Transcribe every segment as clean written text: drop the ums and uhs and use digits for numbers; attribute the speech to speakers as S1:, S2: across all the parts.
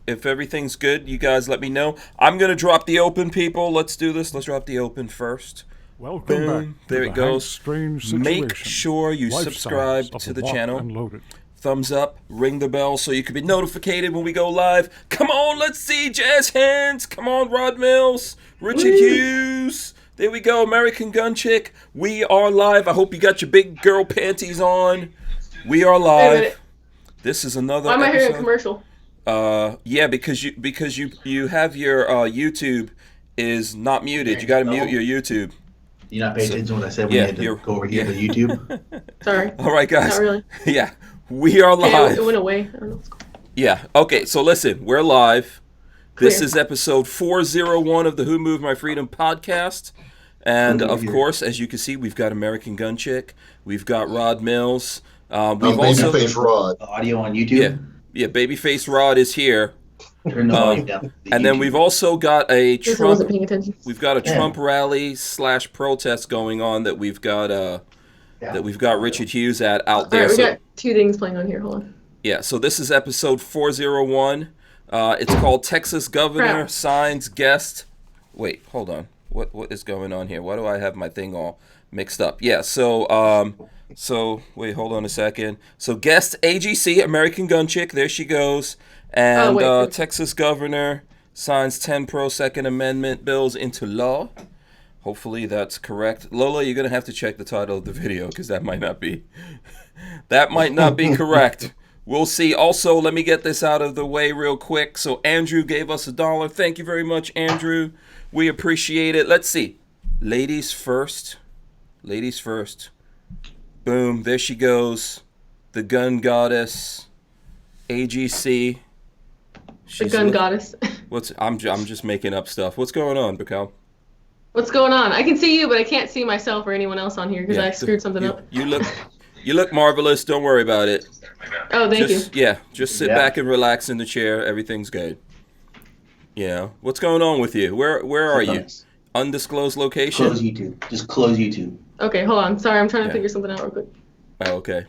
S1: If everything's good, you guys let me know. I'm going to drop the open, people. Let's do this. Let's drop the open first.
S2: Welcome
S1: Boom.
S2: back.
S1: There it goes.
S2: Strange situation.
S1: Make sure you subscribe to the channel.
S2: Unloaded.
S1: Thumbs up, ring the bell so you can be notified when we go live. Come on, let's see jazz hands. Come on, Rod Mills, Richard Hughes. There we go, American Gun Chick. We are live. I hope you got your big girl panties on. We are live. This is another.
S3: Why am I hearing a commercial?
S1: Yeah, because you have your YouTube is not muted. You got to mute your YouTube.
S4: You not paying attention to what I said when you had to go over here to YouTube?
S3: Sorry.
S1: All right, guys.
S3: Not really.
S1: Yeah. We are live.
S3: It went away. I don't know what's going on.
S1: Yeah. Okay. So listen, we're live.
S3: Clear.
S1: This is episode 401 of the Who Moved My Freedom podcast. And of course, as you can see, we've got American Gun Chick. We've got Rod Mills. We've also
S5: Babyface Rod.
S4: The audio on YouTube?
S1: Yeah. Babyface Rod is here.
S4: Turn the volume down.
S1: And then we've also got a
S3: Just
S1: Trump.
S3: wasn't paying attention.
S1: We've got a Trump rally / protest going on that we've got Richard Hughes out
S3: All
S1: there.
S3: right, we got two things playing on here. Hold on.
S1: Yeah, so this is episode 401. It's called Texas Governor Signs Guest. Wait, hold on. What is going on here? Why do I have my thing all mixed up? Yeah, so wait, hold on a second. So guest AGC, American Gun Chick, there she goes. And Texas Governor signs 10 pro-Second Amendment bills into law. Hopefully that's correct. Lola, you're going to have to check the title of the video because that might not be correct. We'll see. Also, let me get this out of the way real quick. So Andrew gave us $1. Thank you very much, Andrew. We appreciate it. Let's see. Ladies first. Ladies first. Boom. There she goes. The gun goddess. AGC.
S3: The gun goddess.
S1: I'm just making up stuff. What's going on, Bacal?
S3: What's going on? I can see you, but I can't see myself or anyone else on here because I screwed something up.
S1: You look marvelous. Don't worry about it.
S3: Oh, thank you.
S1: Yeah, just sit back and relax in the chair. Everything's good. Yeah. What's going on with you? Where are you? Undisclosed location?
S4: Close YouTube. Just close YouTube.
S3: Okay, hold on. Sorry, I'm trying to figure something out real quick.
S1: Oh, okay.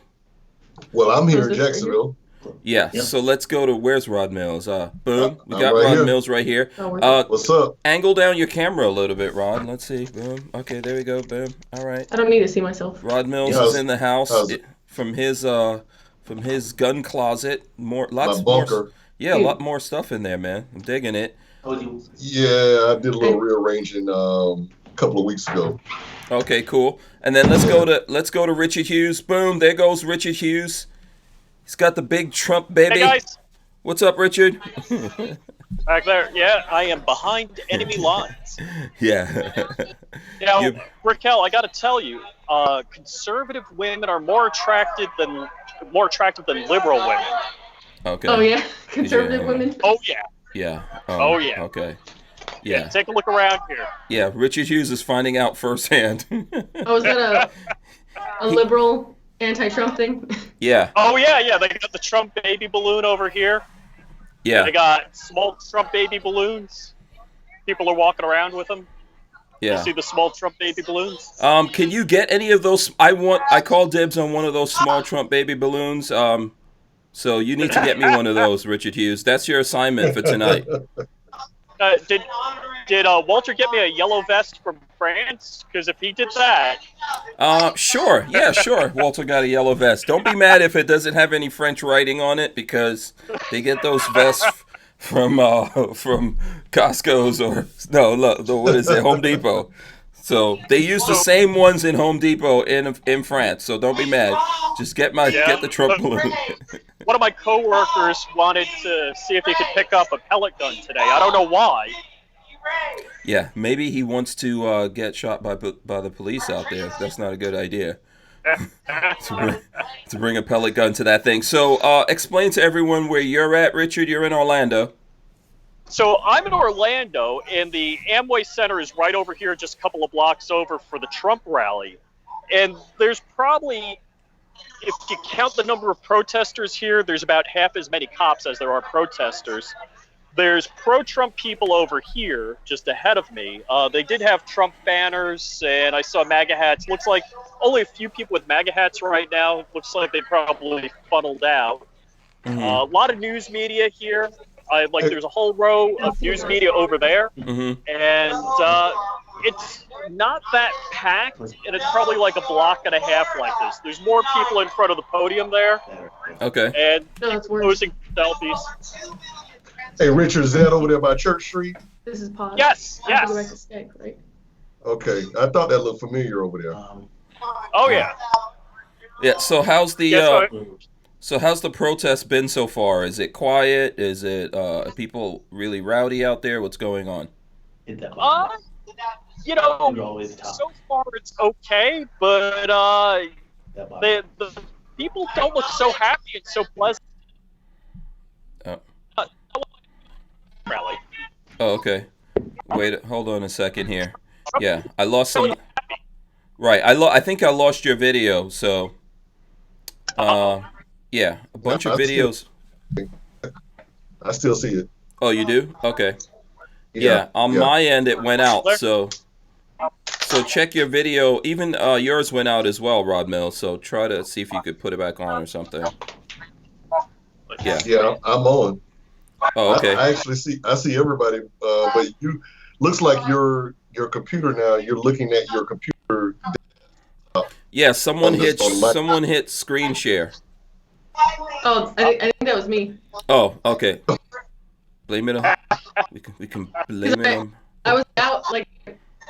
S5: Well, I'm here in Jacksonville.
S1: Yeah,
S4: Yep.
S1: So let's go to, where's Rod Mills? Boom, we
S5: I'm
S1: got
S5: right
S1: Rod
S5: here.
S1: Mills right here.
S5: What's up?
S1: Angle down your camera a little bit, Rod. Let's see. Boom. Okay, there we go. Boom. All right.
S3: I don't need to see myself.
S1: Rod Mills is in the house from his gun closet. A lot more stuff in there, man. I'm digging it.
S5: Yeah, I did a little rearranging a couple of weeks ago.
S1: Okay, cool. And then let's go to Richard Hughes. Boom, there goes Richard Hughes. He's got the big Trump baby.
S6: Hey guys.
S1: What's up, Richard?
S6: Back there. Yeah, I am behind enemy lines.
S1: Yeah.
S6: Now, Raquel, I got to tell you, conservative women are more attractive than liberal women.
S1: Okay.
S3: Oh yeah, conservative women.
S6: Oh yeah.
S1: Yeah.
S6: Oh yeah.
S1: Okay. Yeah.
S6: Take a look around here.
S1: Yeah, Richard Hughes is finding out firsthand.
S3: Oh, is that a liberal anti-Trump thing?
S1: Yeah.
S6: Oh yeah. They got the Trump baby balloon over here.
S1: Yeah.
S6: They got small Trump baby balloons. People are walking around with them.
S1: Yeah.
S6: You see the small Trump baby balloons?
S1: Can you get any of those? I call dibs on one of those small Trump baby balloons. So you need to get me one of those, Richard Hughes. That's your assignment for tonight.
S6: Did Walter get me a yellow vest from France? Because if he did that...
S1: Sure. Yeah, sure. Walter got a yellow vest. Don't be mad if it doesn't have any French writing on it, because they get those vests from Costco's what is it, Home Depot. So they use the same ones in Home Depot in France. So don't be mad. Just get the Trump balloon.
S6: One of my coworkers wanted to see if he could pick up a pellet gun today. I don't know why.
S1: Yeah, maybe he wants to get shot by the police out there. That's not a good idea. to bring a pellet gun to that thing. So explain to everyone where you're at, Richard. You're in Orlando.
S6: So I'm in Orlando, and the Amway Center is right over here, just a couple of blocks over for the Trump rally. And there's probably, if you count the number of protesters here, there's about half as many cops as there are protesters. There's pro-Trump people over here, just ahead of me. They did have Trump banners, and I saw MAGA hats. Looks like only a few people with MAGA hats right now. Looks like they probably funneled out. A lot of news media here. There's a whole row of news media over there, and it's not that packed, and it's probably like a block and a half like this. There's more people in front of the podium there.
S1: Okay.
S6: And posing selfies.
S5: Hey, Richard, is that over there by Church Street?
S3: This is pause.
S6: Yes,
S3: I have to go back to stick, right?
S5: Okay, I thought that looked familiar over there.
S6: Oh yeah.
S1: Yeah. So how's the how's the protest been so far? Is it quiet? Is it people really rowdy out there? What's going on?
S6: So far it's okay, but the people don't look so happy and so pleasant. Rally.
S1: Oh, okay. Wait, hold on a second here. Yeah, I lost some. Right, I think I lost your video. So, yeah, a bunch of videos.
S5: I still see it.
S1: Oh, you do? Okay. Yeah, on my end it went out. So check your video. Even yours went out as well, Rod Mill. So try to see if you could put it back on or something. Yeah.
S5: Yeah, I'm on.
S1: Oh, okay.
S5: I actually see everybody, but you looks like your computer now. You're looking at your computer.
S1: Yeah, someone hit screen share.
S3: Oh, I think that was me.
S1: Oh, okay. Blame it on. We can blame it on.
S3: I was out,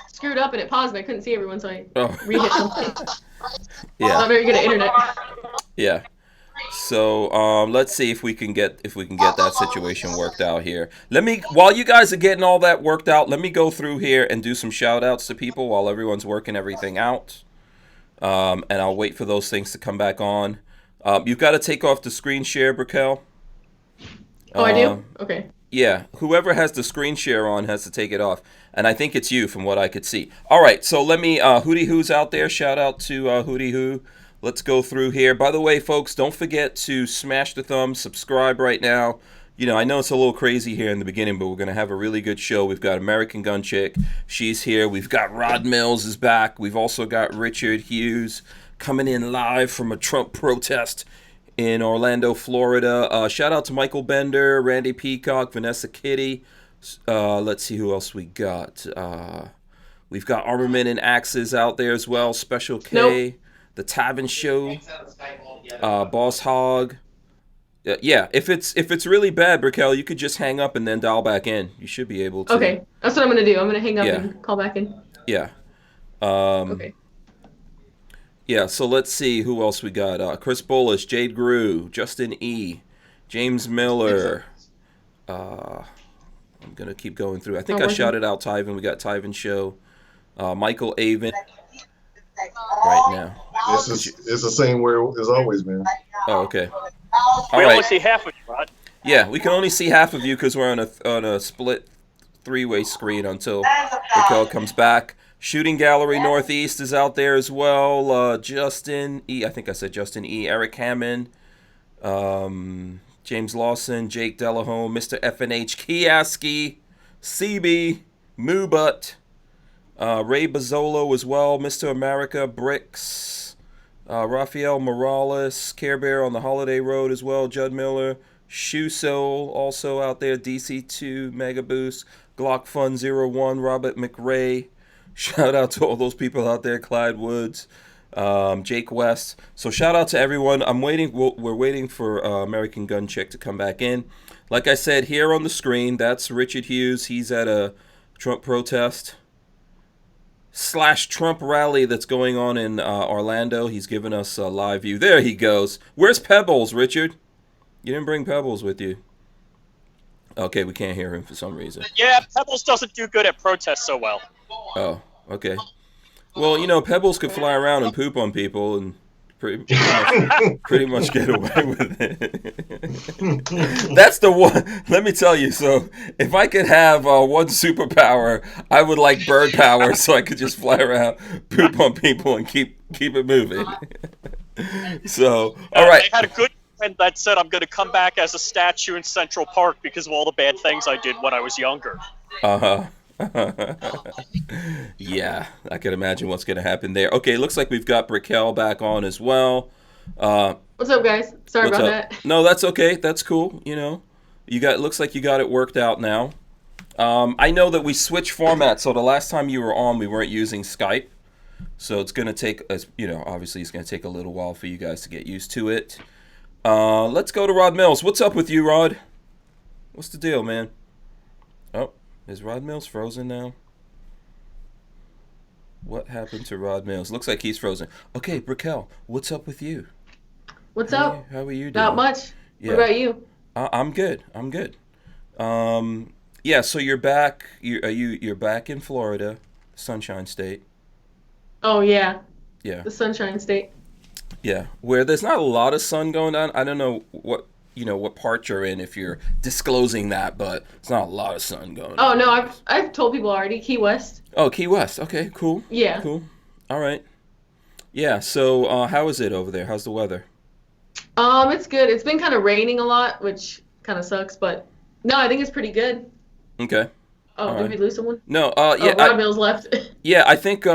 S3: screwed up, and it paused, and I couldn't see everyone, so I re-hit something.
S1: Yeah.
S3: Not very good at internet.
S1: Yeah. So let's see if we can get that situation worked out here. While you guys are getting all that worked out, let me go through here and do some shout outs to people while everyone's working everything out. And I'll wait for those things to come back on. You've got to take off the screen share, Brickell.
S3: Oh, I do? Okay.
S1: Yeah, whoever has the screen share on has to take it off. And I think it's you from what I could see. All right, so let me, Hootie Who's out there, shout out to Hootie Who. Let's go through here. By the way, folks, don't forget to smash the thumb, subscribe right now. You know, I know it's a little crazy here in the beginning, but we're going to have a really good show. We've got American Gun Chick. She's here. We've got Rod Mills is back. We've also got Richard Hughes coming in live from a Trump protest in Orlando, Florida. Shout out to Michael Bender, Randy Peacock, Vanessa Kitty. Let's see who else we got. We've got Armament and Axes out there as well. Special K. Nope. The Tavern Show, Boss Hog. Yeah, if it's really bad, Brickell, you could just hang up and then dial back in. You should be able to.
S3: Okay, that's what I'm gonna do. I'm gonna hang up and call back in.
S1: Yeah.
S3: Okay.
S1: Yeah. So let's see who else we got. Chris Bullish, Jade Grew, Justin E, James Miller. I'm gonna keep going through. I think I shouted out Tyven. We got Tyven Show, Michael Avon. Right now.
S5: It's the same way as always, man.
S1: Oh, okay.
S6: We only see half of you, Rod.
S1: Yeah, we can only see half of you because we're on a split three-way screen until Raquel comes back. Shooting Gallery Northeast is out there as well. Justin E. I think I said Justin E. Eric Hammond. James Lawson. Jake Delahome. Mr. FNH. Kiaski. CB. Moobutt. Ray Bazzolo as well, Mr. America, Bricks, Rafael Morales, Care Bear on the Holiday Road as well, Judd Miller, Shoe Soul also out there, DC2, Mega Boost, Glock Fun 01, Robert McRae. Shout out to all those people out there, Clyde Woods, Jake West. So shout out to everyone. We're waiting for American Gun Chick to come back in. Like I said, here on the screen, that's Richard Hughes. He's at a Trump protest / Trump rally that's going on in Orlando. He's giving us a live view. There he goes. Where's Pebbles, Richard? You didn't bring Pebbles with you. Okay, we can't hear him for some reason.
S6: Yeah, Pebbles doesn't do good at protests so well.
S1: Oh, okay. Well, you know, Pebbles could fly around and poop on people and pretty much get away with it. That's the one. Let me tell you. So, if I could have one superpower, I would like bird power, so I could just fly around, poop on people, and keep it moving. So, all right.
S6: I had a good friend that said I'm going to come back as a statue in Central Park because of all the bad things I did when I was younger. Yeah, I can imagine what's going to happen there. Okay, looks like we've got Brickell back on as well.
S3: What's up, guys? Sorry about that.
S1: No, that's okay. That's cool. You know, Looks like you got it worked out now. I know that we switched formats, so the last time you were on, we weren't using Skype. So it's going to take, obviously it's going to take a little while for you guys to get used to it. Let's go to Rod Mills. What's up with you, Rod? What's the deal, man? Oh, is Rod Mills frozen now? What happened to Rod Mills? Looks like he's frozen. Okay, Brickell, what's up with you?
S3: What's up?
S1: How are you doing?
S3: Not much. Yeah. What about you?
S1: I'm good. Yeah, so you're back. You're back in Florida, Sunshine State.
S3: Oh yeah.
S1: Yeah.
S3: The Sunshine State.
S1: Yeah, where there's not a lot of sun going on. I don't know what part you're in if you're disclosing that, but it's not a lot of sun going on.
S3: Oh no, I've told people already. Key West.
S1: Oh, Key West. Okay, cool.
S3: Yeah.
S1: Cool. All right. Yeah. So, how is it over there? How's the weather?
S3: It's good. It's been kind of raining a lot, which kind of sucks, but no, I think it's pretty good.
S1: Okay.
S3: Oh, did we lose someone?
S1: No. Yeah.
S3: Rod Mills left.
S1: Yeah, I think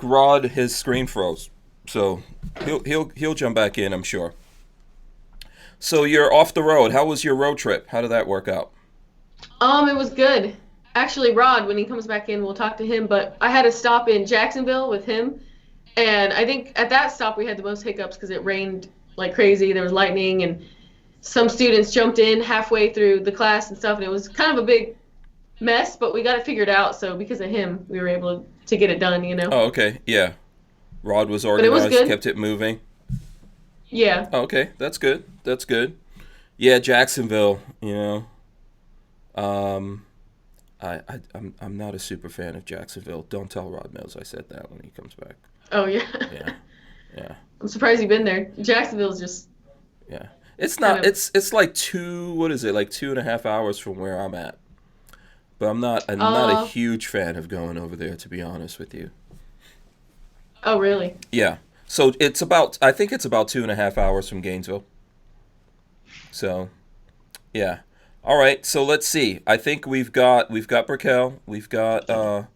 S1: Rod, his screen froze, so he'll jump back in, I'm sure. So you're off the road. How was your road trip? How did that work out?
S3: It was good. Actually, Rod, when he comes back in, we'll talk to him. But I had to stop in Jacksonville with him, and I think at that stop we had the most hiccups because it rained like crazy. There was lightning, and some students jumped in halfway through the class and stuff, and it was kind of a big mess, but we got it figured out. So because of him, we were able to get it done, you know.
S1: Oh, okay. Yeah. Rod was organized, kept it moving.
S3: Yeah.
S1: Oh, okay. That's good. That's good. Yeah, Jacksonville, you know. I'm not a super fan of Jacksonville. Don't tell Rod Mills I said that when he comes back.
S3: Oh, yeah.
S1: Yeah.
S3: I'm surprised you've been there. Jacksonville's just...
S1: Yeah. It's not, it's like 2.5 hours from where I'm at. But I'm not a huge fan of going over there, to be honest with you.
S3: Oh, really?
S1: Yeah. So I think it's about 2.5 hours from Gainesville. So, yeah. All right. So let's see. I think we've got Brickell. We've got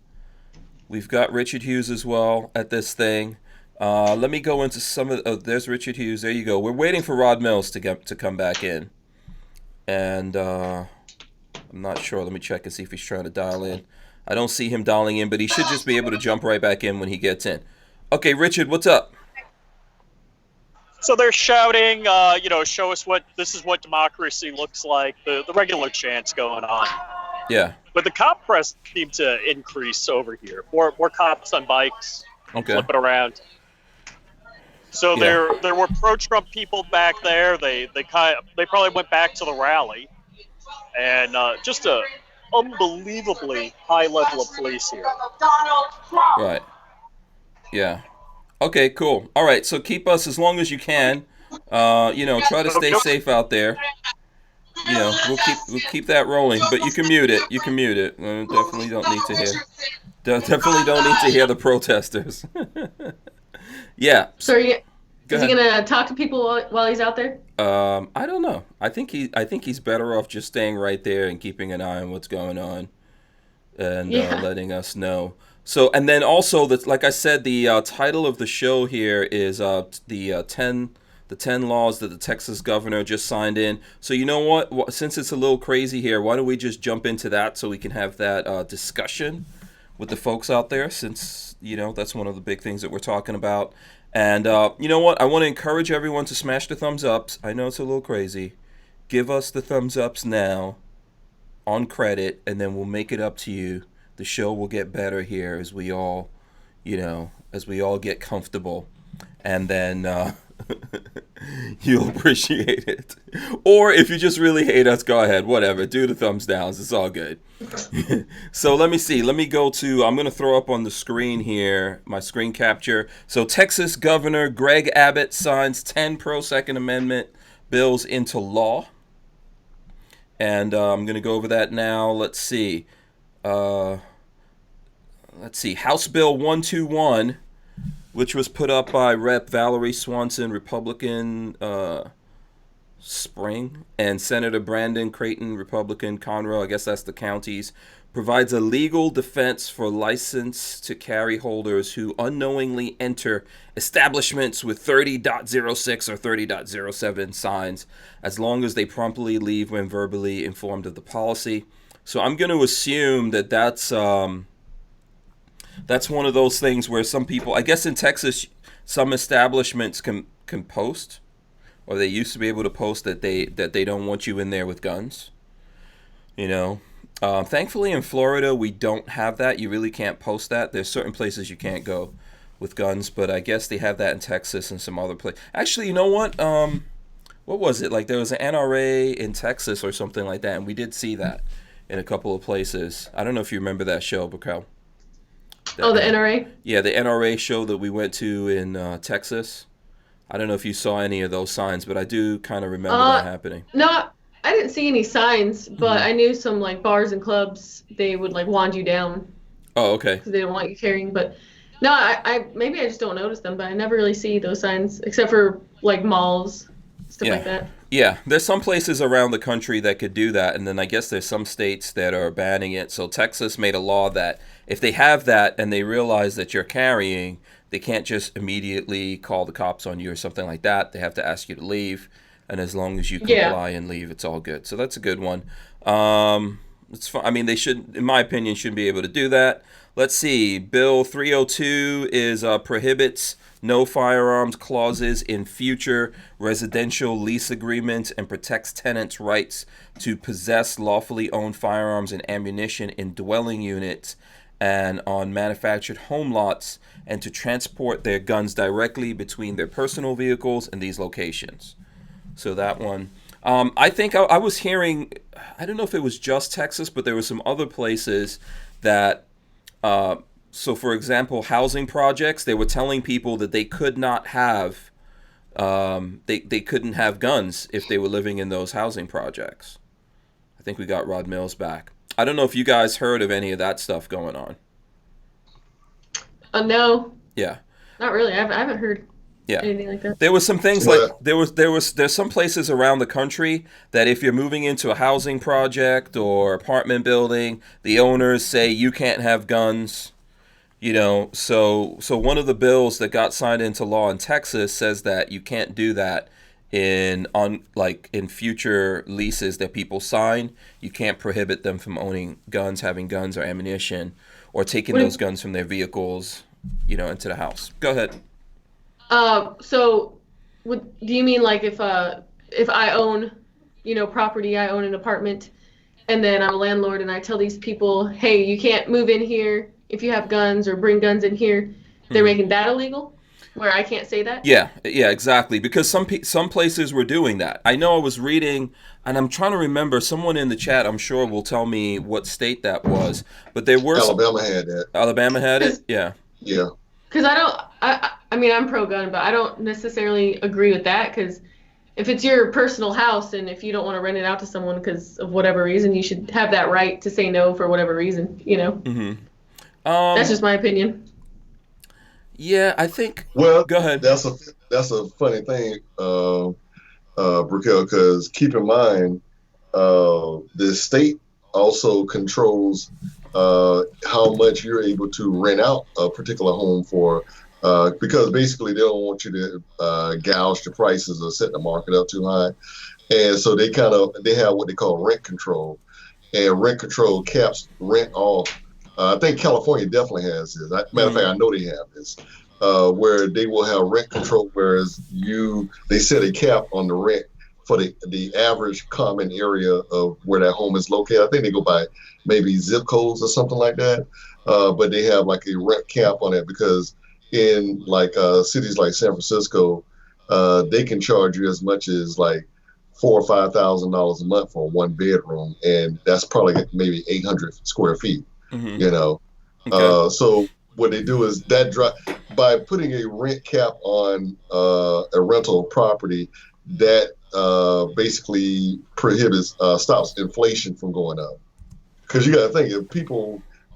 S1: Richard Hughes as well at this thing. Let me go into some of. Oh, there's Richard Hughes. There you go. We're waiting for Rod Mills to come back in, and I'm not sure. Let me check and see if he's trying to dial in. I don't see him dialing in, but he should just be able to jump right back in when he gets in. Okay, Richard, what's up?
S6: So they're shouting, show us what democracy looks like, the regular chants going on.
S1: Yeah.
S6: But the cop press seemed to increase over here. More cops on bikes, flipping around. So there were pro-Trump people back there. They probably went back to the rally, and just a unbelievably high level of police here.
S1: Right. Yeah. Okay, cool. All right, so keep us as long as you can. Try to stay safe out there. We'll keep that rolling, but you can mute it. Definitely don't need to hear the protesters. Yeah.
S3: So is he gonna talk to people while he's out there?
S1: I don't know. I think he's better off just staying right there and keeping an eye on what's going on, and letting us know. So, and then also, like I said, the title of the show here is the 10 laws that the Texas governor just signed in. So you know what? Since it's a little crazy here, why don't we just jump into that so we can have that discussion with the folks out there, since, that's one of the big things that we're talking about. And you know what? I want to encourage everyone to smash the thumbs ups. I know it's a little crazy. Give us the thumbs ups now on credit, and then we'll make it up to you. The show will get better here as we all get comfortable, and then you'll appreciate it. Or if you just really hate us, go ahead, whatever, do the thumbs downs. It's all good. So let me see. Let me go to. I'm going to throw up on the screen here my screen capture. So Texas Governor Greg Abbott signs 10 pro-Second Amendment bills into law, and I'm going to go over that now. Let's see. House Bill 121, which was put up by Rep. Valerie Swanson, Republican Spring, and Senator Brandon Creighton, Republican, Conroe, I guess that's the counties, provides a legal defense for license to carry holders who unknowingly enter establishments with 30.06 or 30.07 signs, as long as they promptly leave when verbally informed of the policy. So I'm going to assume that that's one of those things where some people, I guess in Texas, some establishments can post, or they used to be able to post that they don't want you in there with guns. You know, thankfully in Florida we don't have that. You really can't post that. There's certain places you can't go with guns, but I guess they have that in Texas and some other place. Actually, you know what? What was it? Like there was an NRA in Texas or something like that, and we did see that in a couple of places. I don't know if you remember that show, Bukel.
S3: The NRA?
S1: Yeah, the NRA show that we went to in Texas. I don't know if you saw any of those signs, but I do kind of remember that happening.
S3: No, I didn't see any signs, but I knew some like bars and clubs, they would like wand you down.
S1: Oh, okay.
S3: Because they don't want you carrying. But no, I maybe I just don't notice them, but I never really see those signs except for like malls, stuff like that.
S1: Yeah, there's some places around the country that could do that, and then I guess there's some states that are banning it. So Texas made a law that if they have that and they realize that you're carrying, they can't just immediately call the cops on you or something like that. They have to ask you to leave, and as long as you comply and leave, it's all good. So that's a good one. It's fun. I mean, they should, in my opinion, shouldn't be able to do that. Let's see. Bill 302 is prohibits no firearms clauses in future residential lease agreements and protects tenants' rights to possess lawfully owned firearms and ammunition in dwelling units and on manufactured home lots, and to transport their guns directly between their personal vehicles in these locations. So that one. I think I was hearing, I don't know if it was just Texas, but there were some other places that, so for example, housing projects, they were telling people that they could not have, they couldn't have guns if they were living in those housing projects. I think we got Rod Mills back. I don't know if you guys heard of any of that stuff going on.
S3: No.
S1: Yeah.
S3: Not really. I haven't heard anything like that.
S1: There was some things like there's some places around the country that if you're moving into a housing project or apartment building, the owners say you can't have guns. You know, so one of the bills that got signed into law in Texas says that you can't do that in future leases that people sign. You can't prohibit them from owning guns, having guns or ammunition, or taking those guns from their vehicles, you know, into the house. Go ahead.
S3: So do you mean like if I own, you know, property, I own an apartment, and then I'm a landlord and I tell these people, hey, you can't move in here if you have guns or bring guns in here, they're making that illegal? Where I can't say that? Yeah,
S1: exactly. Because some places were doing that. I know I was reading, and I'm trying to remember. Someone in the chat, I'm sure, will tell me what state that was. But there were
S5: Alabama had that.
S1: Alabama had it. Yeah.
S5: Yeah.
S3: Because I mean, I'm pro-gun, but I don't necessarily agree with that. Because if it's your personal house, and if you don't want to rent it out to someone because of whatever reason, you should have that right to say no for whatever reason. You know. Mm-hmm. That's just my opinion.
S1: Yeah, I think.
S5: Well,
S1: go ahead.
S5: That's a funny thing, Brickell, because keep in mind, the state also controls how much you're able to rent out a particular home for, because basically they don't want you to gouge the prices or set the market up too high, and so they have what they call rent control, and rent control caps rent off. I think California definitely has this. Matter of fact, I know they have this, where they will have rent control, whereas they set a cap on the rent for the average common area of where that home is located. I think they go by maybe zip codes or something like that, but they have like a rent cap on it because in like cities like San Francisco, they can charge you as much as like $4,000 or $5,000 a month for a one bedroom, and that's probably maybe 800 square feet. Mm-hmm. You know, okay. So what they do is by putting a rent cap on a rental property, that basically stops inflation from going up. Because you got to think, if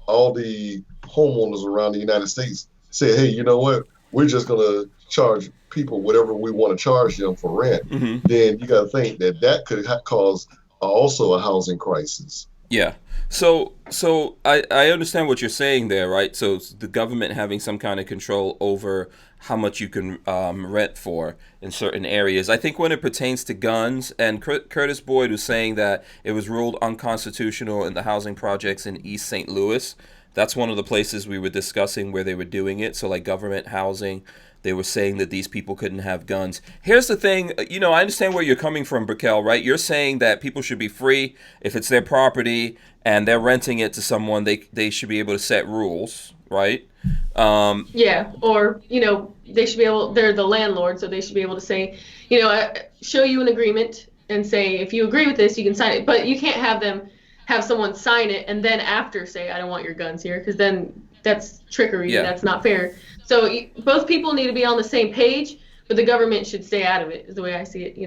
S5: all the homeowners around the United States say, hey, you know what, we're just going to charge people whatever we want to charge them for rent, then you got to think that could cause also a housing crisis.
S1: Yeah. So I understand what you're saying there, right? So it's the government having some kind of control over how much you can rent for in certain areas. I think when it pertains to guns, and Curtis Boyd was saying that it was ruled unconstitutional in the housing projects in East St. Louis. That's one of the places we were discussing where they were doing it. So like government housing, they were saying that these people couldn't have guns. Here's the thing, I understand where you're coming from, Brickell, right? You're saying that people should be free if it's their property and they're renting it to someone. They should be able to set rules, right?
S3: Yeah, or they should be able. They're the landlord, so they should be able to say, show you an agreement and say if you agree with this, you can sign it. But you can't have someone sign it and then after say I don't want your guns here, because then that's trickery.
S1: Yeah.
S3: That's not fair. So both people need to be on the same page, but the government should stay out of it. Is the way I see it.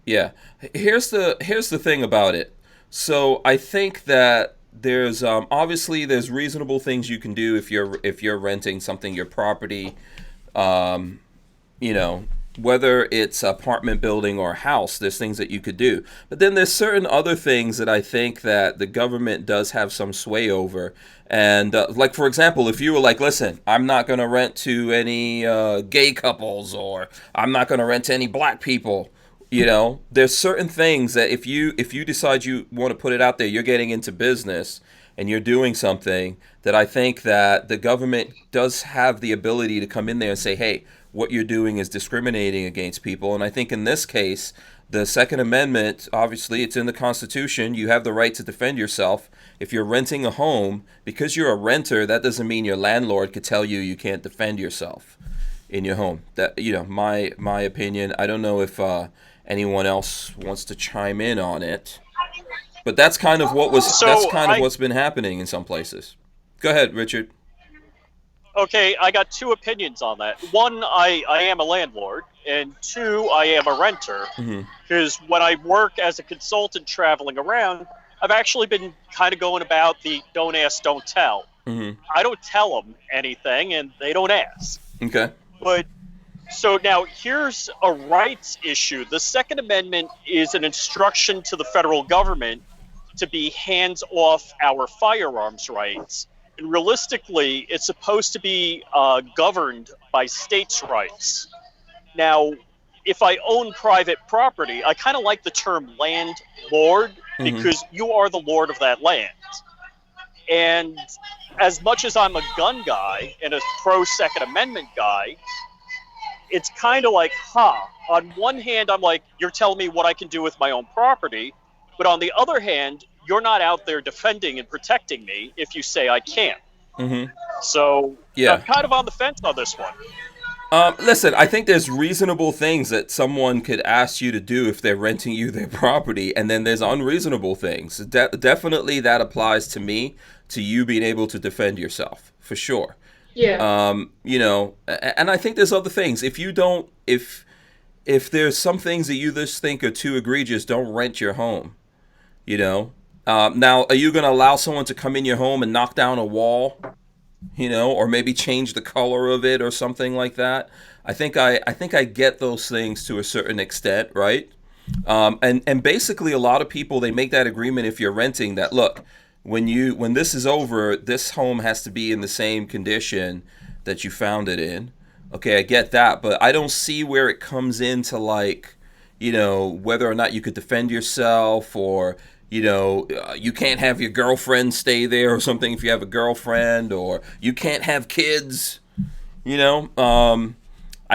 S1: Yeah. Here's the thing about it. So I think that there's obviously there's reasonable things you can do if you're renting something, your property, whether it's apartment building or house, there's things that you could do. But then there's certain other things that I think that the government does have some sway over. And like, for example, if you were like, listen, I'm not going to rent to any gay couples, or I'm not going to rent to any black people, there's certain things that if you decide you want to put it out there, you're getting into business and you're doing something that I think that the government does have the ability to come in there and say, hey, what you're doing is discriminating against people. And I think in this case, the Second Amendment, obviously, it's in the Constitution. You have the right to defend yourself. If you're renting a home, because you're a renter, that doesn't mean your landlord could tell you can't defend yourself in your home. That, my opinion. I don't know if anyone else wants to chime in on it, but that's kind of what's been happening in some places. Go ahead, Richard.
S6: Okay, I got two opinions on that. One, I am a landlord, and two, I am a renter. Because when I work as a consultant traveling around, I've actually been kind of going about the don't ask, don't tell. I don't tell them anything, and they don't ask.
S1: Okay.
S6: But so now here's a rights issue. The Second Amendment is an instruction to the federal government to be hands off our firearms rights. And realistically, it's supposed to be governed by states' rights. Now, if I own private property, I kind of like the term landlord because you are the lord of that land. And as much as I'm a gun guy and a pro-Second Amendment guy, it's kind of like, on one hand, I'm like, you're telling me what I can do with my own property. But on the other hand, you're not out there defending and protecting me if you say I can't. So I'm kind of on the fence on this one.
S1: Listen, I think there's reasonable things that someone could ask you to do if they're renting you their property, and then there's unreasonable things. Definitely that applies to me, to you being able to defend yourself, for sure.
S3: Yeah.
S1: And I think there's other things. If there's some things that you just think are too egregious, don't rent your home. Now, are you going to allow someone to come in your home and knock down a wall, or maybe change the color of it or something like that? I think I get those things to a certain extent, right? And basically a lot of people, they make that agreement if you're renting that, look, when this is over, this home has to be in the same condition that you found it in. Okay, I get that, but I don't see where it comes into whether or not you could defend yourself, or you can't have your girlfriend stay there or something if you have a girlfriend, or you can't have kids. I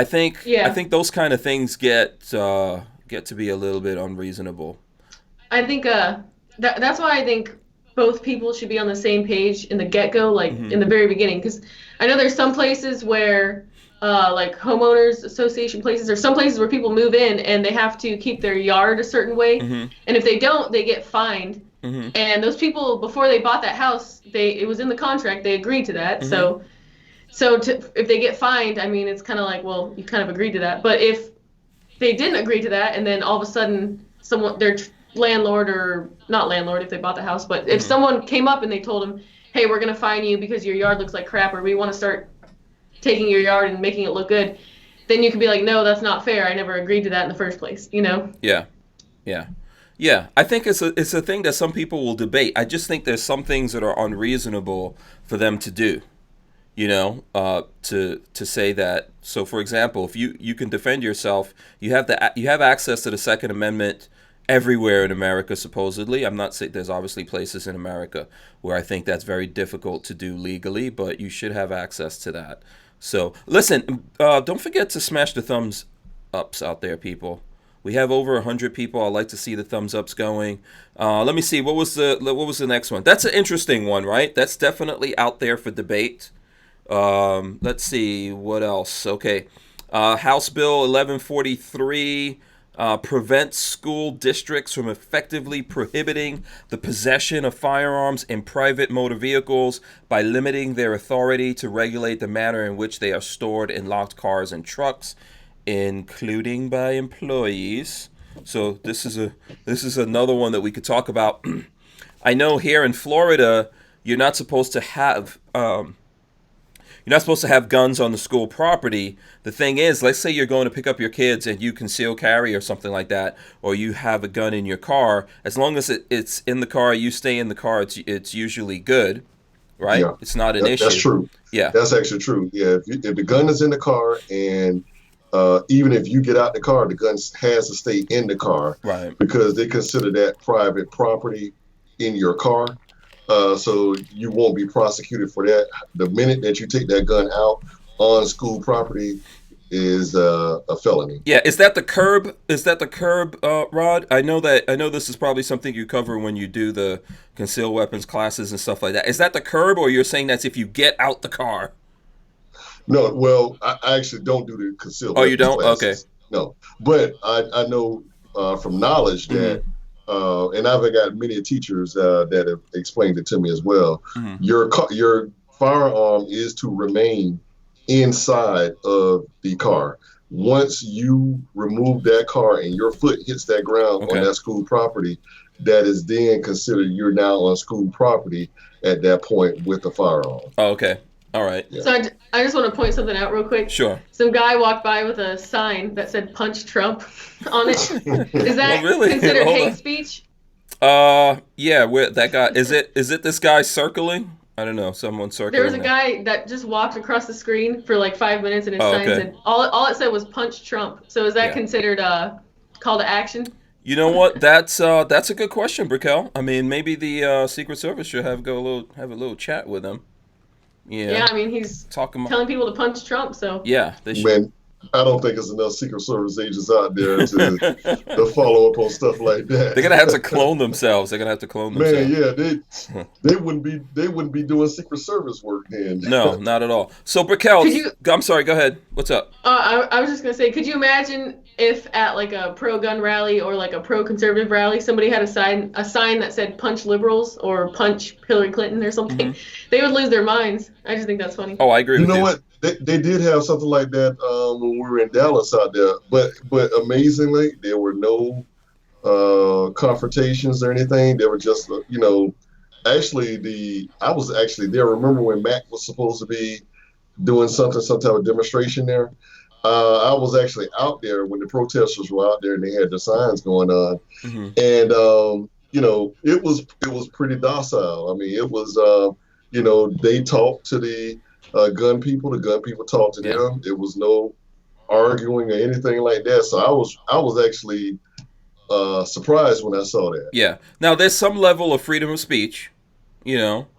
S1: think those kind of things get to be a little bit unreasonable.
S3: I think that's why I think both people should be on the same page in the get-go, in the very beginning, because I know there's some places where like homeowners association places, or some places where people move in and they have to keep their yard a certain way, and if they don't, they get fined. And those people, before they bought that house, it was in the contract, they agreed to that. So if they get fined, I mean, it's kind of like, well, you kind of agreed to that. But if they didn't agree to that, and then all of a sudden their landlord, or not landlord if they bought the house, but if someone came up and they told them, hey, we're going to fine you because your yard looks like crap, or we want to start taking your yard and making it look good, then you can be like, no, that's not fair. I never agreed to that in the first place, you know?
S1: Yeah. Yeah. Yeah. I think it's a thing that some people will debate. I just think there's some things that are unreasonable for them to do. You know, to say that. So, for example, if you can defend yourself, you have access to the Second Amendment everywhere in America, supposedly. I'm not saying there's obviously places in America where I think that's very difficult to do legally, but you should have access to that. So, listen, don't forget to smash the thumbs ups out there, people. We have over 100 people. I'd like to see the thumbs ups going. Let me see. What was the next one? That's an interesting one, right? That's definitely out there for debate. Let's see what else. Okay, House Bill 1143 prevents school districts from effectively prohibiting the possession of firearms in private motor vehicles by limiting their authority to regulate the manner in which they are stored in locked cars and trucks, including by employees. So this is another one that we could talk about. I know here in Florida, you're not supposed to have guns on the school property. The thing is, let's say you're going to pick up your kids and you conceal carry or something like that, or you have a gun in your car. As long as it's in the car, you stay in the car, it's usually good, right?
S5: Yeah.
S1: It's not an issue.
S5: That's true.
S1: Yeah.
S5: That's actually true. Yeah. If the gun is in the car, and even if you get out the car, the gun has to stay in the car.
S1: Right.
S5: Because they consider that private property in your car. So you won't be prosecuted for that. The minute that you take that gun out on school property is a felony.
S1: Yeah, is that the curb? Rod? I know this is probably something you cover when you do the concealed weapons classes and stuff like that. Is that the curb, or you're saying that's if you get out the car?
S5: No, well, I actually don't do the concealed
S1: weapons. Oh, you don't?
S5: Classes.
S1: Okay.
S5: No, but I know from knowledge that. And I've got many teachers that have explained it to me as well. Mm-hmm. Your firearm is to remain inside of the car. Once you remove that car and your foot hits that ground on that school property, that is then considered you're now on school property at that point with the firearm.
S1: Oh, okay. All right.
S3: Yeah. So I just want to point something out real quick.
S1: Sure.
S3: Some guy walked by with a sign that said "Punch Trump" on it. Is that considered hate speech?
S1: Yeah. That guy is it this guy circling? I don't know. Someone circling.
S3: There was a guy that just walked across the screen for like 5 minutes, and his sign said all it said was "Punch Trump." So is that considered a call to action?
S1: You know what? That's a good question, Brickell. I mean, maybe the Secret Service should have a little chat with him.
S3: Yeah, I mean, he's telling people to punch Trump, so.
S1: Yeah, they should.
S5: Man, I don't think there's enough Secret Service agents out there to follow up on stuff like that.
S1: They're gonna have to clone themselves. Man,
S5: yeah, they wouldn't be doing Secret Service work then.
S1: No, not at all. So, Brickell, I'm sorry. Go ahead. What's up?
S3: I was just gonna say, could you imagine if at like a pro-gun rally or like a pro-conservative rally, somebody had a sign that said "Punch liberals" or "Punch Hillary Clinton" or something? Mm-hmm. They would lose their minds. I just think that's funny.
S1: Oh, I agree with you.
S5: You know what? They did have something like that when we were in Dallas out there, but amazingly, there were no confrontations or anything. They were just, I was actually there. Remember when Mac was supposed to be doing some type of demonstration there? I was actually out there when the protesters were out there and they had the signs going on, and it was pretty docile. I mean, it was they talked to the gun people. The gun people talked to them. There was no arguing or anything like that. So I was actually surprised when I saw that.
S1: Yeah. Now there's some level of freedom of speech,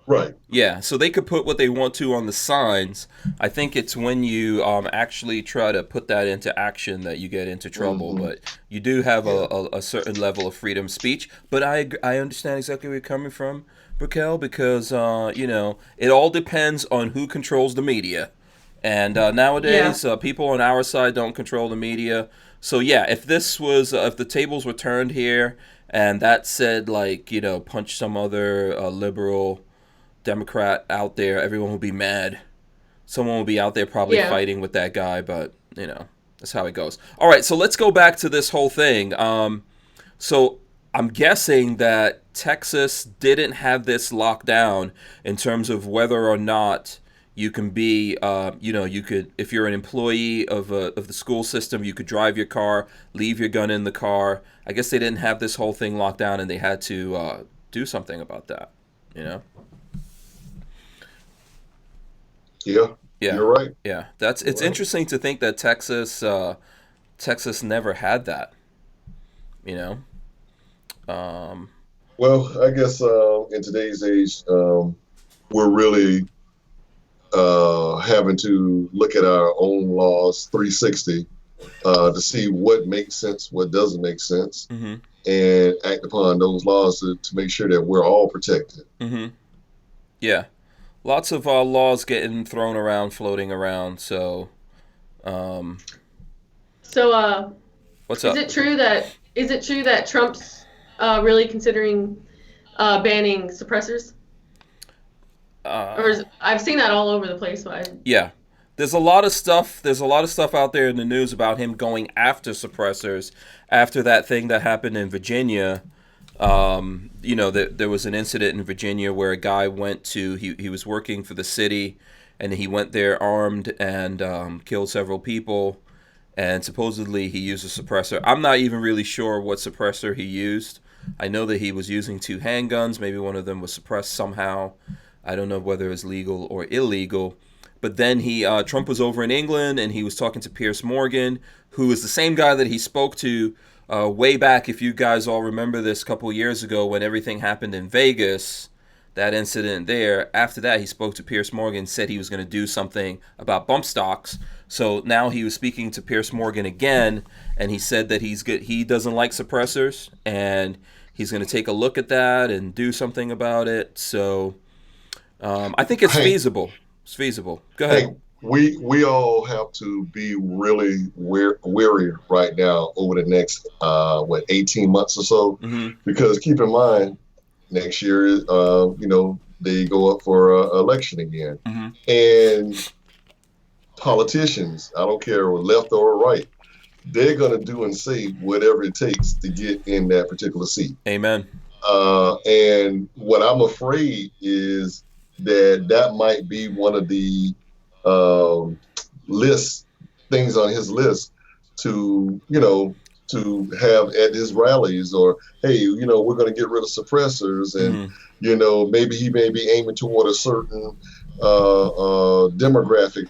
S5: Right.
S1: Yeah. So they could put what they want to on the signs. I think it's when you actually try to put that into action that you get into trouble. Mm-hmm. But you do have a certain level of freedom of speech. But I understand exactly where you're coming from, Brickell, because it all depends on who controls the media, and nowadays people on our side don't control the media. So if this was if the tables were turned here and that said punch some other liberal Democrat out there, everyone would be mad. Someone will be out there probably fighting with that guy, but that's how it goes. All right, so let's go back to this whole thing. So I'm guessing that Texas didn't have this locked down in terms of whether or not You can be, you could, if you're an employee of the school system, you could drive your car, leave your gun in the car. I guess they didn't have this whole thing locked down, and they had to do something about that.
S5: Yeah.
S1: Yeah,
S5: You're right.
S1: Yeah, it's interesting to think that Texas never had that.
S5: Well, I guess in today's age, we're really having to look at our own laws 360 to see what makes sense, what doesn't make sense, and act upon those laws to make sure that we're all protected.
S1: Yeah, lots of laws getting thrown around, floating around. So,
S3: what's up? Is it true that Trump's really considering banning suppressors? I've seen that all over the place.
S1: Yeah, there's a lot of stuff. There's a lot of stuff out there in the news about him going after suppressors after that thing that happened in Virginia. There was an incident in Virginia where a guy went to he was working for the city, and he went there armed and killed several people, and supposedly he used a suppressor. I'm not even really sure what suppressor he used. I know that he was using 2 handguns. Maybe one of them was suppressed somehow. I don't know whether it's legal or illegal. But then Trump was over in England, and he was talking to Piers Morgan, who is the same guy that he spoke to way back, if you guys all remember this, a couple years ago when everything happened in Vegas, that incident there. After that, he spoke to Piers Morgan, said he was going to do something about bump stocks. So now he was speaking to Piers Morgan again, and he said that he doesn't like suppressors, and he's going to take a look at that and do something about it. So I think it's feasible. It's feasible. Go ahead.
S5: Hey, we all have to be really wary right now over the next 18 months or so, because keep in mind next year they go up for election again, and politicians, I don't care left or right, they're going to do and say whatever it takes to get in that particular seat.
S1: Amen.
S5: And what I'm afraid is that might be one of the things on his list to have at his rallies, or hey, we're going to get rid of suppressors, and maybe he may be aiming toward a certain demographic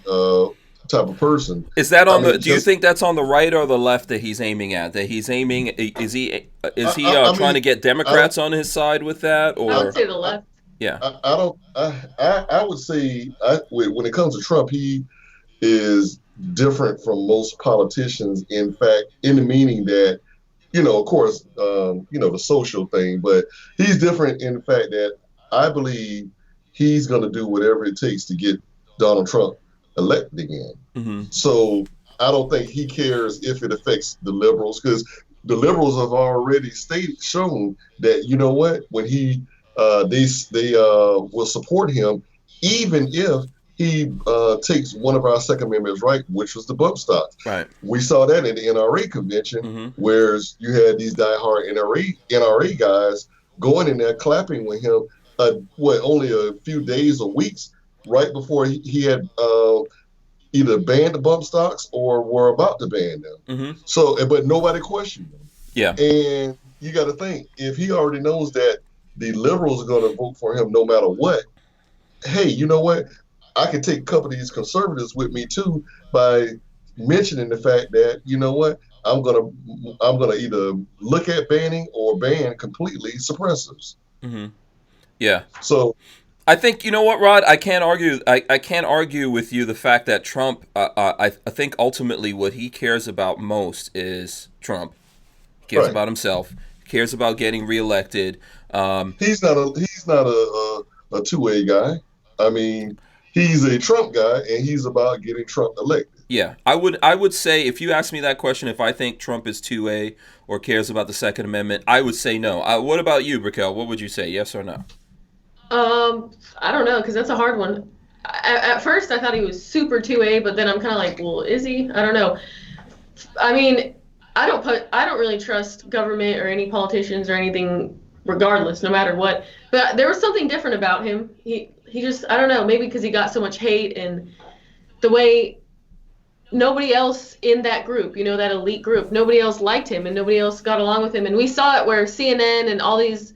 S5: type of person.
S1: Is that do you think that's on the right or the left that he's aiming at? That he's aiming, is he trying to get Democrats on his side with that, or
S3: I would say the left.
S1: Yeah,
S5: I would say when it comes to Trump, he is different from most politicians. In fact, in the meaning that, of course, the social thing, but he's different in the fact that I believe he's going to do whatever it takes to get Donald Trump elected again. So I don't think he cares if it affects the liberals, because the liberals have already shown that, when he they will support him, even if he takes one of our Second Amendment rights, which was the bump stocks.
S1: Right.
S5: We saw that in the NRA convention, where you had these diehard NRA guys going in there clapping with him, only a few days or weeks right before he had either banned the bump stocks or were about to ban them. So, but nobody questioned them.
S1: Yeah.
S5: And you got to think, if he already knows that the liberals are going to vote for him no matter what, hey, you know what? I can take a couple of these conservatives with me too by mentioning the fact that, I'm gonna either look at banning or ban completely suppressors.
S1: Yeah.
S5: So
S1: I think, you know what, Rod? I can't argue. I can't argue with you the fact that Trump. I think ultimately what he cares about most is Trump. He cares about himself. Cares about getting reelected.
S5: He's not a 2A guy. I mean, he's a Trump guy, and he's about getting Trump elected.
S1: Yeah, I would say, if you ask me that question, if I think Trump is 2A or cares about the Second Amendment, I would say no. What about you, Brickell? What would you say, yes or no?
S3: I don't know, because that's a hard one. At first, I thought he was super 2A, but then I'm kind of like, well, is he? I don't know. I mean, I don't really trust government or any politicians or anything regardless, no matter what. But there was something different about him. He just, I don't know, maybe because he got so much hate and the way nobody else in that group, that elite group, nobody else liked him and nobody else got along with him. And we saw it where CNN and all these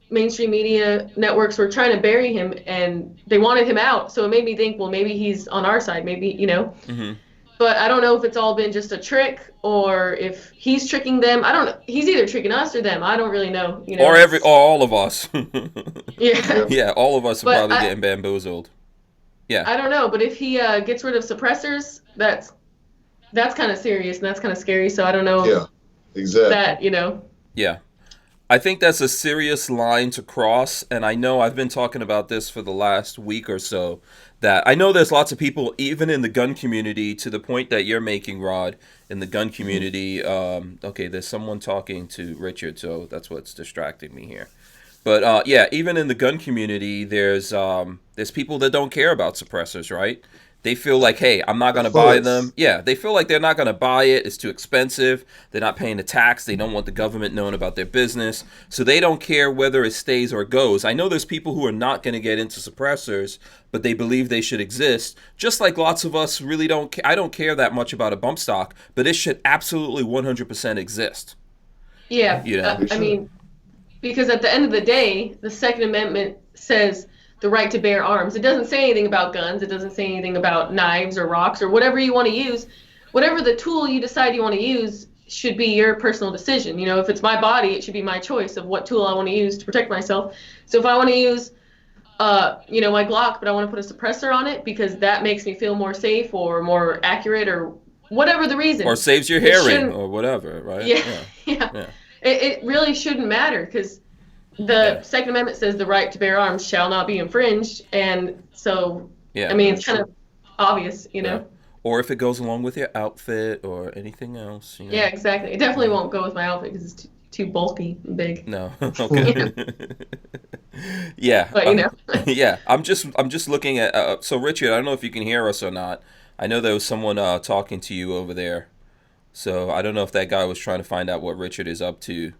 S3: mainstream media networks were trying to bury him and they wanted him out. So it made me think, well, maybe he's on our side, maybe,
S1: Mm-hmm.
S3: But I don't know if it's all been just a trick or if he's tricking them. I don't know. He's either tricking us or them. I don't really know.
S1: Or all of us.
S3: Yeah.
S1: Yeah, all of us are
S3: But
S1: probably getting bamboozled. Yeah.
S3: I don't know, but if he gets rid of suppressors, that's kind of serious and that's kind of scary. So I don't know.
S5: Yeah, exactly.
S3: That
S1: Yeah. I think that's a serious line to cross, and I know I've been talking about this for the last week or so, that I know there's lots of people, even in the gun community, to the point that you're making, Rod, in the gun community. Okay, there's someone talking to Richard, so that's what's distracting me here. But yeah, even in the gun community, there's people that don't care about suppressors, right? They feel like, hey, I'm not going to buy them. Yeah, they feel like they're not going to buy it. It's too expensive. They're not paying the tax. They don't want the government knowing about their business. So they don't care whether it stays or goes. I know there's people who are not going to get into suppressors, but they believe they should exist. Just like lots of us really don't I don't care that much about a bump stock, but it should absolutely 100% exist.
S3: Yeah. I mean, because at the end of the day, the Second Amendment says the right to bear arms. It doesn't say anything about guns. It doesn't say anything about knives or rocks or whatever you want to use. Whatever the tool you decide you want to use should be your personal decision. If it's my body, it should be my choice of what tool I want to use to protect myself. So if I want to use, my Glock, but I want to put a suppressor on it because that makes me feel more safe or more accurate or whatever the reason.
S1: Or saves your hearing or whatever, right?
S3: Yeah. It really shouldn't matter because the Second Amendment says the right to bear arms shall not be infringed, and so I mean it's kind of obvious,
S1: Yeah. Or if it goes along with your outfit or anything else.
S3: Yeah, exactly. It definitely won't go with my outfit because it's too bulky and big.
S1: No. Okay. Yeah.
S3: But
S1: Yeah. I'm just looking at. So Richard, I don't know if you can hear us or not. I know there was someone talking to you over there. So I don't know if that guy was trying to find out what Richard is up to,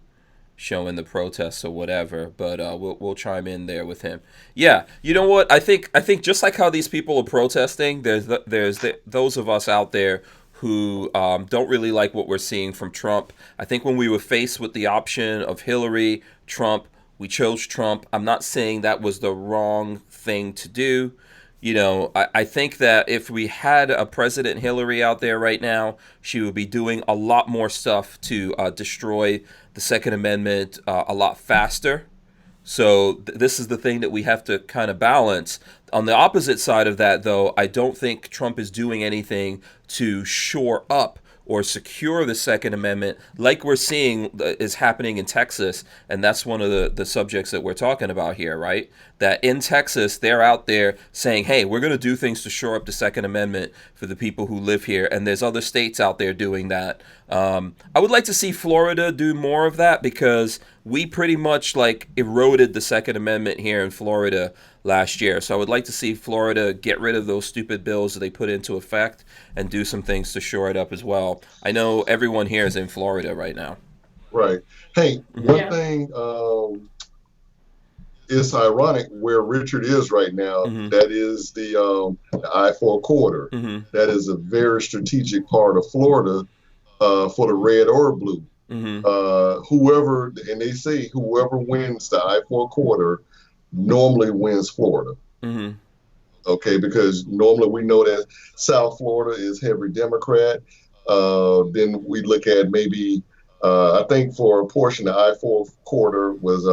S1: showing the protests or whatever, but we'll chime in there with him. Yeah, you know what? I think just like how these people are protesting, there's those of us out there who don't really like what we're seeing from Trump. I think when we were faced with the option of Hillary, Trump, we chose Trump. I'm not saying that was the wrong thing to do. I think that if we had a President Hillary out there right now, she would be doing a lot more stuff to destroy the Second Amendment a lot faster. So this is the thing that we have to kind of balance. On the opposite side of that, though, I don't think Trump is doing anything to shore up or secure the Second Amendment like we're seeing is happening in Texas. And that's one of the subjects that we're talking about here, right? That in Texas, they're out there saying, hey, we're going to do things to shore up the Second Amendment for the people who live here. And there's other states out there doing that. I would like to see Florida do more of that because we pretty much eroded the Second Amendment here in Florida last year. So I would like to see Florida get rid of those stupid bills that they put into effect and do some things to shore it up as well. I know everyone here is in Florida right now.
S5: Right. Hey, one thing, it's ironic where Richard is right now. Mm-hmm. That is the I-4 corridor. Mm-hmm. That is a very strategic part of Florida for the red or blue. Mm-hmm. Whoever wins the I-4 corridor normally wins Florida. Mm-hmm. Okay, because normally we know that South Florida is heavy Democrat. Then we look at maybe, I think for a portion, the I-4 corridor was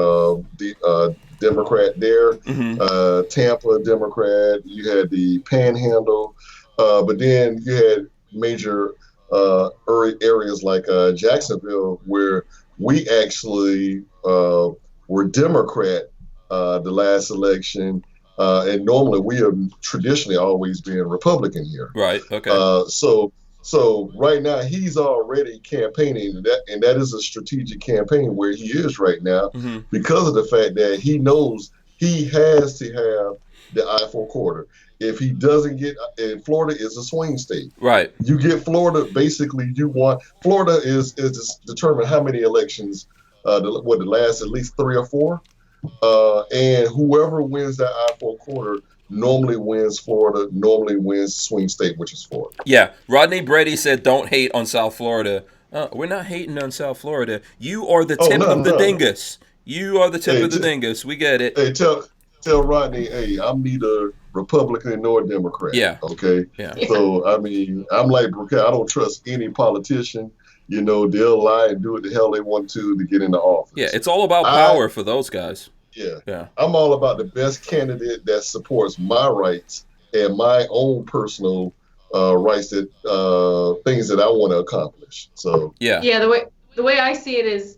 S5: Democrat there. Mm-hmm. Tampa, Democrat. You had the Panhandle. But then you had major areas like Jacksonville where we actually were Democrat the last election, and normally we have traditionally always been Republican here.
S1: Right. Okay.
S5: So right now he's already campaigning, and that is a strategic campaign where he is right now, mm-hmm. because of the fact that he knows he has to have the I-4 corridor. If he doesn't get, and Florida is a swing state.
S1: Right.
S5: You get Florida, basically you want, Florida is determined how many elections the last at least 3 or 4. And whoever wins that I-4 quarter normally wins Florida, normally wins swing state, which is Florida.
S1: Yeah. Rodney Brady said, don't hate on South Florida. We're not hating on South Florida. You are the tip of the dingus. You are the tip of the dingus. We get it.
S5: Hey, tell Rodney, hey, I'm neither Republican nor Democrat.
S1: Yeah.
S5: Okay?
S1: Yeah.
S5: So, I mean, I'm like, okay, I don't trust any politician. You know, they'll lie and do what the hell they want to get into office.
S1: Yeah, it's all about power for those guys.
S5: Yeah. I'm all about the best candidate that supports my rights and my own personal rights, that things that I want to accomplish. So
S3: yeah, the way I see it is,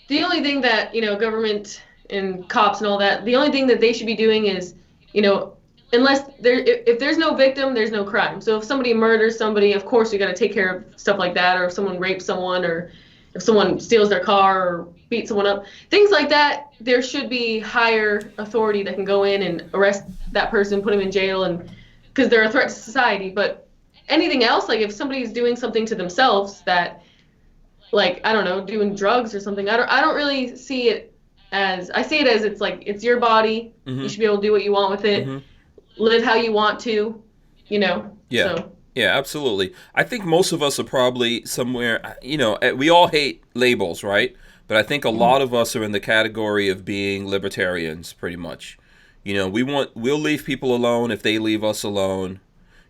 S3: the only thing that, you know, government and cops and all that, the only thing that they should be doing is, you know, if there's no victim, there's no crime. So if somebody murders somebody, of course you got to take care of stuff like that, or if someone rapes someone, or if someone steals their car or beats someone up, things like that, there should be higher authority that can go in and arrest that person, put them in jail, and because they're a threat to society. But anything else, like if somebody's doing something to themselves that, like, I don't know, doing drugs or something, I don't really see it as, I see it as, it's like, it's your body. You should be able to do what you want with it, live how you want to, you know.
S1: Yeah.
S3: So.
S1: Yeah, absolutely. I think most of us are probably somewhere, you know, we all hate labels, right? But I think a lot of us are in the category of being libertarians, pretty much. You know, we'll leave people alone if they leave us alone.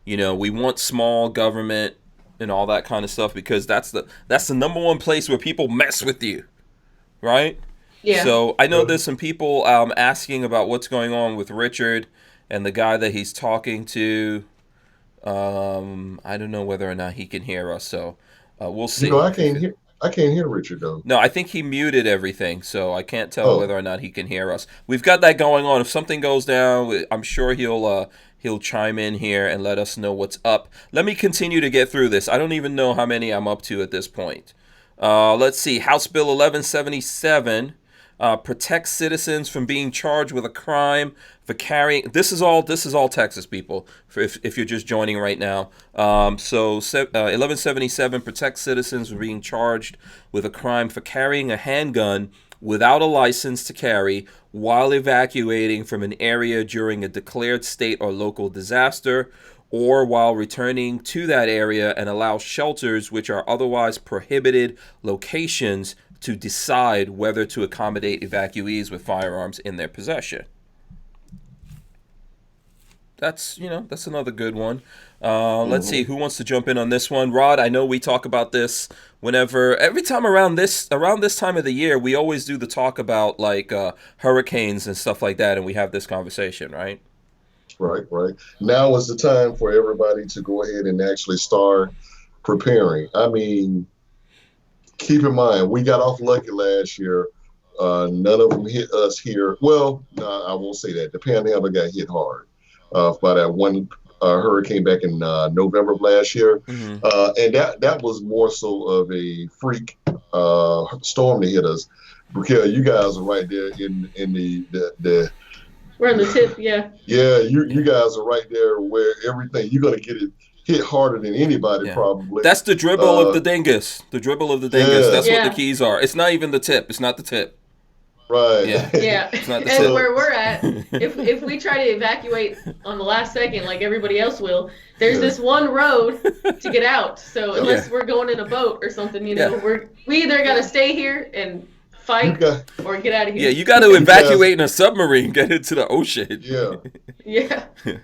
S1: You know, we want small government and all that kind of stuff, because that's the number one place where people mess with you, right?
S3: Yeah.
S1: So I know there's some people asking about what's going on with Richard and the guy that he's talking to. I don't know whether or not he can hear us, so we'll see.
S5: You know, I can't hear Richard though.
S1: No, I think he muted everything, so I can't tell whether or not he can hear us. We've got that going on. If something goes down, I'm sure he'll chime in here and let us know what's up. Let me continue to get through this. I don't even know how many I'm up to at this point. Let's see. House Bill 1177 protects citizens from being charged with a crime for carrying. This is all Texas, people, if you're just joining right now. 1177 protects citizens from being charged with a crime for carrying a handgun without a license to carry while evacuating from an area during a declared state or local disaster, or while returning to that area, and allows shelters which are otherwise prohibited locations to decide whether to accommodate evacuees with firearms in their possession. That's another good one. Let's see, who wants to jump in on this one? Rod, I know we talk about this every time around this time of the year, we always do the talk about like hurricanes and stuff like that, and we have this conversation, right?
S5: Right. Now is the time for everybody to go ahead and actually start preparing. I mean, keep in mind, we got off lucky last year. None of them hit us here. Well, no, I won't say that. The Panhandle got hit hard by that one hurricane back in November of last year. And that was more so of a freak storm to hit us, because you guys are right there in the
S3: we're on the tip, yeah.
S5: Yeah, you guys are right there where everything, you're going to get it hit harder than anybody, probably.
S1: That's the dribble of the dingus. The dribble of the dingus. Yeah. That's what the keys are. It's not even the tip. It's not the tip.
S5: Right.
S3: Yeah.
S1: It's not the
S3: and
S1: tip.
S3: Where we're at, if we try to evacuate on the last second like everybody else will, there's this one road to get out. So unless we're going in a boat or something, you know, we either got to stay here and fight or get out of here.
S1: Yeah, you got to evacuate in a submarine, get into the ocean.
S3: Yeah.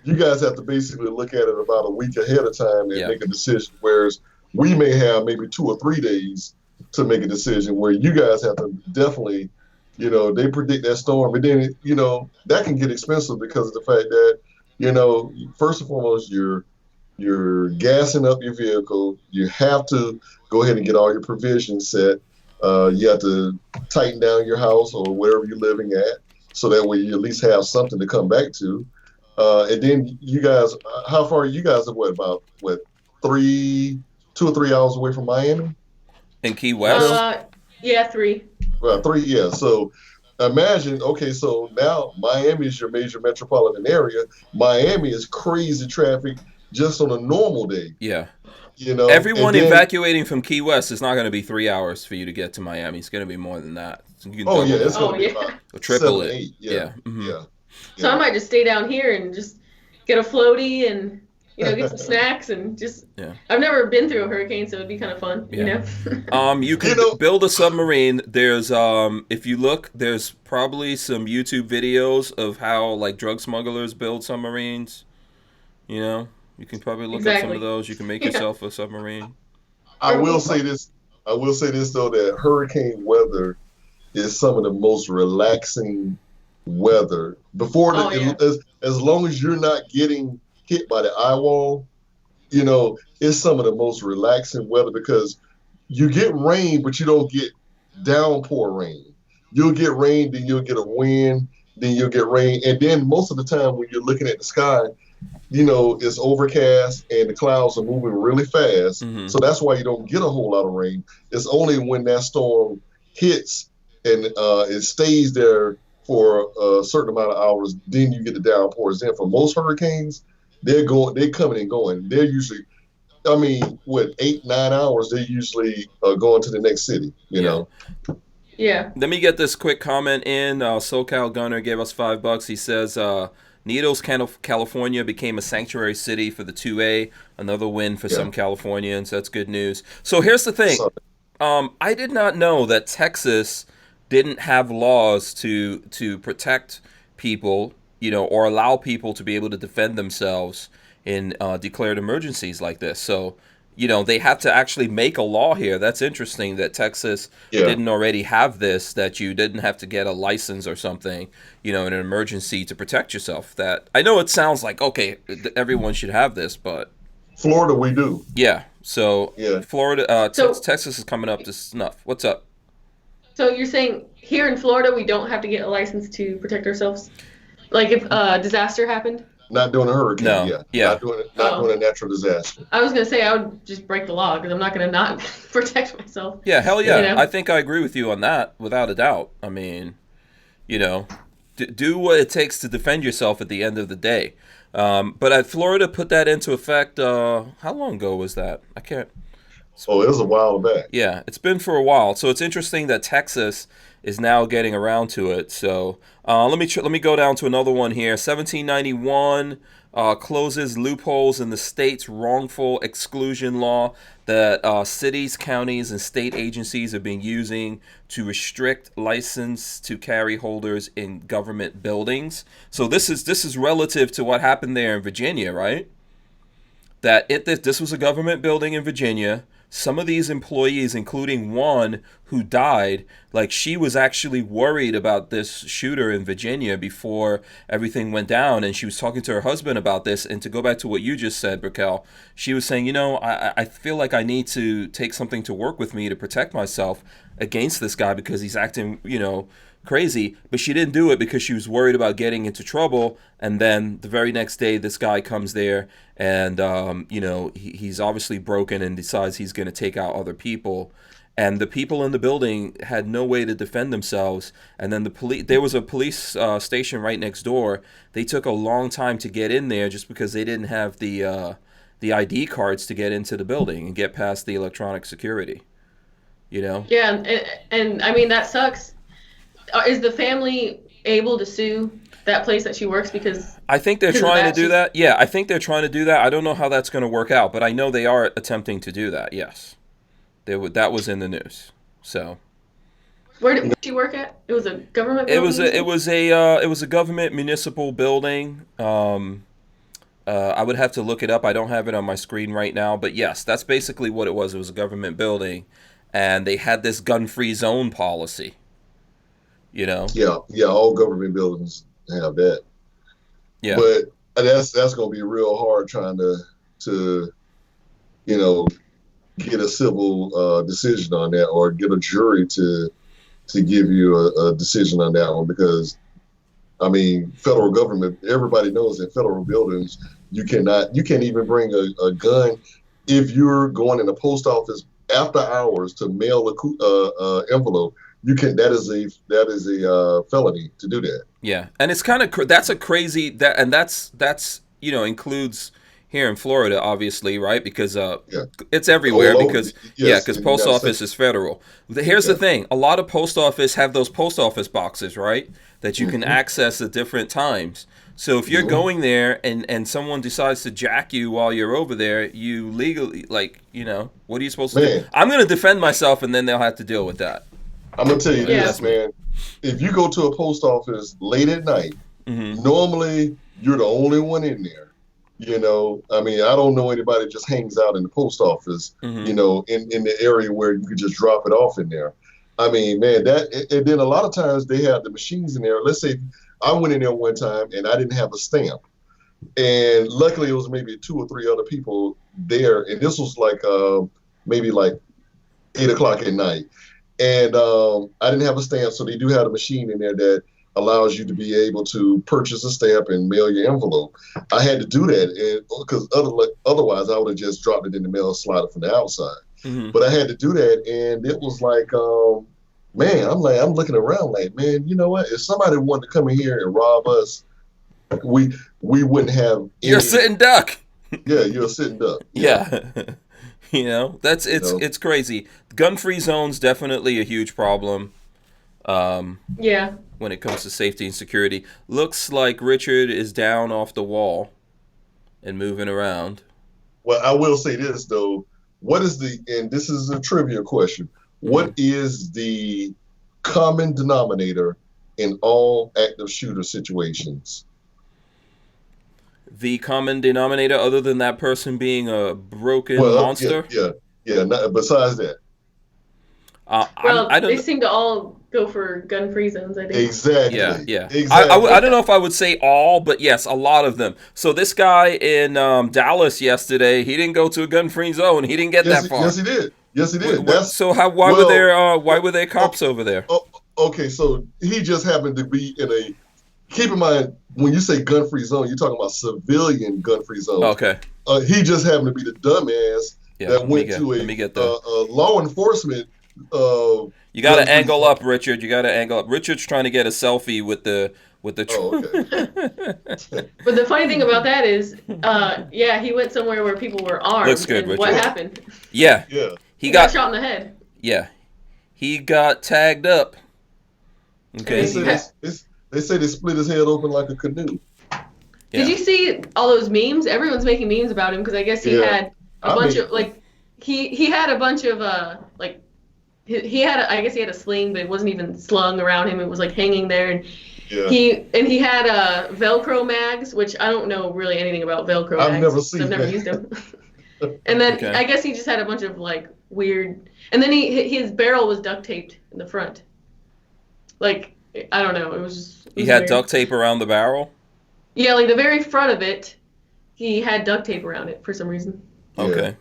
S5: You guys have to basically look at it about a week ahead of time and make a decision, whereas we may have maybe 2 or 3 days to make a decision, where you guys have to definitely, you know, they predict that storm, but then, you know, that can get expensive because of the fact that, you know, first and foremost, you're gassing up your vehicle. You have to go ahead and get all your provisions set. You have to tighten down your house or wherever you're living at, so that way you at least have something to come back to. And then you guys, how far are you guys? About 2 or 3 hours away from Miami?
S1: In Key West?
S3: 3.
S5: Well, 3, yeah. So imagine, okay, so now Miami is your major metropolitan area. Miami is crazy traffic just on a normal day.
S1: Yeah. Everyone
S5: and then,
S1: evacuating from Key West is not going to be 3 hours for you to get to Miami. It's going to be more than that. So you can double
S5: it's
S1: that.
S5: going to be about
S1: Or triple
S5: 7,
S1: it.
S5: 8.
S1: Yeah. Mm-hmm.
S5: Yeah.
S3: So I might just stay down here and just get a floaty and get some snacks and just.
S1: Yeah.
S3: I've never been through a hurricane, so it'd be kind of fun.
S1: Yeah. You can build a submarine. There's if you look, there's probably some YouTube videos of how like drug smugglers build submarines. You can probably look up some of those. You can make yourself a submarine.
S5: I will say this though, that hurricane weather is some of the most relaxing weather. As long as you're not getting hit by the eye wall, it's some of the most relaxing weather because you get rain, but you don't get downpour rain. You'll get rain, then you'll get a wind, then you'll get rain. And then most of the time when you're looking at the sky, it's overcast and the clouds are moving really fast. Mm-hmm. So that's why you don't get a whole lot of rain. It's only when that storm hits and it stays there for a certain amount of hours, then you get the downpours. Then for most hurricanes, they're coming and going. They're usually, 8, 9 hours, they're usually going to the next city, know.
S3: Yeah.
S1: Let me get this quick comment in. SoCal Gunner gave us $5. He says, Needles, California became a sanctuary city for the 2A. Another win for some Californians. That's good news. So here's the thing. I did not know that Texas didn't have laws to protect people, or allow people to be able to defend themselves in declared emergencies like this. So, they have to actually make a law here. That's interesting that Texas didn't already have this, that you didn't have to get a license or something, in an emergency to protect yourself. That I know it sounds like, okay, everyone should have this, but
S5: Florida, we do.
S1: Yeah. So Florida, Texas is coming up to snuff. What's up?
S3: So you're saying here in Florida, we don't have to get a license to protect ourselves? Like if a disaster happened?
S5: Not doing a hurricane,
S1: Not
S5: doing a natural disaster.
S3: I was going to say I would just break the law because I'm not going to not protect myself.
S1: Yeah, hell yeah. I think I agree with you on that, without a doubt. I mean, do what it takes to defend yourself at the end of the day. But Florida put that into effect, how long ago was that? I can't.
S5: Oh, it was a while back.
S1: Yeah, it's been for a while. So it's interesting that Texas is now getting around to it. So let me go down to another one here. 1791 closes loopholes in the state's wrongful exclusion law that cities, counties, and state agencies have been using to restrict license to carry holders in government buildings. So this is relative to what happened there in Virginia, right? This was a government building in Virginia. Some of these employees, including one who died, like she was actually worried about this shooter in Virginia before everything went down, and she was talking to her husband about this. And to go back to what you just said, Raquel, she was saying, I feel like I need to take something to work with me to protect myself against this guy because he's acting, crazy. But she didn't do it because she was worried about getting into trouble. And then the very next day, this guy comes there and, he's obviously broken and decides he's going to take out other people. And the people in the building had no way to defend themselves. And then there was a police station right next door. They took a long time to get in there just because they didn't have the ID cards to get into the building and get past the electronic security.
S3: Yeah, and I mean that sucks. Is the family able to sue that place that she works because
S1: I think they're trying to do that. Yeah, I think they're trying to do that. I don't know how that's going to work out, but I know they are attempting to do that. Yes. That was in the news. So
S3: where did she work at? It was a government building?
S1: It was a government municipal building. I would have to look it up. I don't have it on my screen right now, but yes, that's basically what it was. It was a government building and they had this gun-free zone policy.
S5: Yeah, all government buildings have that.
S1: Yeah.
S5: But that's going to be real hard trying to get a civil decision on that or get a jury to give you a decision on that one because, I mean, federal government, everybody knows that federal buildings, you can't even bring a gun if you're going in the post office after hours to mail a envelope. That is a felony to do that.
S1: Yeah, and it's kind of that's a crazy includes here in Florida, obviously, right? Because it's
S5: All
S1: everywhere.
S5: over,
S1: Because
S5: yes,
S1: because
S5: in the
S1: post
S5: United
S1: office
S5: States.
S1: is federal. Here's the thing: a lot of post office have those post office boxes, right? That you can access at different times. So if you're going there and someone decides to jack you while you're over there, you legally, like, what are you supposed to do?
S5: Man.
S1: I'm going to defend myself, and then they'll have to deal with that.
S5: I'm gonna tell you
S3: Yeah.
S5: this, man. If you go to a post office late at night, normally you're the only one in there. I mean, I don't know anybody that just hangs out in the post office, in the area where you could just drop it off in there. I mean, man, and then a lot of times they have the machines in there. Let's say I went in there one time and I didn't have a stamp. And luckily it was maybe 2 or 3 other people there. And this was like maybe like 8 o'clock at night. And I didn't have a stamp, so they do have a machine in there that allows you to be able to purchase a stamp and mail your envelope. I had to do that because otherwise I would have just dropped it in the mail slider from the outside. But I had to do that, and it was like, man, I'm looking around like, man, you know what? If somebody wanted to come in here and rob us, we wouldn't have.
S1: You're a sitting duck.
S5: Yeah, you're a sitting duck.
S1: Yeah. It's crazy. Gun-free zones definitely a huge problem.
S3: Yeah.
S1: When it comes to safety and security. Looks like Richard is down off the wall and moving around.
S5: Well, I will say this though. And this is a trivia question. What is the common denominator in all active shooter situations?
S1: The common denominator, other than that person being a broken monster?
S5: Yeah. Besides that.
S3: They seem to all go for gun-free zones, I think.
S5: Exactly.
S1: Yeah.
S5: Exactly.
S1: I don't know if I would say all, but yes, a lot of them. So this guy in Dallas yesterday, he didn't go to a gun-free zone. He didn't get that far.
S5: Yes, he did.
S1: Why were there cops over there?
S5: Okay, so he just happened to be in a. Keep in mind, when you say gun-free zone, you're talking about civilian gun-free zone.
S1: Okay.
S5: He just happened to be the dumbass that went to a law enforcement.
S1: You got to angle up, Richard. You got to angle up. Richard's trying to get a selfie with the.
S5: Okay.
S3: But the funny thing about that is, he went somewhere where people were armed.
S1: Looks good,
S3: and
S1: Richard.
S3: what happened?
S1: Yeah. He got
S3: shot in the head.
S1: Yeah. He got tagged up. Okay.
S5: They say they split his head open like a canoe.
S1: Yeah.
S3: Did you see all those memes? Everyone's making memes about him because I guess he had a bunch of he had a bunch of he had a sling, but it wasn't even slung around him. It was like hanging there, and he had Velcro mags, which I don't know really anything about Velcro mags. I've never used them. And then I guess he just had a bunch of like weird, and then his barrel was duct taped in the front. Like, I don't know. It was
S1: he had
S3: weird.
S1: duct tape around the barrel?
S3: Yeah, like the very front of it, he had duct tape around it for some reason.
S1: Okay.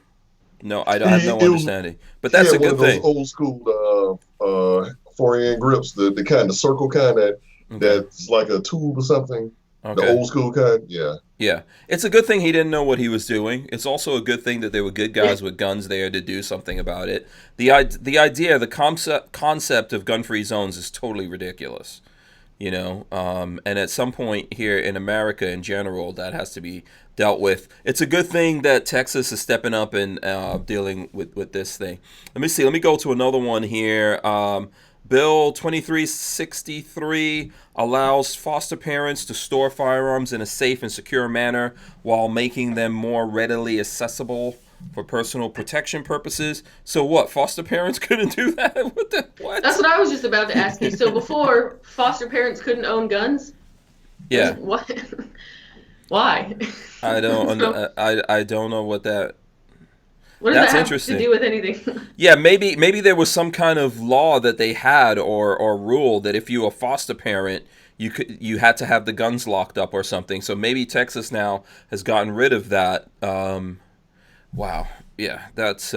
S1: No, I have no understanding. But that's a good thing.
S5: Old school 4N grips, the kind of circle kind that's like a tube or something. Okay. The old school kind,
S1: Yeah. It's a good thing he didn't know what he was doing. It's also a good thing that there were good guys with guns there to do something about it. The idea, the concept of gun-free zones is totally ridiculous. And at some point here in America in general, that has to be dealt with. It's a good thing that Texas is stepping up and dealing with this thing. Let me see. Let me go to another one here. Bill 2363 allows foster parents to store firearms in a safe and secure manner while making them more readily accessible for personal protection purposes. So what? Foster parents couldn't do that? What?
S3: That's what I was just about to ask you. So before, foster parents couldn't own guns?
S1: Yeah.
S3: What? Why?
S1: I don't know what that.
S3: What does
S1: That's
S3: that have
S1: interesting.
S3: to do with anything?
S1: Yeah, maybe there was some kind of law that they had or rule that if you were a foster parent, you had to have the guns locked up or something. So maybe Texas now has gotten rid of that. Wow. Yeah, that's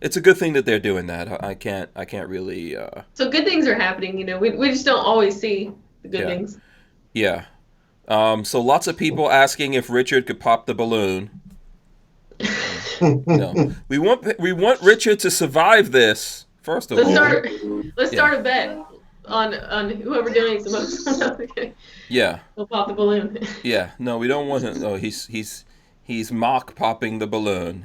S1: it's a good thing that they're doing that. I can't really
S3: So good things are happening, we just don't always see the good things.
S1: Yeah. So lots of people asking if Richard could pop the balloon. No. We want Richard to survive this. First of all,
S3: let's start a bet on whoever donates the most.
S1: Yeah.
S3: We'll pop the balloon.
S1: Yeah. No, we don't want him. Oh, he's He's mock popping the balloon.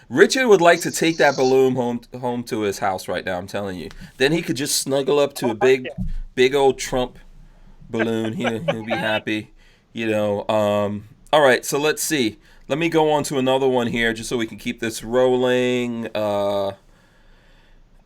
S1: Richard would like to take that balloon home to his house right now. I'm telling you. Then he could just snuggle up to a big old Trump balloon. He'll be happy. All right. So let's see. Let me go on to another one here, just so we can keep this rolling.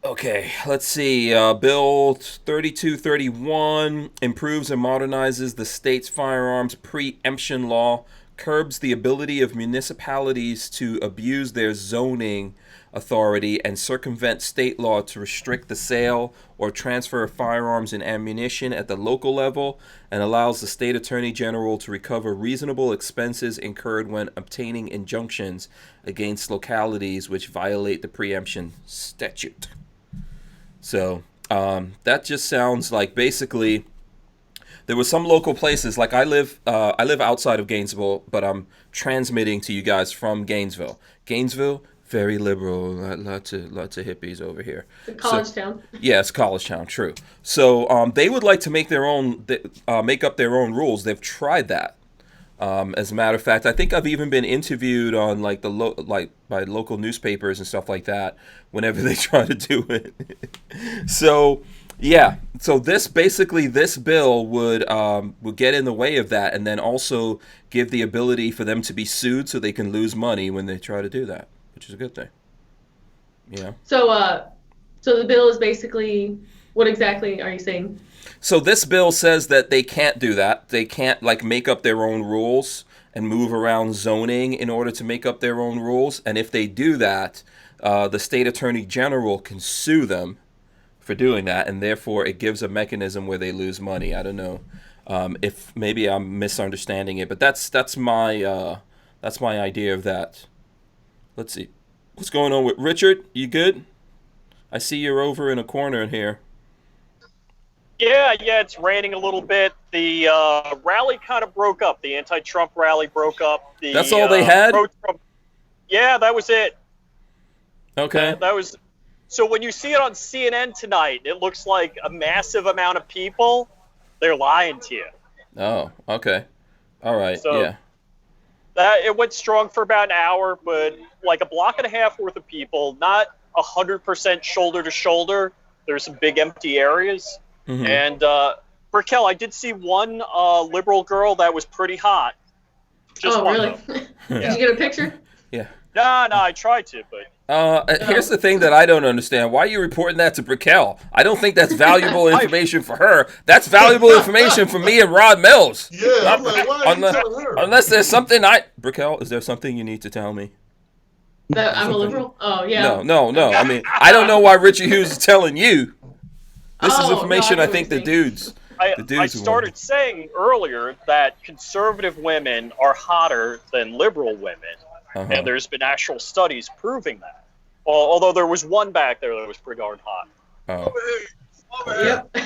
S1: Okay, let's see. Bill 3231 improves and modernizes the state's firearms preemption law, curbs the ability of municipalities to abuse their zoning authority and circumvent state law to restrict the sale or transfer of firearms and ammunition at the local level, and allows the state attorney general to recover reasonable expenses incurred when obtaining injunctions against localities which violate the preemption statute. So that just sounds like basically there were some local places, like I live outside of Gainesville, but I'm transmitting to you guys from Gainesville. Gainesville, very liberal, lots of hippies over here.
S3: It's a college town.
S1: Yeah, it's a college town, true. So they would like to make up their own rules. They've tried that. As a matter of fact, I think I've even been interviewed on by local newspapers and stuff like that whenever they try to do it. So this bill would get in the way of that, and then also give the ability for them to be sued so they can lose money when they try to do that, which is a good thing.
S3: So the bill is basically, what exactly are you saying?
S1: So this bill says that they can't do that. They can't make up their own rules and move around zoning in order to make up their own rules. And if they do that, the state attorney general can sue them for doing that, and therefore it gives a mechanism where they lose money. I don't know if maybe I'm misunderstanding it, but that's my idea of that. Let's see, what's going on with Richard? You good? I see you're over in a corner in here.
S6: Yeah, it's raining a little bit. The rally kind of broke up. The anti-Trump rally broke up.
S1: That's all they had?
S6: Pro-Trump. Yeah, that was it.
S1: Okay.
S6: That was. So when you see it on CNN tonight, it looks like a massive amount of people. They're lying to you.
S1: Oh, okay. All right.
S6: So
S1: yeah.
S6: It went strong for about an hour, but like a block and a half worth of people, not 100% shoulder to shoulder. There's some big empty areas. Mm-hmm. And Brickell, I did see one liberal girl that was pretty hot.
S3: Just one. Really? Did you get a picture?
S1: Yeah.
S6: No, I tried to, but...
S1: here's the thing that I don't understand. Why are you reporting that to Brickell? I don't think that's valuable information for her. That's valuable information for me and Rod Mills.
S5: Yeah, I'm like, why are you telling her?
S1: Unless there's something Brickell, is there something you need to tell me?
S3: That I'm a liberal? Oh, yeah.
S1: No. I mean, I don't know why Richard Hughes is telling you. This is information I think the dudes
S6: I started saying earlier that conservative women are hotter than liberal women. Uh-huh. And there's been actual studies proving that. Although there was one back there that was pretty darn hot.
S1: Oh. Yep.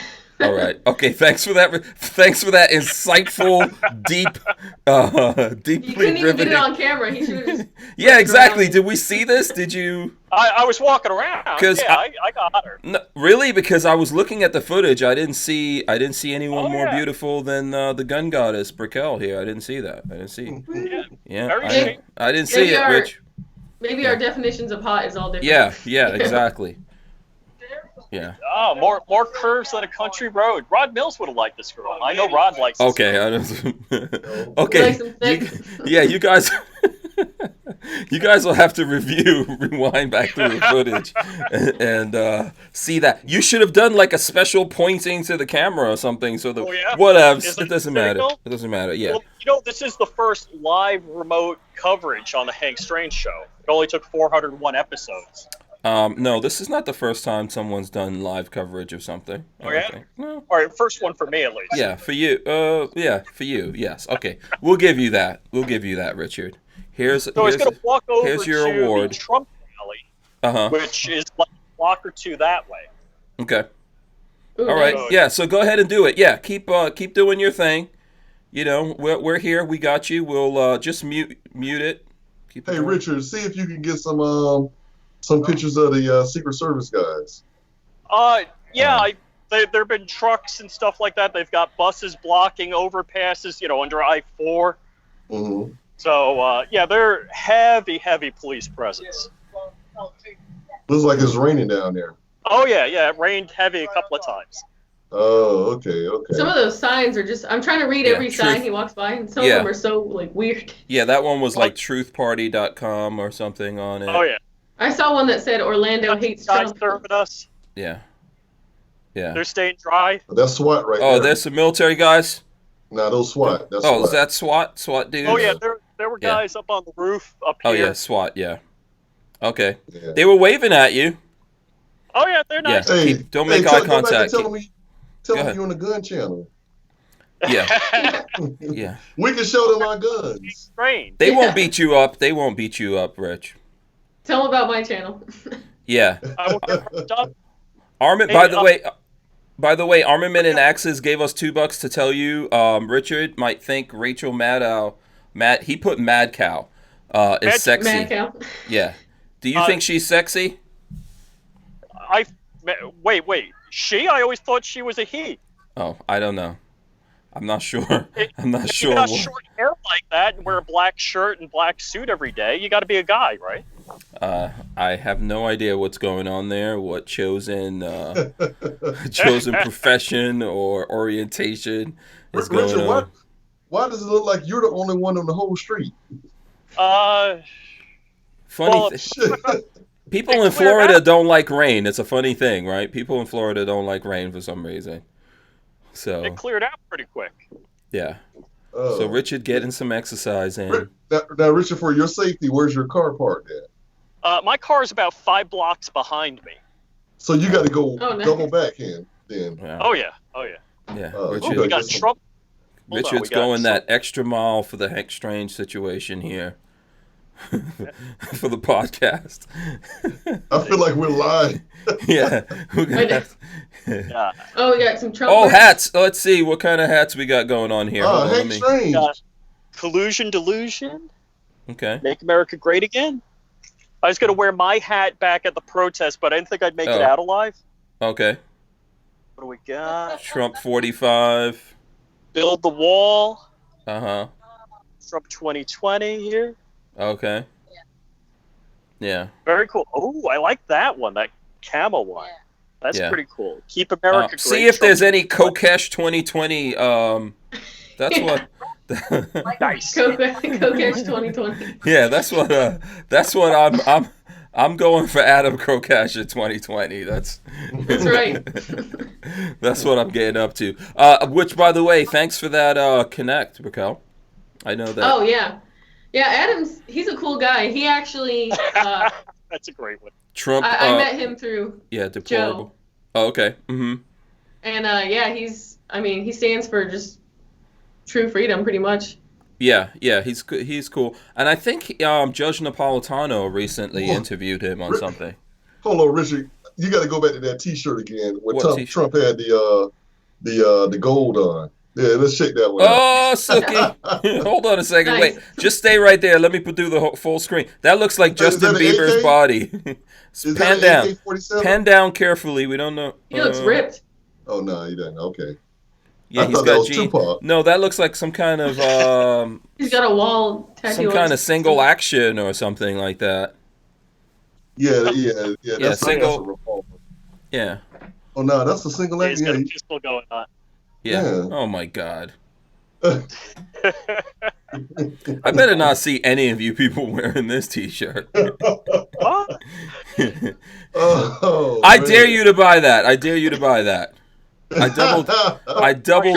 S1: All right. Okay. Thanks for that. Thanks for that insightful, deeply
S3: You couldn't even
S1: riveting.
S3: get it on camera. He should have just.
S1: Yeah, exactly. Around. Did we see this? Did you?
S6: I was walking around. I got her.
S1: No, really? Because I was looking at the footage. I didn't see anyone more beautiful than the gun goddess Brickell here. I didn't see that. I didn't see. Yeah. I didn't see it, Rich.
S3: Maybe our definitions of hot is all different.
S1: Yeah. Exactly. Yeah.
S6: Oh, more curves than a country road. Rod Mills would have liked this girl. I know Rod likes this girl.
S1: Okay. You guys. You guys will have to rewind back through the footage, and see that. You should have done like a special pointing to the camera or something, so that whatever. It doesn't matter. It doesn't matter. Yeah.
S6: Well, this is the first live remote coverage on the Hank Strange Show. It only took 401 episodes.
S1: No, this is not the first time someone's done live coverage of something.
S6: No. All right, first one for me at least.
S1: Yeah, for you. For you. Yes. Okay. We'll give you that. Richard. Here's
S6: going to walk over
S1: here's your
S6: to
S1: award.
S6: The Trump rally, which is like a block or two that way.
S1: Okay. All right. Yeah. So go ahead and do it. Yeah. Keep doing your thing. We're here. We got you. We'll just mute it.
S5: Hey, Richard, see if you can get some pictures of the Secret Service guys.
S6: There've been trucks and stuff like that. They've got buses blocking overpasses, under I-4.
S5: Mm-hmm.
S6: So, yeah, they're heavy police presence.
S5: Looks like it's raining down there.
S6: Oh, yeah, it rained heavy a couple of times.
S5: Oh, okay.
S3: Some of those signs are just, I'm trying to read every sign he walks by, and some of them are so, like, weird.
S1: Yeah, that one was like truthparty.com or something on it.
S6: Oh, yeah.
S3: I saw one that said Orlando hates Trump.
S6: Serving us.
S1: Yeah.
S6: They're staying dry.
S5: That's SWAT right there.
S1: Oh, there's some military guys?
S5: No, those SWAT. That's SWAT.
S1: Is that SWAT? SWAT dudes?
S6: Oh, yeah, there were guys up on the roof up here.
S1: Oh, yeah, SWAT, yeah. Okay. Yeah. They were waving at you.
S6: Oh, yeah, they're nice.
S1: Yeah.
S5: Hey,
S1: don't make eye contact.
S5: Tell them you're on the gun channel.
S1: Yeah. Yeah.
S5: We can show them our guns.
S1: They won't beat you up. They won't beat you up, Rich.
S3: Tell them about my channel.
S1: Yeah. By the way, Armament and Axes gave us $2 to tell you. Richard might think Rachel he put Mad Cow is sexy.
S3: Mad Cow.
S1: Yeah. Do you think she's sexy?
S6: Wait. She? I always thought she was a he.
S1: Oh, I don't know. I'm not sure. I'm not sure.
S6: You got short hair like that and wear a black shirt and black suit every day. You got to be a guy, right?
S1: I have no idea what's going on there. What chosen profession or orientation is going on?
S5: Why does it look like you're the only one on the whole street?
S1: People in Florida don't like rain. It's a funny thing, right? People in Florida don't like rain for some reason. So
S6: it cleared out pretty quick.
S1: Yeah. So Richard getting some exercise in.
S5: Now, Richard, for your safety, where's your car parked at?
S6: My car is about 5 blocks behind me.
S5: So you got to go double back in then.
S1: Yeah.
S6: Oh yeah.
S1: Yeah.
S6: Richard, we got Trump.
S1: Richard's going that extra mile for the Hank Strange situation here. For the podcast.
S5: I feel like we're live.
S1: Yeah.
S3: Oh, we got some Trump.
S1: Oh, hats. Let's see what kind of hats we got going on here.
S5: Hank Strange.
S6: Collusion delusion.
S1: Okay.
S6: Make America great again. I was going to wear my hat back at the protest, but I didn't think I'd make it out alive.
S1: Okay.
S6: What do we got?
S1: Trump 45.
S6: Build the wall.
S1: Uh-huh.
S6: Trump 2020 here.
S1: Okay. Yeah.
S6: Very cool. Oh, I like that one. That camel one. That's pretty cool. Keep America great.
S1: See if there's any Kokesh 2020. That's what.
S6: Nice.
S3: Kokesh 2020.
S1: Yeah, that's what I'm going for Adam Kokesh in 2020. That's
S3: right.
S1: That's what I'm getting up to. Which, by the way, thanks for that connect, Raquel. I know that.
S3: Oh yeah. Yeah, Adam's, he's a cool guy. He actually...
S6: That's a great one.
S1: Trump...
S3: I met him through
S1: deplorable.
S3: Joe.
S1: Oh, okay. Mm-hmm.
S3: And, he stands for just true freedom, pretty much.
S1: Yeah, he's cool. And I think Judge Napolitano recently interviewed him on something. Hold
S5: on, Richard. You got to go back to that T-shirt again where Trump had the gold on. Yeah, let's check that one
S1: out. Suki. Hold on a second. Nice. Wait, just stay right there. Let me do the full screen. That looks like Justin Bieber's AK? Body. Pan down. AK-47? Pan down carefully. We don't know.
S3: He looks ripped.
S5: Oh, no, he doesn't. Okay.
S1: Yeah, he's got Tupac. No, that looks like some kind of...
S3: he's got a wall tattoo.
S1: Some kind of single action or something like that.
S5: Yeah. That's
S1: single.
S5: That's a revolver.
S1: Yeah.
S5: Oh, no, that's a single action.
S6: He's got a pistol going on.
S1: Yeah. Oh my God. I better not see any of you people wearing this T-shirt. I dare you to buy that. I double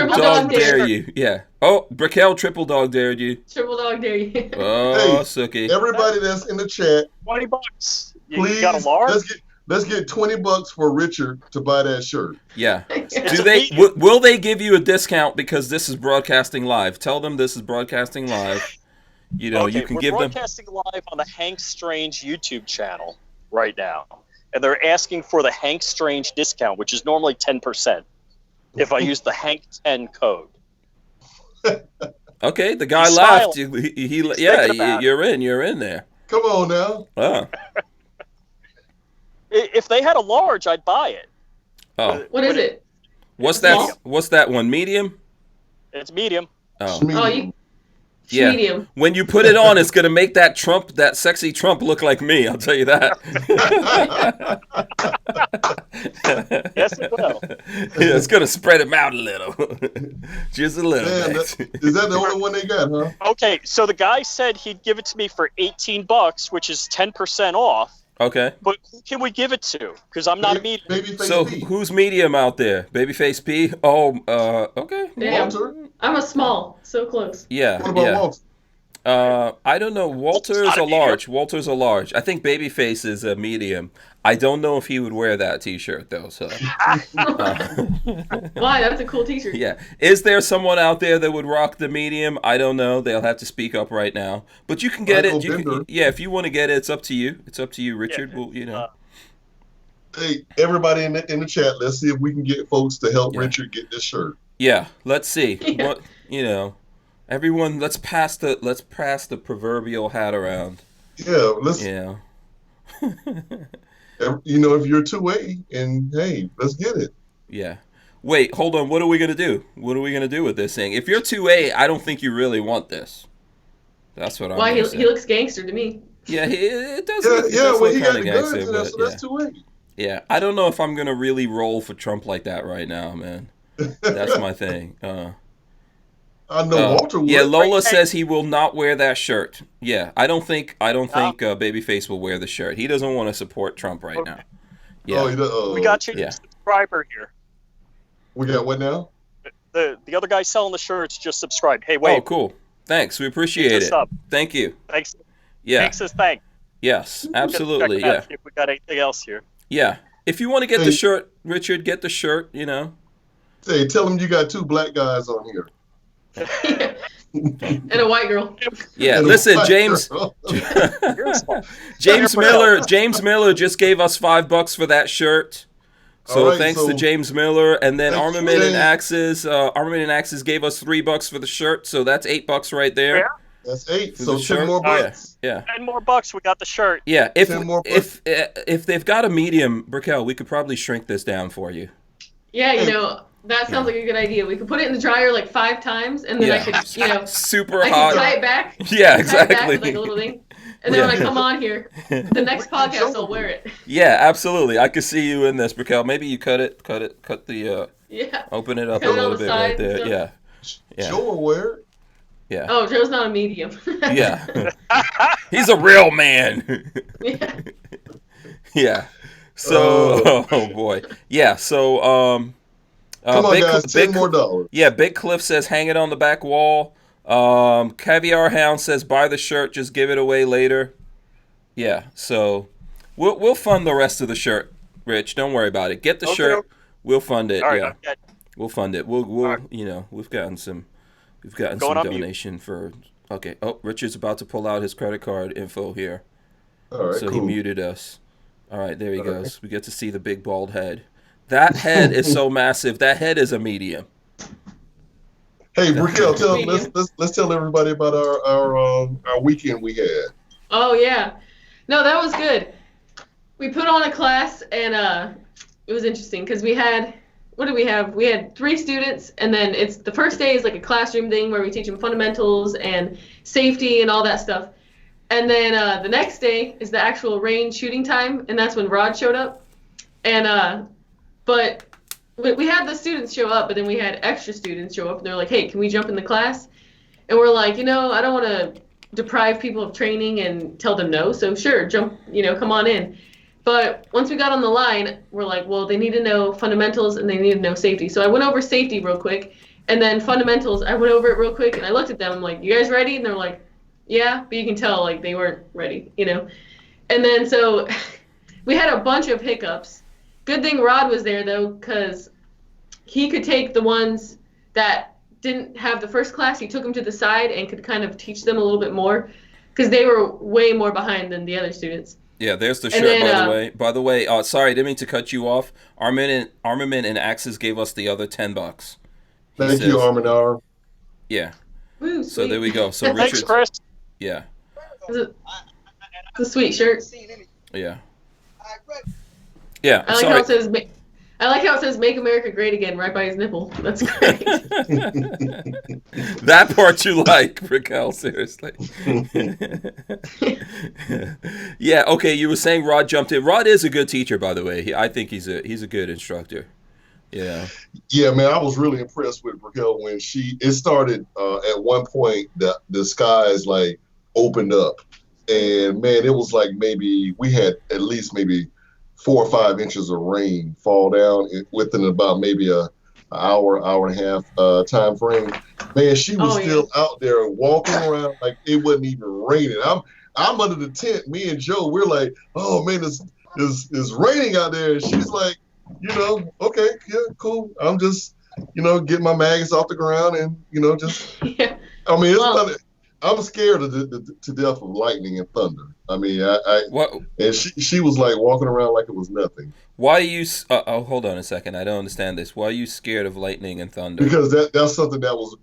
S1: dog dare you. Yeah. Oh, Raquel triple dog dared you.
S3: Triple dog dare you.
S1: Oh, Suki.
S5: Everybody that's in the chat,
S6: $20.
S5: Please,
S6: you got a large?
S5: Let's get $20 for Richard to buy that shirt.
S1: Yeah. Will they give you a discount because this is broadcasting live? Tell them this is broadcasting live. You can give them.
S6: We're broadcasting live on the Hank Strange YouTube channel right now, and they're asking for the Hank Strange discount, which is normally 10% if I use the Hank 10 code.
S1: Okay, the guy laughed. You're in there.
S5: Come on now.
S1: Oh.
S6: If they had a large, I'd buy it.
S1: Oh.
S3: What is it?
S1: What's that? What's that one? Medium?
S6: It's medium.
S1: Oh.
S3: Oh,
S1: Yeah.
S3: Medium.
S1: When you put it on, it's gonna make that sexy Trump, look like me. I'll tell you that.
S6: Yes, it will.
S1: Yeah, it's gonna spread him out a little, just a little
S5: Man,
S1: bit.
S5: is that the only one they got, huh?
S6: Okay, so the guy said he'd give it to me for $18, which is 10% off.
S1: Okay.
S6: But who can we give it to? Because I'm not a medium.
S5: Babyface
S1: So
S5: P.
S1: who's medium out there? Babyface P. Oh, okay.
S3: Damn.
S5: Walter.
S3: I'm a small. So close.
S1: Yeah.
S5: What about
S1: Yeah.
S5: Walter?
S1: I don't know. Walter's a large. Walter's a large. I think Babyface is a medium. I don't know if he would wear that T-shirt though. So.
S3: Why? That's a cool T-shirt.
S1: Yeah. Is there someone out there that would rock the medium? I don't know. They'll have to speak up right now. But you can get it. Yeah, if you want to get it, it's up to you. It's up to you, Richard.
S6: Yeah.
S1: Well, you know.
S5: Hey, everybody in the chat, let's see if we can get folks to help Richard get this shirt.
S1: Yeah. Let's see.
S3: Yeah.
S1: What everyone. Let's pass the proverbial hat around.
S5: Yeah, let's.
S1: Yeah.
S5: If you're 2A, and hey, let's get it.
S1: Yeah. Wait, hold on. What are we going to do? What are we going to do with this thing? If you're 2A, I don't think you really want this. That's what I'm
S3: Why?
S1: going to say.
S3: He looks gangster to me.
S1: Yeah, it does
S5: Yeah,
S1: look, it does
S5: well,
S1: look
S5: he got
S1: kind
S5: the
S1: of
S5: guns
S1: gangster,
S5: in there, so
S1: but
S5: that's 2A.
S1: yeah, I don't know if I'm going to really roll for Trump like that right now, man. That's my thing.
S5: I know Walter would.
S1: Yeah, Lola says he will not wear that shirt. Yeah, I don't think Babyface will wear the shirt. He doesn't want to support Trump right now. Yeah.
S6: We got you a subscriber here.
S5: We got what now?
S6: The other guy selling the shirts just subscribed. Hey, wait.
S1: Oh, cool. Thanks. We appreciate it. Thank you.
S6: Thanks.
S1: Yeah.
S6: Thanks says thanks.
S1: Yes, absolutely. Yeah.
S6: See if we got anything else here.
S1: Yeah. If you want to get the shirt, Richard, get the shirt,
S5: Hey, tell him you got 2 black guys on here.
S3: And a white girl.
S1: Yeah,
S5: And
S1: listen,
S5: James
S1: Miller just gave us $5 for that shirt. So thanks to James Miller, and then Armament and Axes gave us $3 for the shirt, so that's $8 right there.
S6: Yeah.
S5: That's 8.
S1: For
S5: So
S1: the
S5: 10
S1: shirt.
S5: more bucks.
S1: Yeah.
S6: 10 more bucks. We got the shirt.
S1: Yeah.
S5: 10 more bucks.
S1: If they've got a medium, Brickell, we could probably shrink this down for you.
S3: Yeah, that sounds like a good idea. We could put it in the dryer like 5 times, and then I could,
S1: super
S3: I
S1: hot.
S3: could tie it back.
S1: Yeah,
S3: Tie it back
S1: exactly.
S3: with, like a little thing. And then when I come on here, the next podcast I'll wear it.
S1: Yeah, absolutely. I could see you in this, Brickell. Maybe you cut the
S3: Yeah.
S1: open it up
S3: Cut
S1: a
S3: it on
S1: little
S3: the
S1: bit right
S3: side
S1: there.
S3: and
S1: Yeah. Yeah.
S5: Joe will wear it.
S1: Yeah.
S3: Oh, Joe's not a medium.
S1: Yeah. He's a real man.
S3: Yeah.
S1: Yeah. So, oh boy. Yeah, so
S5: Come on, guys, $10 more.
S1: Yeah, Big Cliff says hang it on the back wall. Caviar Hound says buy the shirt, just give it away later. Yeah, so we'll fund the rest of the shirt, Rich. Don't worry about it. Get the shirt. We'll fund it.
S6: All right,
S1: yeah.
S6: okay.
S1: We'll fund it. We'll we've gotten some donation for. Okay. Oh, Richard's about to pull out his credit card info here.
S5: All right,
S1: so
S5: cool.
S1: he muted us. All right, there he goes. Right. We get to see the big bald head. That head is so massive. That head is a medium.
S5: Hey, Brickell, let's tell everybody about our weekend we had.
S3: Oh yeah, no, that was good. We put on a class, and it was interesting because we had. What did we have? We had 3 students, and then the first day is like a classroom thing where we teach them fundamentals and safety and all that stuff. And then the next day is the actual range shooting time, and that's when Rod showed up. And but we had the students show up, but then we had extra students show up, and they're like, "Hey, can we jump in the class?" And we're like, I don't want to deprive people of training and tell them no, so sure, jump, come on in. But once we got on the line, we're like, well, they need to know fundamentals and they need to know safety. So I went over safety real quick, and then fundamentals, I went over it real quick, and I looked at them, I'm like, you guys ready? And they're like, yeah, but you can tell, like, they weren't ready, And then so we had a bunch of hiccups. Good thing Rod was there, though, because he could take the ones that didn't have the first class, he took them to the side and could kind of teach them a little bit more, because they were way more behind than the other students.
S1: Yeah, there's the shirt, by the way. Sorry, I didn't mean to cut you off. Armament and Axes gave us the other $10.
S5: Thank you, Armory.
S1: Yeah.
S3: Woo,
S1: so there we go. So
S6: Thanks, Chris.
S1: Yeah.
S3: It's a sweet shirt.
S1: Yeah. Yeah.
S3: I like how it says I like how it says "Make America Great Again" right by his nipple. That's great.
S1: That part you like, Raquel, seriously. Yeah, okay, you were saying Rod jumped in. Rod is a good teacher, by the way. I think he's a good instructor. Yeah.
S5: Yeah, man, I was really impressed with Raquel when it started at one point the skies like opened up. And man, it was like maybe we had at least maybe 4 or 5 inches of rain fall down within about maybe an hour and a half time frame. Man, she was still out there walking around like it wasn't even raining. I'm under the tent. Me and Joe, we're like, oh man, it's raining out there. And she's like, okay, yeah, cool. I'm just, getting my mags off the ground and, just.
S3: Yeah.
S5: I mean, I'm scared to death of lightning and thunder. I mean, and she was like walking around like it was nothing.
S1: Why are you? Hold on a second. I don't understand this. Why are you scared of lightning and thunder?
S5: Because that's something that was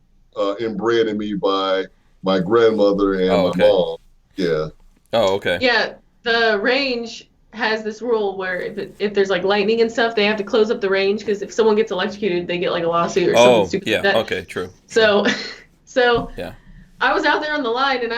S5: inbred in me by my grandmother and my mom. Yeah.
S1: Oh, okay.
S3: Yeah, the range has this rule where if there's like lightning and stuff, they have to close up the range because if someone gets electrocuted, they get like a lawsuit or something stupid like that.
S1: Okay, true.
S3: So
S1: yeah.
S3: I was out there on the line and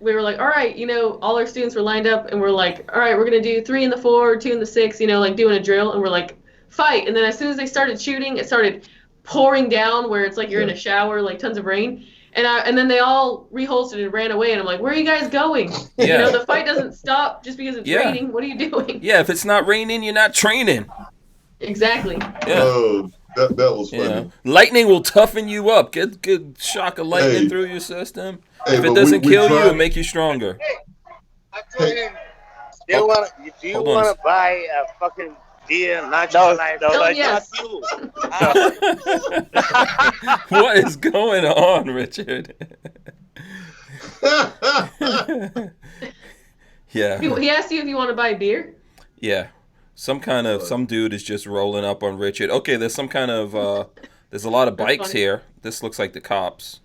S3: we were like, all right, all our students were lined up and we're like, all right, we're going to do 3 in the 4, 2 in the 6, like doing a drill. And we're like, fight. And then as soon as they started shooting, it started pouring down where it's like you're in a shower, like tons of rain. And then they all reholstered and ran away. And I'm like, where are you guys going?
S1: Yeah.
S3: The fight doesn't stop just because it's raining. What are you doing?
S1: Yeah, if it's not raining, you're not training.
S3: Exactly.
S1: Yeah.
S5: Oh, that was funny.
S1: Yeah. Lightning will toughen you up. Get good shock of lightning through your system. If it doesn't kill you, it'll make you stronger.
S2: I told him, do you want to buy a fucking deer, not your life?
S3: No, yes.
S1: What is going on, Richard? Yeah.
S3: He asked you if you want to buy beer?
S1: Yeah. Some dude is just rolling up on Richard. Okay, there's some kind of there's a lot of bikes here. This looks like the cops.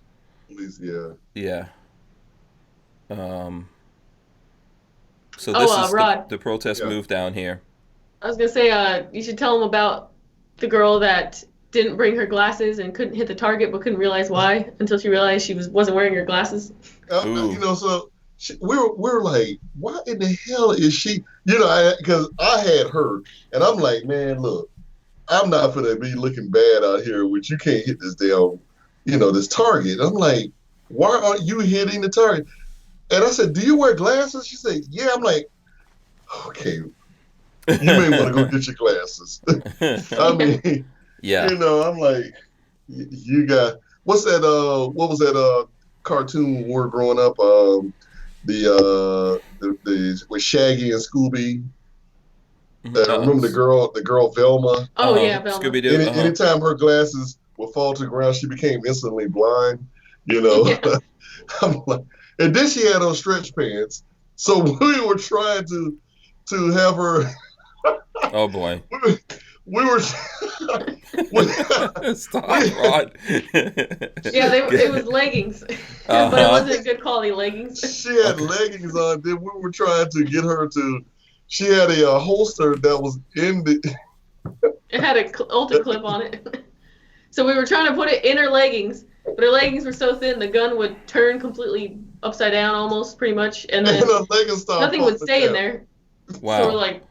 S5: Yeah.
S1: Yeah. So this is
S3: Rod.
S1: the protest move down here.
S3: I was gonna say, you should tell him about the girl that didn't bring her glasses and couldn't hit the target, but couldn't realize why until she realized she wasn't wearing her glasses.
S5: So we were like, why in the hell is she? Because I had her, and I'm like, man, look, I'm not gonna be looking bad out here, which you can't hit this damn, this target. I'm like, why aren't you hitting the target? And I said, do you wear glasses? She said, yeah. I'm like, okay, you may want to go get your glasses. I mean,
S1: yeah.
S5: I'm like, you got, what's that, what was that cartoon when we were growing up? The with Shaggy and Scooby. I remember the girl Velma.
S3: Oh yeah, Velma.
S1: Scooby-Doo.
S5: Anytime her glasses would fall to the ground, she became instantly blind. Yeah. I'm like, and then she had on stretch pants. So we were trying to have her.
S1: Oh boy.
S5: We were.
S1: Stop, Rod.
S3: Yeah, it was leggings, but it wasn't good quality leggings.
S5: She had leggings on. Then we were trying to get her to. She had a holster that was in the.
S3: It had a ultra clip on it, so we were trying to put it in her leggings, but her leggings were so thin the gun would turn completely upside down, almost pretty much, and then nothing would stay in there.
S1: Wow.
S3: So we're like.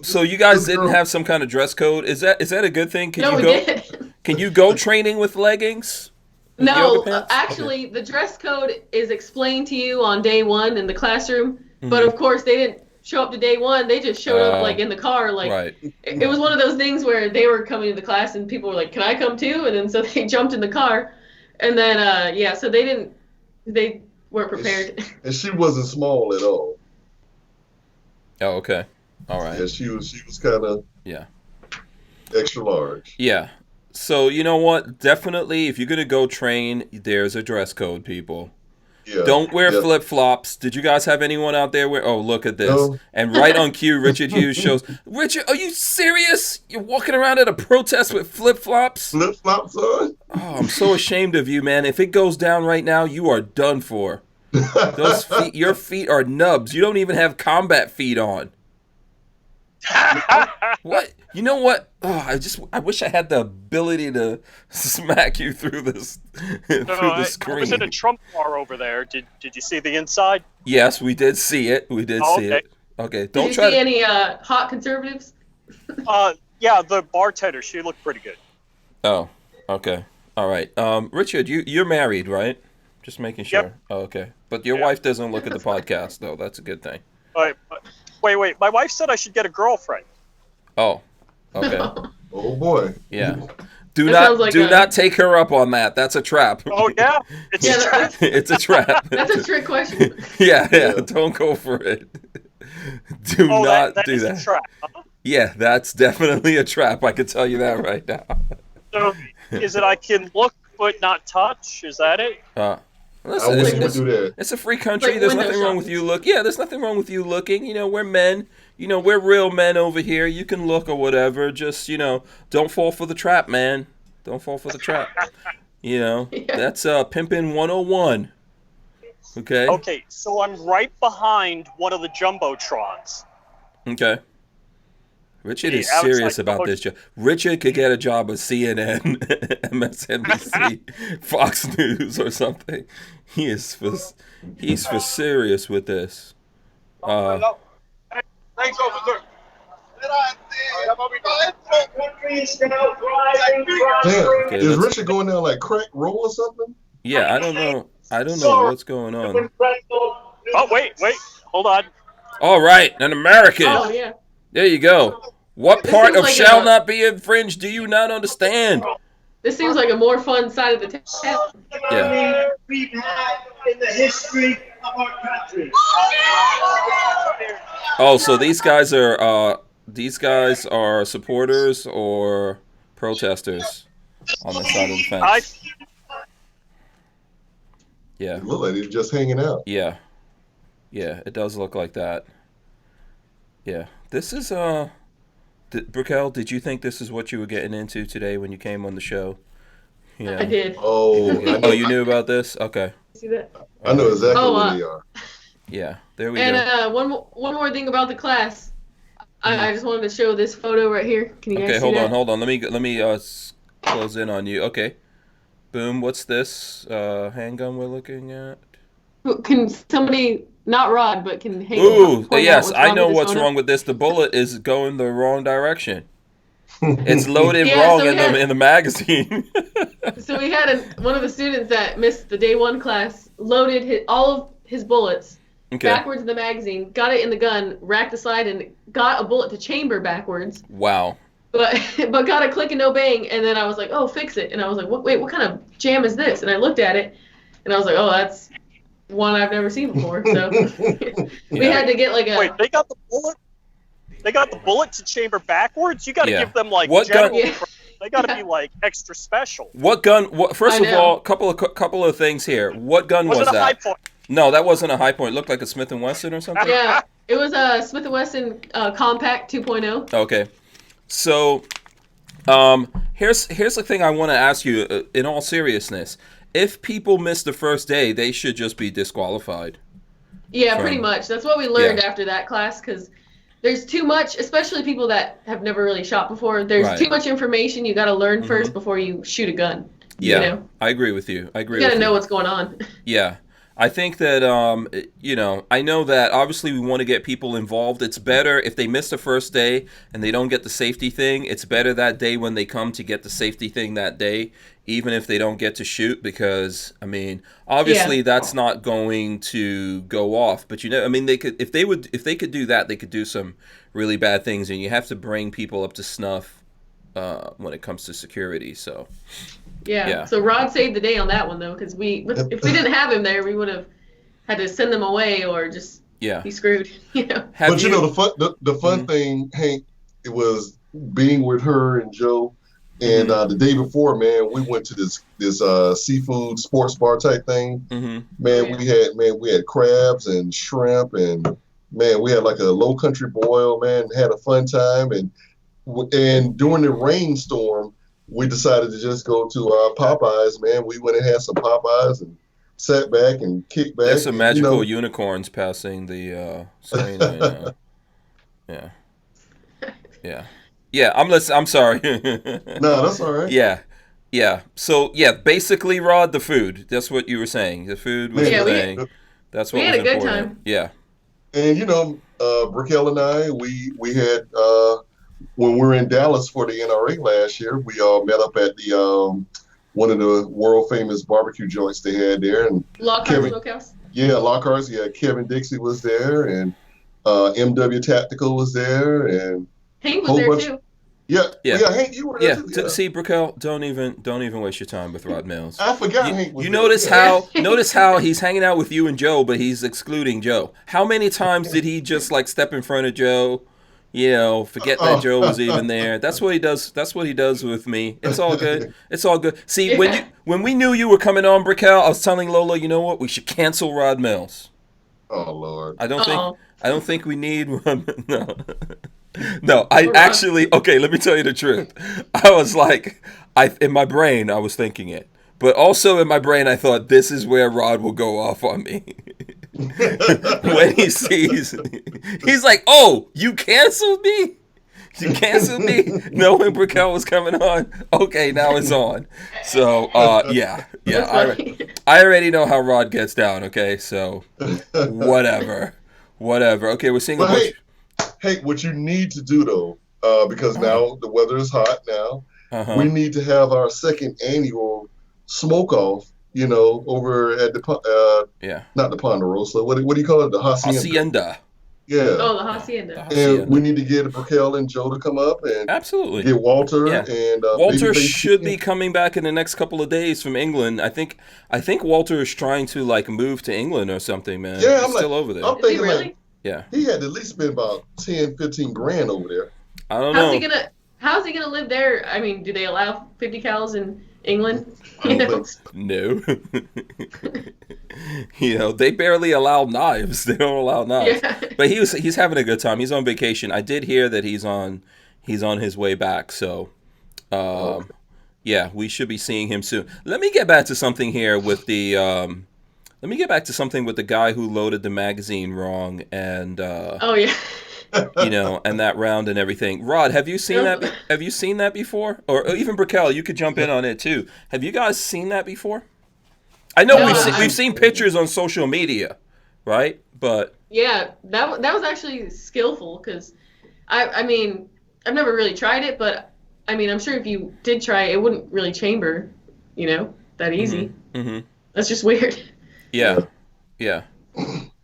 S1: So you guys didn't have some kind of dress code? Is that a good thing?
S3: We did.
S1: Can you go training with leggings? With
S3: no, actually, the dress code is explained to you on day 1 in the classroom. Mm-hmm. But of course, they didn't show up to day 1. They just showed up like in the car. Like
S1: right.
S3: It was one of those things where they were coming to the class and people were like, "Can I come too?" And then so they jumped in the car, and then so they weren't prepared.
S5: And she wasn't small at all.
S1: Oh, okay. All right.
S5: Yeah, she was kind of extra large.
S1: Yeah. So you know what? Definitely, if you're gonna go train, there's a dress code, people. Yeah. Don't wear flip-flops. Did you guys have anyone out there wear? Oh, look at this! No. And right on cue, Richard Hughes shows. Richard, are you serious? You're walking around at a protest with flip-flops?
S5: Flip-flops on?
S1: Oh, I'm so ashamed of you, man. If it goes down right now, you are done for. Those feet, your feet are nubs. You don't even have combat feet on. What? You know what? Oh, I wish I had the ability to smack you through this the screen.
S6: I was in a Trump bar over there. Did you see the inside?
S1: Yes, we did see it. We did see it. Okay, don't
S3: Did
S1: try
S3: you see any hot conservatives?
S6: Yeah, the bartender. She looked pretty good.
S1: Oh, okay. All right. Richard, you're married, right? Just making sure.
S6: Yep.
S1: Oh, okay. But your wife doesn't look at the podcast, though. That's a good thing.
S6: Wait. My wife said I should get a girlfriend.
S1: Oh, okay.
S5: Oh boy.
S1: Yeah. Do
S3: That
S1: not take her up on that. That's a trap.
S6: Oh yeah, it's a trap.
S1: It's a trap.
S3: That's a trick question.
S1: Yeah. Don't go for it. Do not
S6: that
S1: do
S6: is
S1: that.
S6: a trap. Huh?
S1: Yeah, that's definitely a trap. I can tell you that right now.
S6: So, is it I can look but not touch? Is that it?
S1: Listen,
S5: I wouldn't do that.
S1: it's a free country.
S3: Like
S1: There's
S3: window
S1: nothing wrong with you look. Yeah, there's nothing wrong with you looking. We're men. We're real men over here. You can look or whatever. Just, don't fall for the trap, man. Don't fall for the trap. That's Pimpin' 101. Okay?
S6: Okay, so I'm right behind one of the Jumbotrons.
S1: Okay. Richard is
S6: outside
S1: serious about this job. Richard could get a job at CNN, MSNBC, Fox News, or something. He's for serious with this.
S2: Thanks, officer.
S5: Damn, is Richard going down like crack roll or something?
S1: Yeah, I don't know what's going on.
S6: Oh, wait. Hold on.
S1: All right, an American.
S3: Oh yeah.
S1: There you go. What
S3: This
S1: part
S3: seems
S1: of
S3: like
S1: shall
S3: a-
S1: not be infringed do you not understand?
S3: This seems like a more fun side of the test.
S1: Yeah.
S7: We've had in the history of our country.
S1: Oh, so these guys are supporters or protesters on the side of the fence. Yeah.
S5: It looked like they're just hanging out.
S1: Yeah. Yeah, it does look like that. Yeah. This is Brickell, did you think this is what you were getting into today when you came on the show? Yeah.
S3: I did.
S5: Oh,
S1: You knew about this? Okay.
S3: See that?
S5: I know exactly
S3: Oh,
S5: where they are.
S1: Yeah. There we go.
S3: And one more thing about the class. I just wanted to show this photo right here. Can you guys
S1: Okay,
S3: see that?
S1: hold on. Let me close in on you. Okay. Boom. What's this handgun we're looking at?
S3: Can somebody, not Rod, but can hang
S1: Ooh,
S3: point
S1: yes,
S3: out
S1: I know
S3: with this
S1: what's
S3: photo?
S1: wrong with this. The bullet is going the wrong direction. It's loaded
S3: Yeah,
S1: wrong
S3: so
S1: in the magazine.
S3: So we had one of the students that missed the day one class, loaded all of his bullets
S1: Okay.
S3: backwards in the magazine, got it in the gun, racked the slide, and got a bullet to chamber backwards.
S1: Wow.
S3: But got a click and no bang, and then I was like, oh, fix it. And I was like, wait, what kind of jam is this? And I looked at it, and I was like, oh, that's one I've never seen before. So we had to get like a...
S6: Wait, they got the bullet? They got the bullet to chamber backwards? You got to
S1: Yeah.
S6: give them, like,
S1: What gun-
S6: general...
S3: Yeah.
S6: They got to be, like, extra special.
S1: What gun? First
S3: I
S1: of
S3: know.
S1: all, couple of things here. What gun was
S6: Was it a high
S1: that?
S6: point?
S1: No, that wasn't a high point. It looked like a Smith & Wesson or something.
S3: Yeah, it was a Smith & Wesson Compact 2.0.
S1: Okay. So, here's the thing I want to ask you in all seriousness. If people miss the first day, they should just be disqualified.
S3: Yeah, pretty much. That's what we learned
S1: Yeah.
S3: after that class, because there's too much, especially people that have never really shot before. There's
S1: Right.
S3: too much information you got to learn first before you shoot a gun.
S1: Yeah,
S3: You know?
S1: I agree with you.
S3: You got to know what's going on.
S1: Yeah. I think that, I know that obviously we want to get people involved. It's better if they miss the first day and they don't get the safety thing. It's better that day when they come to get the safety thing that day, even if they don't get to shoot, because, I mean, obviously that's not going to go off. But, they could, if they could do that, they could do some really bad things. And you have to bring people up to snuff when it comes to security, so...
S3: Yeah. So Rod saved the day on that one, though, because if we didn't have him there, we would have had to send them away or just be screwed.
S5: But the fun thing, Hank, it was being with her and Joe, and the day before, man, we went to this seafood sports bar type thing. Man, we had crabs and shrimp, and man, we had like a low country boil. Man, had a fun time, and during the rainstorm, we decided to just go to Popeyes, man. We went and had some Popeyes and sat back and kicked back.
S1: There's some magical unicorns passing the Serena. Yeah. Yeah, I'm listening. I'm sorry.
S5: No, that's all right.
S1: Yeah. So, basically, Rod, the food. That's what you were saying. The food was the thing. That's what
S3: we
S1: was
S3: had a good
S1: important.
S3: time.
S1: Yeah.
S5: And Brickell and I, we had when we were in Dallas for the NRA last year, we all met up at the one of the world famous barbecue joints they had there, and
S3: Lockhart's Smokehouse.
S5: Yeah, Lockhart's. Yeah, Kevin Dixie was there, and MW Tactical was there, and
S3: Hank was there too.
S5: Yeah. Hank, you were there too. Yeah.
S1: See, Brickell, don't even waste your time with Rod Mills.
S5: I forgot Hank was
S1: there. Notice how he's hanging out with you and Joe, but he's excluding Joe. How many times did he just step in front of Joe? Forget that Joe was even there. That's what he does. That's what he does with me. It's all good. It's all good. See, when we knew you were coming on, Brickell, I was telling Lola, you know what? We should cancel Rod Mills.
S5: Oh Lord.
S1: I don't think we need one. No, I actually, okay, let me tell you the truth. I was in my brain, I was thinking it. But also in my brain, I thought, this is where Rod will go off on me. When he sees, he's like, oh, you canceled me? You canceled me? Knowing Brickell was coming on? Okay, now it's on. So, yeah. I already know how Rod gets down, okay? So, whatever. Okay, we're seeing
S5: Hey, what you need to do though, because now the weather is hot now, we need to have our second annual smoke off. Over at the not the Ponderosa. What do you call it? The Hacienda. Yeah.
S3: Oh, the Hacienda.
S5: And we need to get Brickell and Joe to come up and
S1: absolutely
S5: get Walter and
S1: Walter should be coming back in the next couple of days from England. I think Walter is trying to move to England or something, man.
S5: Yeah,
S1: he's still over there.
S5: I'm thinking
S3: really?
S5: He had to at least spend about 10, 15 grand over there.
S1: I don't know.
S3: How's he gonna live there? I mean, do they allow 50 cals in England?
S1: No. They barely allow knives. They don't allow knives. Yeah. But he's having a good time. He's on vacation. I did hear that he's on his way back. So, we should be seeing him soon. Let me get back to something here with the. Let me get back to something with the guy who loaded the magazine wrong and. And that round and everything. Rod, have you seen that? Have you seen that before? Or even Brickell, you could jump in on it too. Have you guys seen that before? I know we've seen pictures on social media, right? But
S3: yeah, that was actually skillful because, I mean, I've never really tried it, but I mean, I'm sure if you did try it, it wouldn't really chamber, that easy.
S1: Mm-hmm.
S3: That's just weird.
S1: Yeah.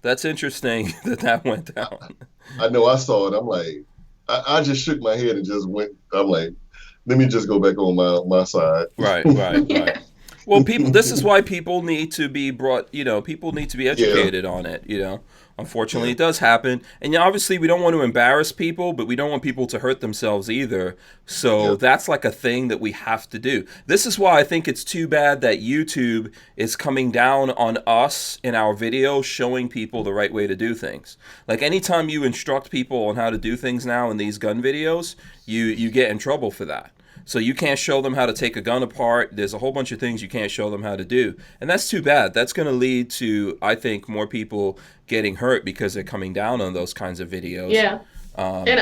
S1: That's interesting that went down.
S5: I know, I saw it. I'm like, I just shook my head and just went. I'm like, let me just go back on my side.
S1: Right. Well, this is why people need to be brought. People need to be educated on it. Unfortunately, it does happen, and obviously we don't want to embarrass people, but we don't want people to hurt themselves either. So that's a thing that we have to do. This is why I think it's too bad that YouTube is coming down on us in our videos, showing people the right way to do things. Anytime you instruct people on how to do things now in these gun videos, you get in trouble for that. So you can't show them how to take a gun apart. There's a whole bunch of things you can't show them how to do. And that's too bad. That's going to lead to, I think, more people getting hurt because they're coming down on those kinds of videos.
S3: Yeah. And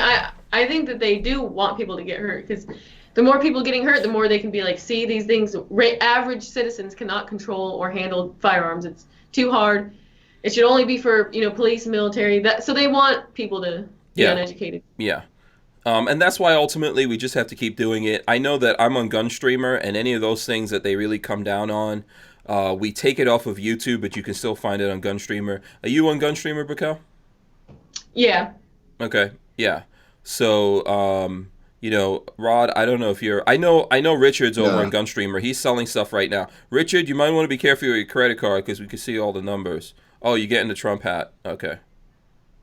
S3: I think that they do want people to get hurt because the more people getting hurt, the more they can be like, see, these things, average citizens cannot control or handle firearms. It's too hard. It should only be for, police, military. So they want people to be uneducated.
S1: Yeah. And that's why ultimately we just have to keep doing it. I know that I'm on Gunstreamer, and any of those things that they really come down on, we take it off of YouTube, but you can still find it on Gunstreamer. Are you on Gunstreamer, Brickell?
S3: Yeah.
S1: Okay. Yeah. So, Rod, I don't know if you're. I know Richard's over on Gunstreamer. He's selling stuff right now. Richard, you might want to be careful with your credit card because we can see all the numbers. Oh, you're getting the Trump hat. Okay.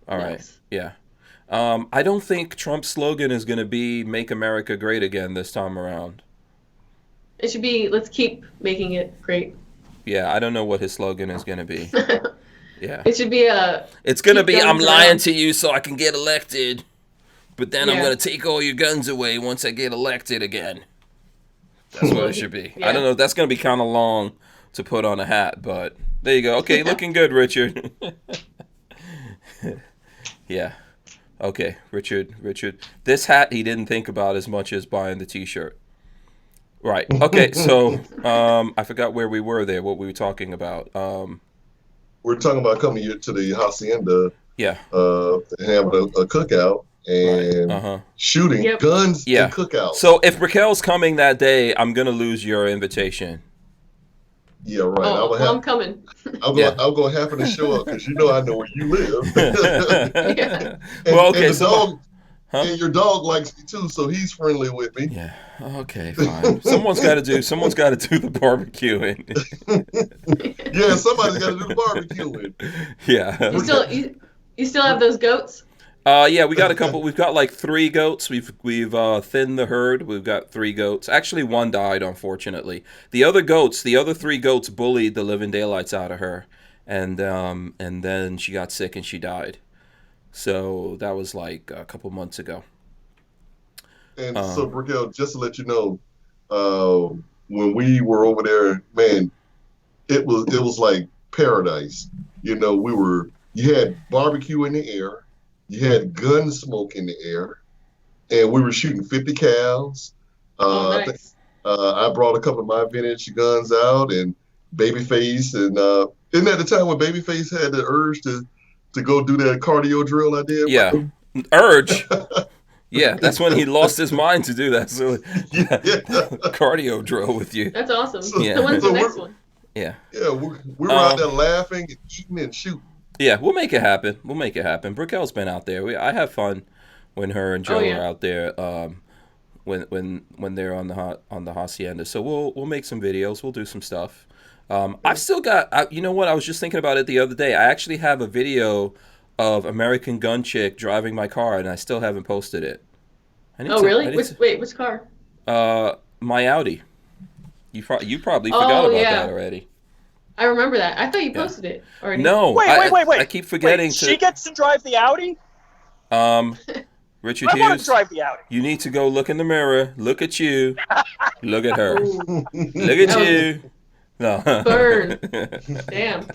S1: All right. Yeah. I don't think Trump's slogan is going to be "Make America Great Again" this time around.
S3: It should be "Let's keep making it great."
S1: Yeah, I don't know what his slogan is going to be. Yeah.
S3: It should be
S1: It's going to be "I'm lying to you so I can get elected, but then I'm going to take all your guns away once I get elected again." That's what it should be. Yeah. I don't know. That's going to be kind of long to put on a hat, but there you go. Okay, looking good, Richard. Yeah. Okay, Richard. This hat he didn't think about as much as buying the T-shirt. Right. Okay. So I forgot where we were there. What we were talking about.
S5: We're talking about coming here to the hacienda.
S1: Yeah.
S5: Having a cookout and shooting guns and cookouts.
S1: So if Raquel's coming that day, I'm gonna lose your invitation.
S5: Yeah, right.
S3: I'm coming.
S5: I'm going to happen to show up because I know where you live.
S3: Yeah.
S1: Well, okay.
S5: And your dog likes me too, so he's friendly with me.
S1: Yeah. Okay. Fine. Someone's got to do the barbecuing.
S5: Yeah, somebody's got to do the barbecuing.
S1: Yeah.
S3: You still have those goats?
S1: Yeah, we got a couple. We've got like 3 goats. We've thinned the herd. We've got 3 goats. Actually, one died, unfortunately. The other 3 goats bullied the living daylights out of her, and then she got sick and she died. So that was like a couple months ago.
S5: And so, Raquel, just to let you know, when we were over there, man, it was like paradise. You had barbecue in the air. You had gun smoke in the air, and we were shooting 50 cals.
S3: Nice.
S5: I brought a couple of my vintage guns out, and Babyface, and isn't that the time when Babyface had the urge to go do that cardio drill I did?
S1: Yeah, urge. Yeah, that's when he lost his mind to do that. So cardio drill with you.
S3: That's awesome.
S5: So
S3: when's the next one?
S1: Yeah.
S5: Yeah, we were out there laughing and eating and shooting.
S1: Yeah, we'll make it happen. Briquel's been out there. I have fun when her and Joe are out there. When they're on the hacienda. So we'll make some videos. We'll do some stuff. I've still got. You know what? I was just thinking about it the other day. I actually have a video of American Gun Chick driving my car, and I still haven't posted it.
S3: Really? Which car?
S1: My Audi. You probably forgot about that already.
S3: I remember that. I thought you posted it already.
S1: No.
S6: Wait.
S1: I keep forgetting
S6: She gets to drive the Audi?
S1: Richard
S6: I want
S1: Hughes,
S6: to drive the Audi.
S1: you need to go look in the mirror. Look at you. Look at her. Look at you. No.
S3: Burn. Damn.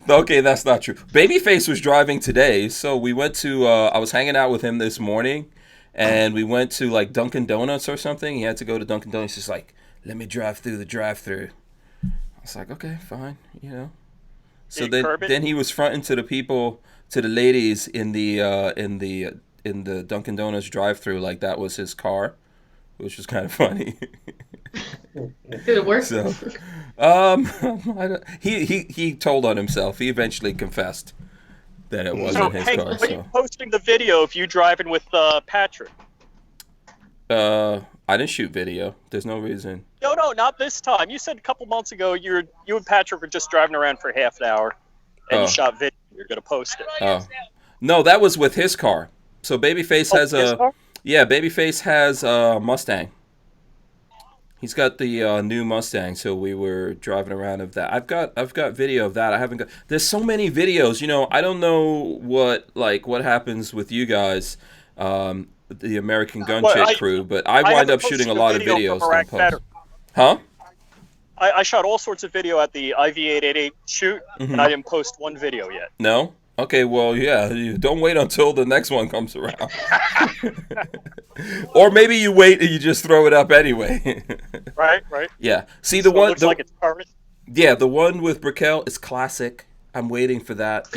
S1: Okay, that's not true. Babyface was driving today, so we went to, I was hanging out with him this morning, and we went to like Dunkin' Donuts or something. He had to go to Dunkin' Donuts. He's like, let me drive through the drive-thru. I was like, okay, fine, So then he was fronting to the people, to the ladies in the Dunkin' Donuts drive-thru like that was his car, which was kind of funny.
S3: Did it work?
S1: So, he told on himself. He eventually confessed that it wasn't his car.
S6: When are you posting the video of you driving with Patrick?
S1: I didn't shoot video. There's no reason.
S6: No, not this time. You said a couple months ago you and Patrick were just driving around for half an hour, and you shot video. You're gonna post it.
S1: Oh, no, that was with his car. So Babyface has Babyface has a Mustang. He's got the new Mustang, so we were driving around of that. I've got video of that. I haven't got. There's so many videos. I don't know what happens with you guys. The American Gun Chick crew, but I wind up shooting a lot of videos. Huh?
S6: I shot all sorts of video at the IV-888 shoot, and I didn't post one video yet.
S1: No? Okay, well, yeah, you don't wait until the next one comes around. Or maybe you wait and you just throw it up anyway.
S6: Right.
S1: Yeah. See, the one...
S6: It looks like it's current.
S1: Yeah, the one with Briquel is classic. I'm waiting for that,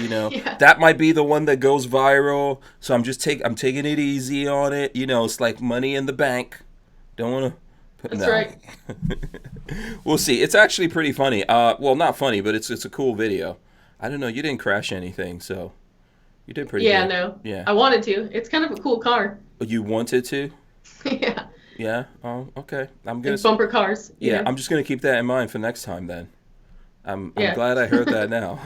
S1: That might be the one that goes viral. So I'm taking it easy on it. It's like money in the bank. Don't want to
S3: That's right.
S1: We'll see. It's actually pretty funny. Well, not funny, but it's a cool video. I don't know. You didn't crash anything, so you did pretty good.
S3: Yeah, no.
S1: Yeah.
S3: I wanted to. It's kind of a cool car.
S1: You wanted to?
S3: Yeah.
S1: Yeah. Oh, okay. I'm gonna.
S3: Bumper cars.
S1: Yeah, I'm just gonna keep that in mind for next time then. I'm glad I heard that now.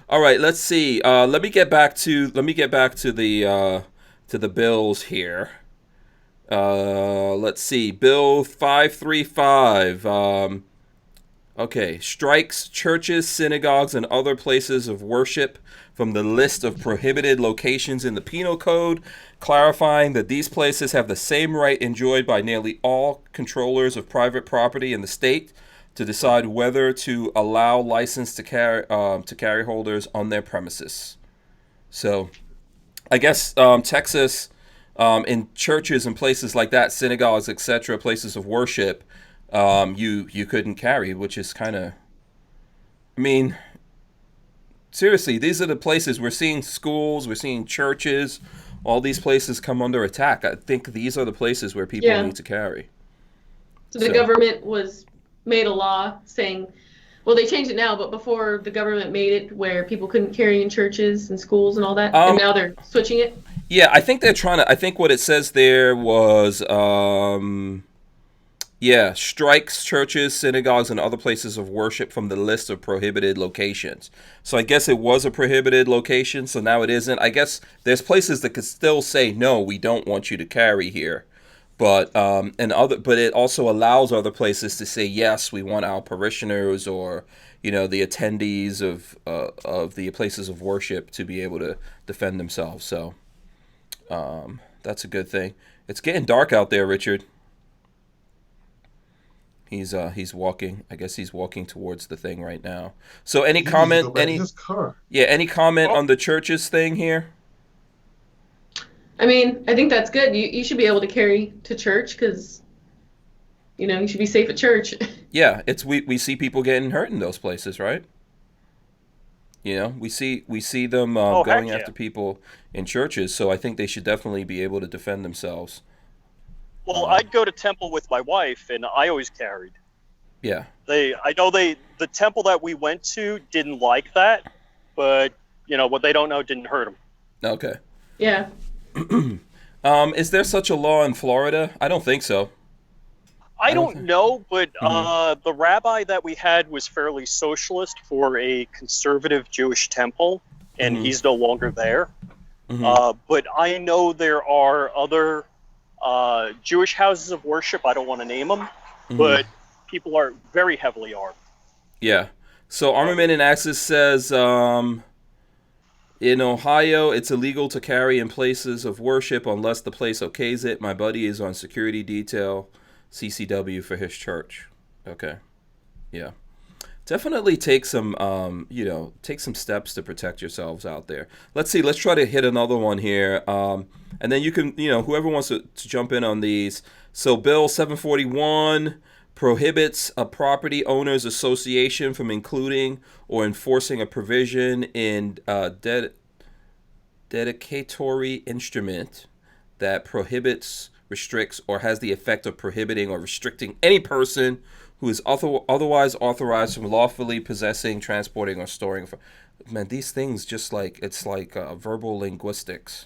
S1: All right, let's see. Let me get back to the bills here. Let's see. Bill 535. Okay, strikes churches, synagogues, and other places of worship from the list of prohibited locations in the Penal Code, clarifying that these places have the same right enjoyed by nearly all controllers of private property in the state to decide whether to allow license to carry holders on their premises. So I guess Texas, in churches and places like that, synagogues, etc., places of worship, you couldn't carry, which is kind of, I mean, seriously, these are the places we're seeing schools, we're seeing churches, all these places come under attack. I think these are the places where people need to carry.
S3: So the government made a law saying, well, they changed it now, but before the government made it where people couldn't carry in churches and schools and all that, and now they're switching it.
S1: Yeah, I think they're trying to. I think what it says there was, strikes churches, synagogues, and other places of worship from the list of prohibited locations. So I guess it was a prohibited location, so now it isn't. I guess there's places that could still say, no, we don't want you to carry here. But but it also allows other places to say, yes, we want our parishioners or, the attendees of the places of worship to be able to defend themselves. So that's a good thing. It's getting dark out there, Richard. He's walking. I guess he's walking towards the thing right now. So any comment? Any comment on the churches thing here?
S3: I mean, I think that's good. You should be able to carry to church because, you should be safe at church.
S1: Yeah, we see people getting hurt in those places, right? We see them going after people in churches. So I think they should definitely be able to defend themselves.
S6: Well, I'd go to temple with my wife, and I always carried.
S1: Yeah.
S6: I know the temple that we went to didn't like that, but what they don't know didn't hurt them.
S1: Okay.
S3: Yeah.
S1: Is there such a law in Florida? I don't think so.
S6: I don't know, but the rabbi that we had was fairly socialist for a conservative Jewish temple, and he's no longer there. But I know there are other Jewish houses of worship. I don't want to name them, but people are very heavily armed. Yeah.
S1: So Armament and Access says in Ohio, it's illegal to carry in places of worship unless the place okays it. My buddy is on security detail, CCW for his church. Okay. Yeah. Definitely take some steps to protect yourselves out there. Let's see. Let's try to hit another one here. And then you can, whoever wants to jump in on these. So Bill 741 prohibits a property owners association from including or enforcing a provision in dedicatory instrument that prohibits, restricts, or has the effect of prohibiting or restricting any person who is otherwise authorized from lawfully possessing, transporting, or storing. Man, these things it's like verbal linguistics.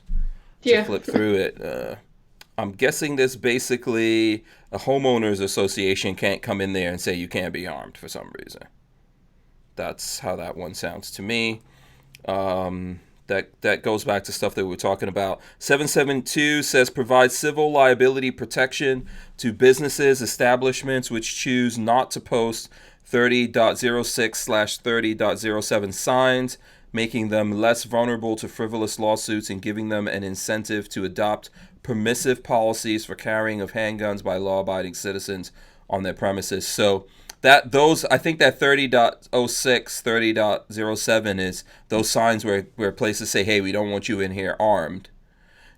S1: To flip through it. I'm guessing this basically a homeowners association can't come in there and say you can't be armed for some reason. That's how that one sounds to me. That goes back to stuff that we were talking about. 772 says provide civil liability protection to businesses, establishments which choose not to post 30.06/30.07 signs, making them less vulnerable to frivolous lawsuits and giving them an incentive to adopt permissive policies for carrying of handguns by law-abiding citizens on their premises. So I think that 30.06, 30.07 is those signs where places say, hey, we don't want you in here armed,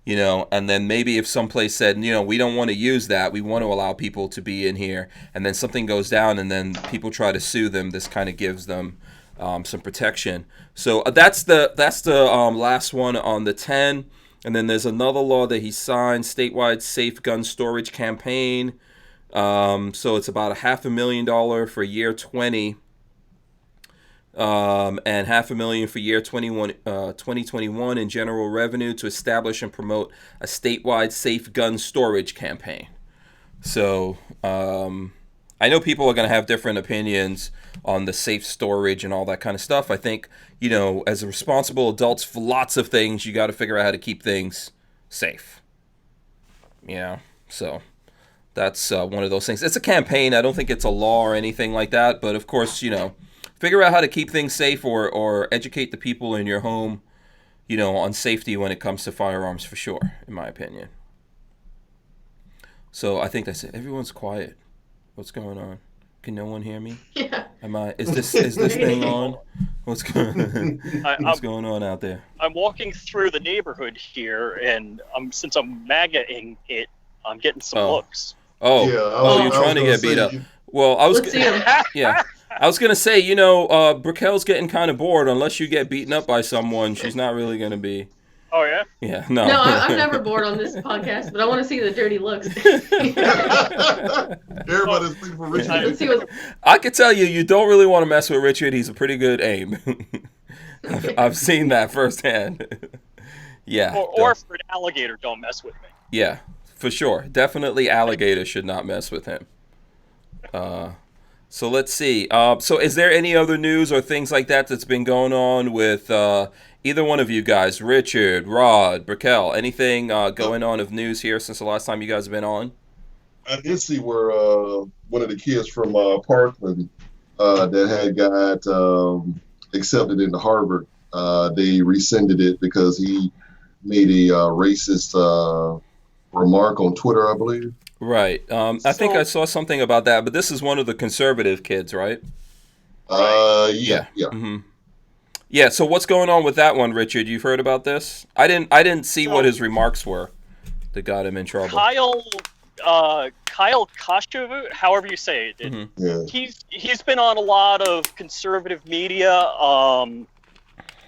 S1: and then maybe if someplace said, we don't want to use that, we want to allow people to be in here, and then something goes down and then people try to sue them, this kind of gives them some protection. So that's the last one on the 10. And then there's another law that he signed, statewide safe gun storage campaign. So it's about $500,000 for year 20, and $500,000 for year 2021 in general revenue to establish and promote a statewide safe gun storage campaign. So I know people are going to have different opinions on the safe storage and all that kind of stuff. I think, as a responsible adults for lots of things, you got to figure out how to keep things safe. So that's one of those things. It's a campaign. I don't think it's a law or anything like that. But of course, figure out how to keep things safe or educate the people in your home, on safety when it comes to firearms for sure, in my opinion. So I think that's it. Everyone's quiet. What's going on? Can no one hear me?
S3: Yeah.
S1: Is this thing on? What's going on out there?
S6: I'm walking through the neighborhood here, and since I'm MAGA-ing it, I'm getting some looks.
S5: Oh, yeah,
S1: you're trying to get beat up. Well, I was
S3: Let's see him.
S1: Yeah, I was gonna say, Brikelle's getting kind of bored. Unless you get beaten up by someone, she's not really gonna be.
S6: Oh yeah.
S1: Yeah, no.
S3: No, I'm never bored on this podcast, but I want to see the dirty looks.
S5: Everybody's looking for Richard.
S3: Let's see what.
S1: I could tell you don't really want to mess with Richard. He's a pretty good aim. I've seen that firsthand. Yeah.
S6: Or for an alligator, don't mess with me.
S1: Yeah, for sure. Definitely alligators should not mess with him. So let's see. So is there any other news or things like that that's been going on with either one of you guys, Richard, Rod, Brickell? Anything going on of news here since the last time you guys have been on?
S5: I did see where one of the kids from Parkland that had got accepted into Harvard, they rescinded it because he made a racist remark on Twitter, I believe.
S1: Right. I think I saw something about that, but this is one of the conservative kids, right?
S5: Yeah.
S1: Mm-hmm. Yeah. So what's going on with that one, Richard? You've heard about this? I didn't see what his remarks were that got him in trouble.
S6: Kyle Koshchev, however you say it.
S1: Mm-hmm.
S5: Yeah.
S6: He's been on a lot of conservative media.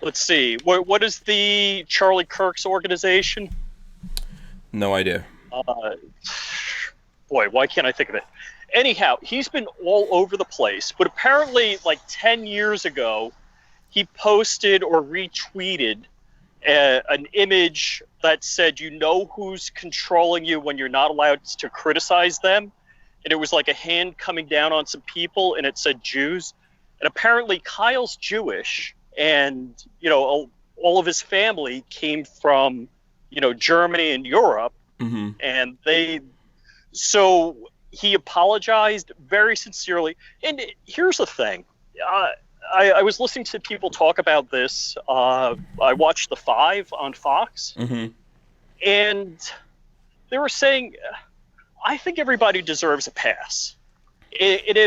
S6: Let's see. What is the Charlie Kirk's organization?
S1: No idea.
S6: Boy, why can't I think of it? Anyhow, he's been all over the place, but apparently like 10 years ago, he posted or retweeted an image that said, you know who's controlling you when you're not allowed to criticize them? And it was like a hand coming down on some people, and it said Jews. And apparently Kyle's Jewish, and, all of his family came from, Germany and Europe.
S1: Mm-hmm.
S6: And so he apologized very sincerely. And here's the thing. I was listening to people talk about this. I watched The Five on Fox.
S1: Mm-hmm.
S6: And they were saying, I think everybody deserves a pass. And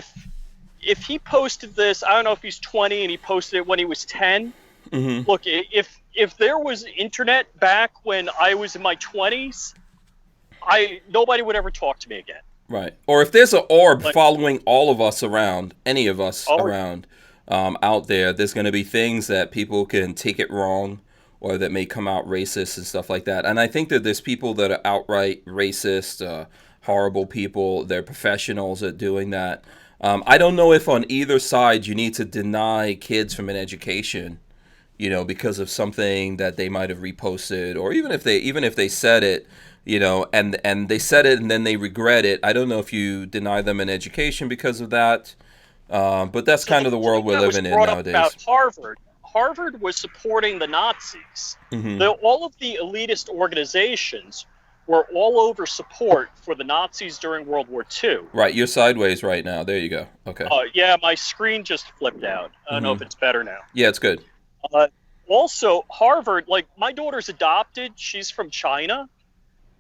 S6: if he posted this, I don't know if he's 20 and he posted it when he was 10.
S1: Mm-hmm.
S6: Look, if there was internet back when I was in my 20s, nobody would ever talk to me again.
S1: Right. Or if there's an orb following all of us around, any of us around out there, there's going to be things that people can take it wrong or that may come out racist and stuff like that. And I think that there's people that are outright racist, horrible people. They're professionals at doing that. I don't know if on either side you need to deny kids from an education, because of something that they might have reposted, or even if they said it, and they said it and then they regret it. I don't know if you deny them an education because of that. But that's kind of the world we're living in nowadays.
S6: About Harvard. Harvard was supporting the Nazis.
S1: Mm-hmm.
S6: All of the elitist organizations were all over support for the Nazis during World War II.
S1: Right, you're sideways right now. There you go. Okay.
S6: Yeah, my screen just flipped out. I don't know if it's better now.
S1: Yeah, it's good.
S6: Also, Harvard, my daughter's adopted. She's from China.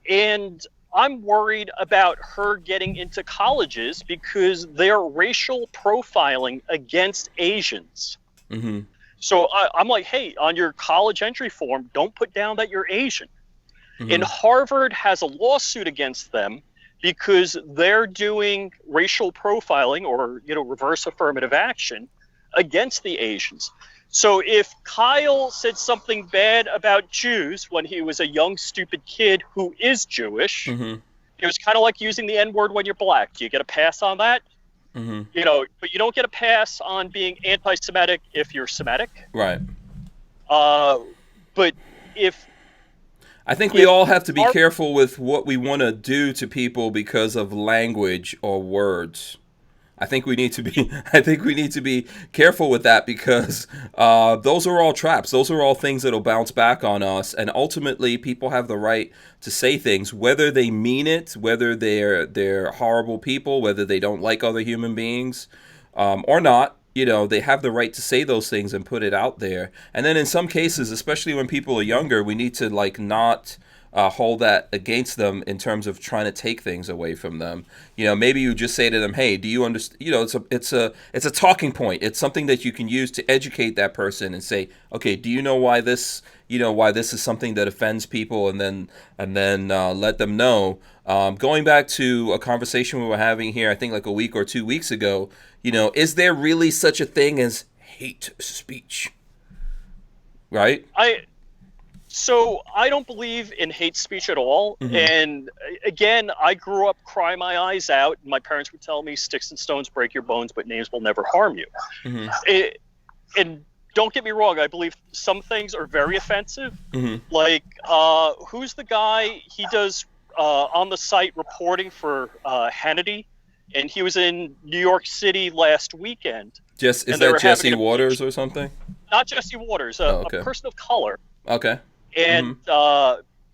S6: And I'm worried about her getting into colleges because they're racial profiling against Asians.
S1: Mm-hmm.
S6: So I'm like, hey, on your college entry form, don't put down that you're Asian.
S1: Mm-hmm.
S6: And Harvard has a lawsuit against them because they're doing racial profiling or, reverse affirmative action against the Asians. So if Kyle said something bad about Jews when he was a young, stupid kid who is Jewish,
S1: mm-hmm.
S6: it was kind of like using the N-word when you're black. Do you get a pass on that?
S1: Mm-hmm.
S6: But you don't get a pass on being anti-Semitic if you're Semitic.
S1: Right.
S6: But
S1: I think we all have to be careful with what we want to do to people because of language or words. I think we need to be careful with that because those are all traps. Those are all things that'll bounce back on us. And ultimately, people have the right to say things, whether they mean it, whether they're horrible people, whether they don't like other human beings or not. They have the right to say those things and put it out there. And then in some cases, especially when people are younger, we need to not hold that against them in terms of trying to take things away from them. Maybe you just say to them, "Hey, do you understand?" It's a talking point. It's something that you can use to educate that person and say, "Okay, do you know why this is something that offends people?" And then let them know. Going back to a conversation we were having here, I think like a week or 2 weeks ago, is there really such a thing as hate speech? Right?
S6: So I don't believe in hate speech at all. Mm-hmm. And again, I grew up crying my eyes out. My parents would tell me, "Sticks and stones break your bones, but names will never harm you." Mm-hmm. And don't get me wrong, I believe some things are very offensive. Mm-hmm. Like, who's the guy? He does on the site reporting for Hannity, and he was in New York City last weekend.
S1: Is that Jesse Waters or something?
S6: Not Jesse Waters, a person of color.
S1: Okay.
S6: And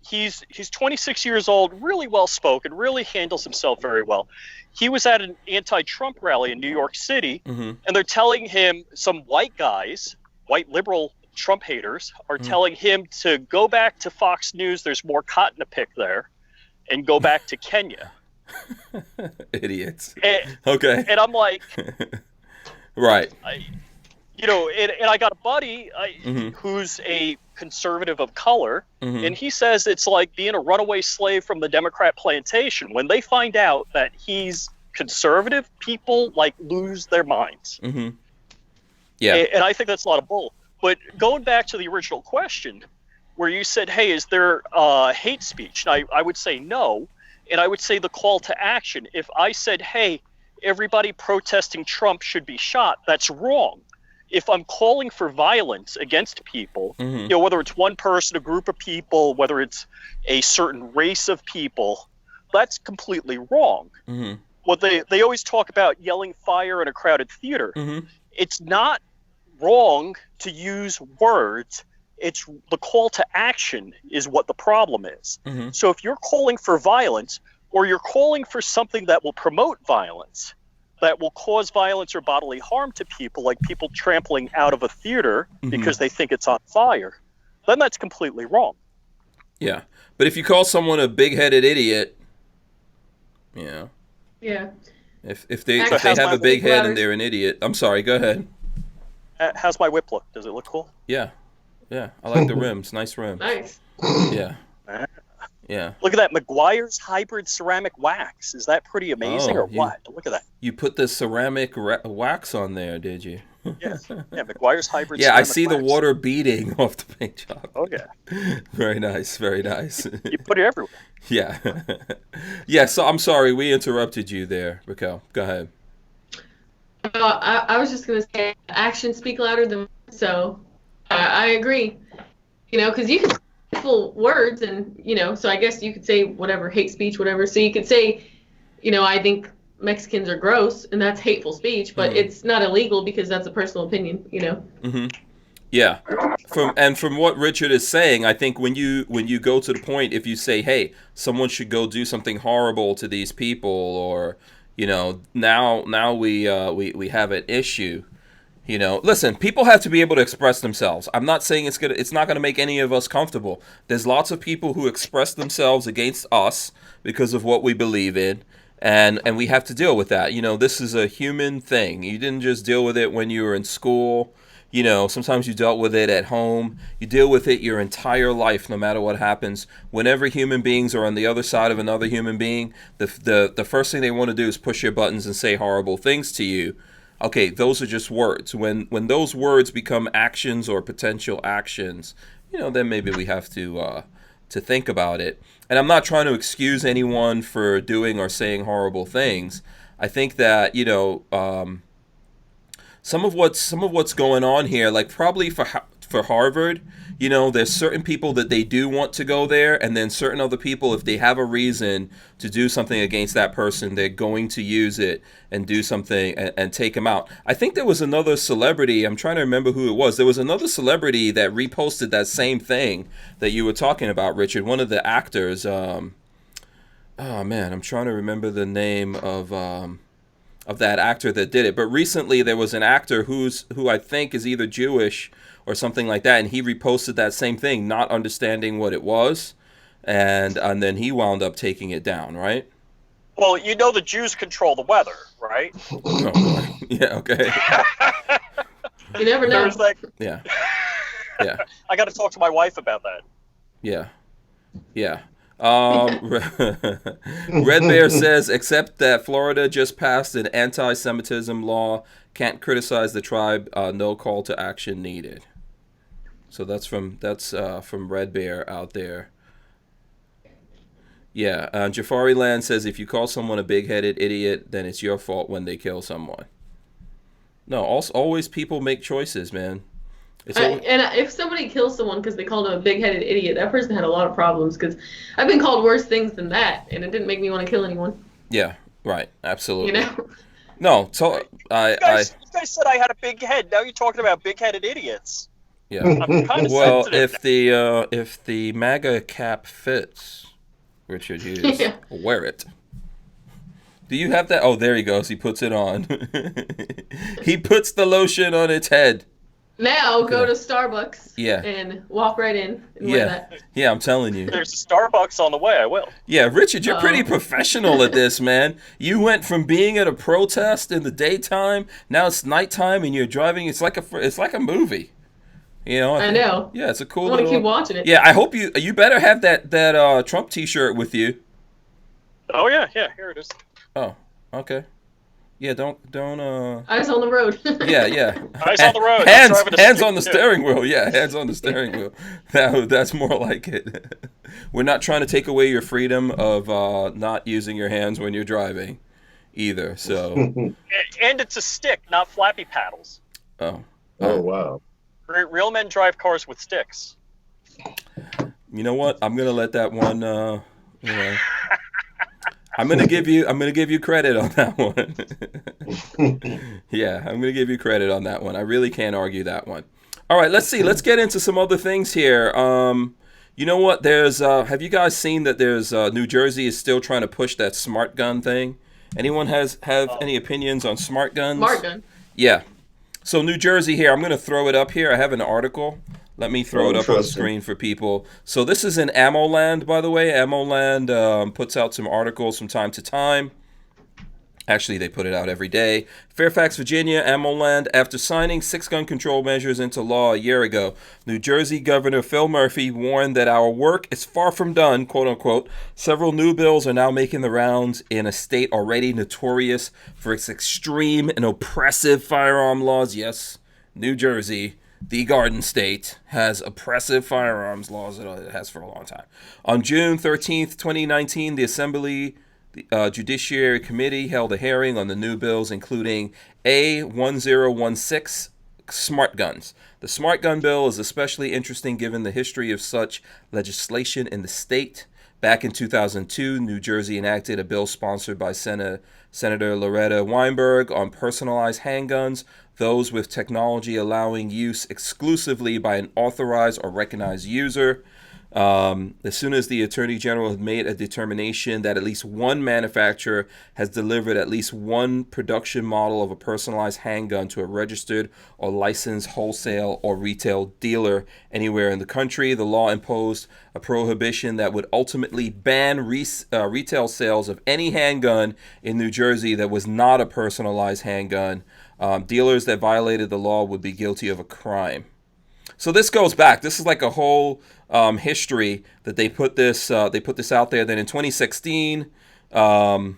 S6: he's 26 years old, really well spoken, really handles himself very well. He was at an anti-Trump rally in New York City, and they're telling him, some white guys, white liberal Trump haters, are telling him to go back to Fox News. There's more cotton to pick there, and go back to Kenya.
S1: Idiots.
S6: Okay. And I'm like,
S1: right.
S6: And I got a buddy who's a conservative of color, and he says it's like being a runaway slave from the Democrat plantation. When they find out that he's conservative, people lose their minds. Mm-hmm. Yeah. And I think that's a lot of bull. But going back to the original question, where you said, "Hey, is there hate speech?" And I would say no, and I would say the call to action. If I said, "Hey, everybody protesting Trump should be shot," that's wrong. If I'm calling for violence against people, whether it's one person, a group of people, whether it's a certain race of people, that's completely wrong. Mm-hmm. What they always talk about yelling fire in a crowded theater. Mm-hmm. It's not wrong to use words. It's the call to action is what the problem is. Mm-hmm. So if you're calling for violence, or you're calling for something that will promote violence, that will cause violence or bodily harm to people, like people trampling out of a theater because they think it's on fire, then that's completely wrong.
S1: Yeah. But if you call someone a big-headed idiot, yeah. If they have a big head and they're an idiot. I'm sorry, go ahead.
S6: How's my whip look? Does it look cool?
S1: Yeah. I like the rims. Nice rims.
S3: Nice.
S1: Yeah. Yeah.
S6: Look at that McGuire's hybrid ceramic wax. Is that pretty amazing or what? Look at that.
S1: You put the ceramic wax on there, did you?
S6: Yeah. McGuire's hybrid ceramic wax.
S1: Yeah, I see the water beading off the paint job.
S6: Oh, yeah.
S1: Very nice. Very nice.
S6: You put it everywhere.
S1: Yeah. Yeah, so I'm sorry. We interrupted you there, Raquel. Go ahead.
S3: I was just going to say actions speak louder than words, so I agree. Because you can full words and so I guess you could say whatever, hate speech, whatever. So you could say, I think Mexicans are gross, and that's hateful speech, but it's not illegal because that's a personal opinion,
S1: Yeah. From what Richard is saying, I think when you go to the point, if you say, "Hey, someone should go do something horrible to these people," or now we have an issue. Listen, people have to be able to express themselves. I'm not saying it's not gonna make any of us comfortable. There's lots of people who express themselves against us because of what we believe in, and we have to deal with that. This is a human thing. You didn't just deal with it when you were in school. Sometimes you dealt with it at home. You deal with it your entire life, no matter what happens. Whenever human beings are on the other side of another human being, the first thing they want to do is push your buttons and say horrible things to you. Okay, those are just words. When those words become actions or potential actions, then maybe we have to think about it. And I'm not trying to excuse anyone for doing or saying horrible things. I think that some of what's going on here, like probably for Harvard, there's certain people that they do want to go there, and then certain other people, if they have a reason to do something against that person, they're going to use it and do something and take them out. I think there was another celebrity, I'm trying to remember who it was. There was another celebrity that reposted that same thing that you were talking about, Richard. One of the actors, oh man, I'm trying to remember the name of that actor that did it. But recently there was an actor who I think is either Jewish or something like that, and he reposted that same thing, not understanding what it was. and then he wound up taking it down, right?
S6: Well, you know the Jews control the weather, right?
S1: Oh, yeah, okay.
S3: You never know.
S1: Yeah.
S6: I got to talk to my wife about that.
S1: Yeah. Red Bear says, except that Florida just passed an anti-Semitism law, can't criticize the tribe, no call to action needed. So that's from Red Bear out there. Yeah, Jafari Land says, if you call someone a big-headed idiot, then it's your fault when they kill someone. No, always people make choices, man.
S3: And if somebody kills someone because they called him a big-headed idiot, that person had a lot of problems, because I've been called worse things than that, and it didn't make me want to kill anyone.
S1: Yeah, right, absolutely.
S3: You know?
S1: No, so
S6: you guys said I had a big head. Now you're talking about big-headed idiots.
S1: Yeah.
S6: I'm kind of
S1: well,
S6: sensitive.
S1: if the MAGA cap fits, Richard Hughes, wear it. Do you have that? Oh, there he goes. He puts it on. He puts the lotion on its head.
S3: Now go to Starbucks and walk right in and wear that.
S1: Yeah, I'm telling you.
S6: There's a Starbucks on the way. I will.
S1: Yeah, Richard, you're pretty professional at this, man. You went from being at a protest in the daytime, now it's nighttime, and you're driving. It's like a movie. You know.
S3: I know.
S1: Yeah, it's a cool.
S3: I want to keep watching it.
S1: Yeah, I hope you better have that Trump T-shirt with you.
S6: Oh yeah, here it is.
S1: Oh, okay. Yeah, don't.
S3: Eyes on the road.
S1: Yeah.
S6: Eyes on the road.
S1: Hands on the steering wheel. Yeah, hands on the steering wheel. That's more like it. We're not trying to take away your freedom of not using your hands when you're driving, either. So.
S6: And it's a stick, not flappy paddles.
S5: Oh wow.
S6: Real men drive cars with sticks.
S1: You know what? I'm gonna let that one. I'm gonna give you credit on that one. Yeah, I'm gonna give you credit on that one. I really can't argue that one. All right, let's see. Let's get into some other things here. You know what? There's. Have you guys seen that? There's New Jersey is still trying to push that smart gun thing. Anyone have any opinions on smart guns?
S3: Smart gun.
S1: Yeah. So New Jersey here. I'm gonna throw it up here. I have an article. Let me throw it up on the screen for people. So this is in Ammo Land, by the way. Ammo Land puts out some articles from time to time. Actually, they put it out every day. Fairfax, Virginia, Ammo Land. After signing 6 gun control measures into law a year ago, New Jersey Governor Phil Murphy warned that our work is far from done, quote unquote. Several new bills are now making the rounds in a state already notorious for its extreme and oppressive firearm laws. Yes, New Jersey, the Garden State, has oppressive firearms laws that it has for a long time. On June 13th, 2019, the Assembly Judiciary Committee held a hearing on the new bills, including A1016, smart guns. The smart gun bill is especially interesting given the history of such legislation in the state. Back in 2002, New Jersey enacted a bill sponsored by Senator Loretta Weinberg on personalized handguns, those with technology allowing use exclusively by an authorized or recognized user. As soon as the Attorney General had made a determination that at least one manufacturer has delivered at least one production model of a personalized handgun to a registered or licensed wholesale or retail dealer anywhere in the country, the law imposed a prohibition that would ultimately ban retail sales of any handgun in New Jersey that was not a personalized handgun. Dealers that violated the law would be guilty of a crime. So this goes back. This is like a whole history that they put this out there. Then in 2016, there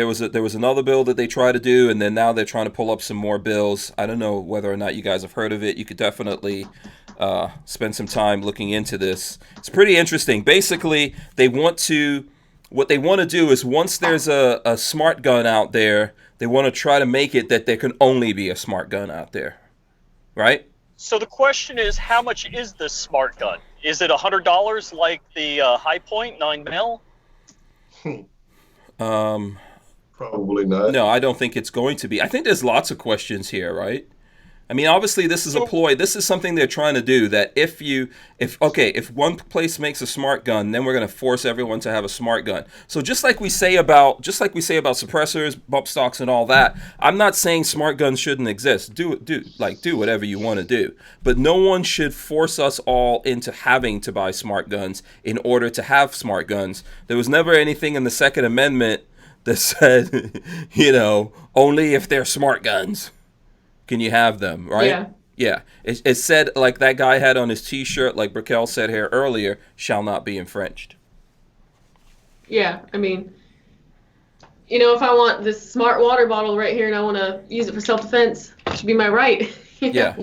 S1: was another bill that they tried to do, and then now they're trying to pull up some more bills. I don't know whether or not you guys have heard of it. You could definitely spend some time looking into this. It's pretty interesting. Basically, what they want to do is once there's a smart gun out there, they want to try to make it that there can only be a smart gun out there, right?
S6: So the question is, how much is this smart gun? Is it $100 like the High Point 9mm?
S5: Probably not.
S1: No, I don't think it's going to be. I think there's lots of questions here, right? I mean, obviously, this is a ploy. This is something they're trying to do. That if one place makes a smart gun, then we're going to force everyone to have a smart gun. So just like we say about suppressors, bump stocks, and all that, I'm not saying smart guns shouldn't exist. Do whatever you want to do. But no one should force us all into having to buy smart guns in order to have smart guns. There was never anything in the Second Amendment that said, only if they're smart guns can you have them, right? Yeah. It said, like that guy had on his T-shirt, like Brickell said here earlier, shall not be infringed.
S3: Yeah, I mean, if I want this smart water bottle right here and I want to use it for self-defense, it should be my right.
S1: Yeah.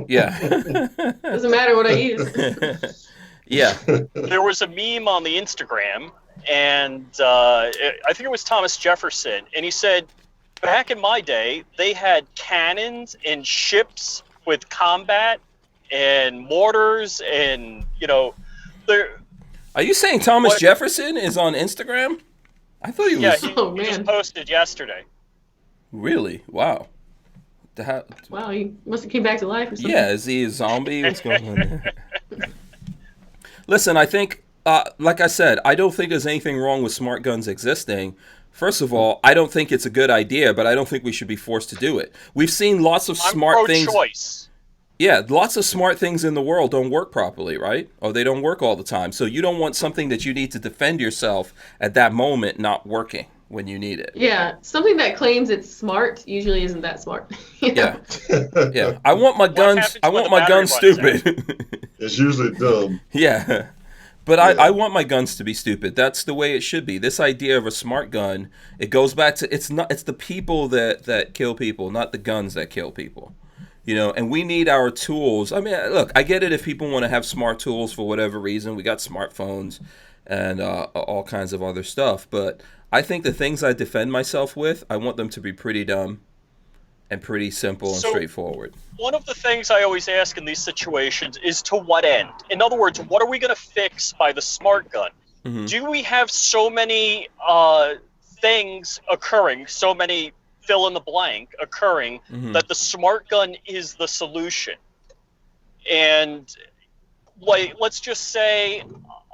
S1: Yeah.
S3: Doesn't matter what I use.
S1: Yeah.
S6: There was a meme on the Instagram, and I think it was Thomas Jefferson, and he said, back in my day, they had cannons and ships with combat and mortars and,
S1: Are you saying Thomas Jefferson is on Instagram? I thought he was.
S6: Yeah, he just posted yesterday.
S1: Really? Wow.
S3: Wow, he must have came back to life or something.
S1: Yeah, is he a zombie? What's going on there? Listen, I think, like I said, I don't think there's anything wrong with smart guns existing. First of all, I don't think it's a good idea, but I don't think we should be forced to do it. We've seen lots of smart things.
S6: Pro-choice.
S1: Yeah, lots of smart things in the world don't work properly, right? Or they don't work all the time. So you don't want something that you need to defend yourself at that moment not working when you need it.
S3: Yeah, something that claims it's smart usually isn't that smart.
S1: Yeah. Yeah. I want my guns. I want my guns stupid.
S5: It's usually dumb.
S1: Yeah. But I want my guns to be stupid. That's the way it should be. This idea of a smart gun, it goes back to it's the people that kill people, not the guns that kill people. And we need our tools. I mean, look, I get it if people want to have smart tools for whatever reason. We got smartphones and all kinds of other stuff. But I think the things I defend myself with, I want them to be pretty dumb and pretty simple and straightforward.
S6: One of the things I always ask in these situations is to what end? In other words, what are we going to fix by the smart gun? Mm-hmm. Do we have so many things occurring, so many fill in the blank occurring, that the smart gun is the solution? And let's just say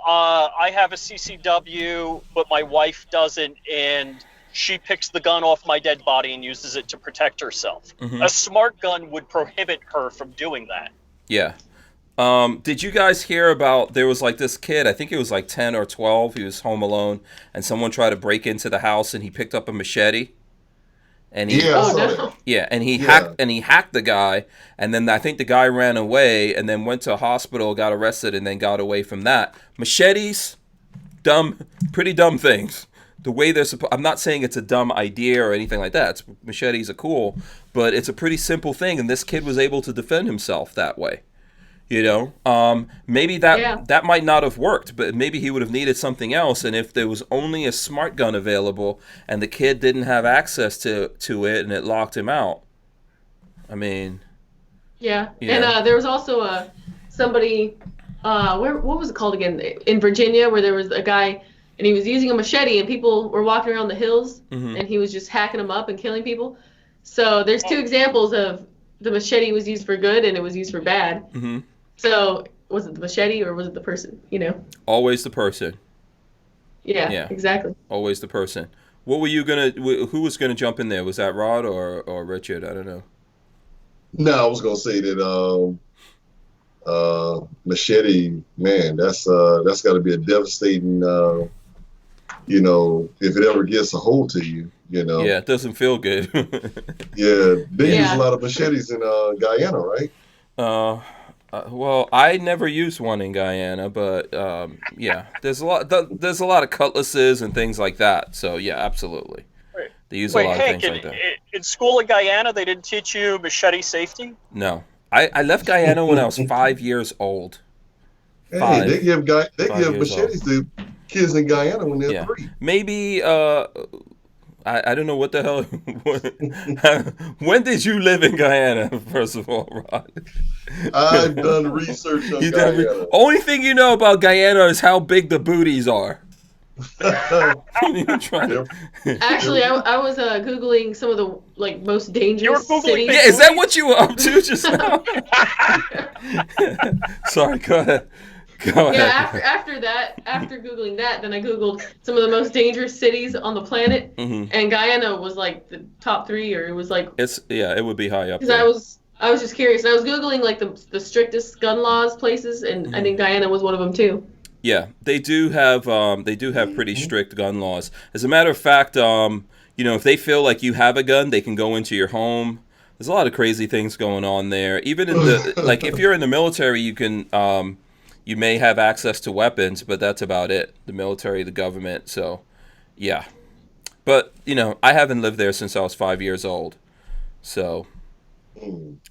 S6: I have a CCW, but my wife doesn't, and she picks the gun off my dead body and uses it to protect herself. Mm-hmm. A smart gun would prohibit her from doing that.
S1: Yeah. Did you guys hear about, there was like this kid, I think he was like 10 or 12, he was home alone, and someone tried to break into the house and he picked up a machete? And he, hacked the guy, and then I think the guy ran away and then went to a hospital, got arrested, and then got away from that. Machetes, pretty dumb things. The way they're supposed, I'm not saying it's a dumb idea or anything like that. Machetes are cool, but it's a pretty simple thing, and this kid was able to defend himself that way. Maybe that might not have worked, but maybe he would have needed something else. And if there was only a smart gun available and the kid didn't have access to it and it locked him out, I mean.
S3: Yeah, and there was also somebody, what was it called again? In Virginia, where there was a guy and he was using a machete and people were walking around the hills and he was just hacking them up and killing people. So there's two examples of the machete was used for good and it was used for bad. Mm-hmm. So was it the machete or was it the person, Always
S1: the person.
S3: Yeah, exactly.
S1: Always the person. What were you who was going to jump in there? Was that Rod or Richard? I don't know.
S5: No, I was going to say that machete, man, that's got to be a devastating, if it ever gets a hold to you,
S1: Yeah, it doesn't feel good.
S5: Yeah, they use a lot of machetes in Guyana, right?
S1: Well, I never used one in Guyana, but there's a lot of cutlasses and things like that. So yeah, absolutely.
S6: Right.
S1: They use a lot of things like that.
S6: In school in Guyana, they didn't teach you machete safety?
S1: No, I left Guyana when I was 5 years old.
S5: Hey, they give machetes to kids in Guyana when they're 3.
S1: Maybe. I don't know what the hell. When did you live in Guyana, first of all, Rod?
S5: I've done research on Guyana.
S1: Only thing you know about Guyana is how big the booties are.
S3: Actually, I was Googling some of the most dangerous cities.
S1: Yeah, is that what you were up to just now? Sorry, go ahead.
S3: After Googling that, then I Googled some of the most dangerous cities on the planet, and Guyana was the top 3, or it was
S1: it would be high up.
S3: Because I was just curious, and I was Googling the strictest gun laws places, and I think Guyana was one of them too.
S1: Yeah, they do have pretty strict gun laws. As a matter of fact, if they feel like you have a gun, they can go into your home. There's a lot of crazy things going on there. Even in the if you're in the military, you can you may have access to weapons, but that's about it. The military, the government. So, yeah. But I haven't lived there since I was 5 years old. So.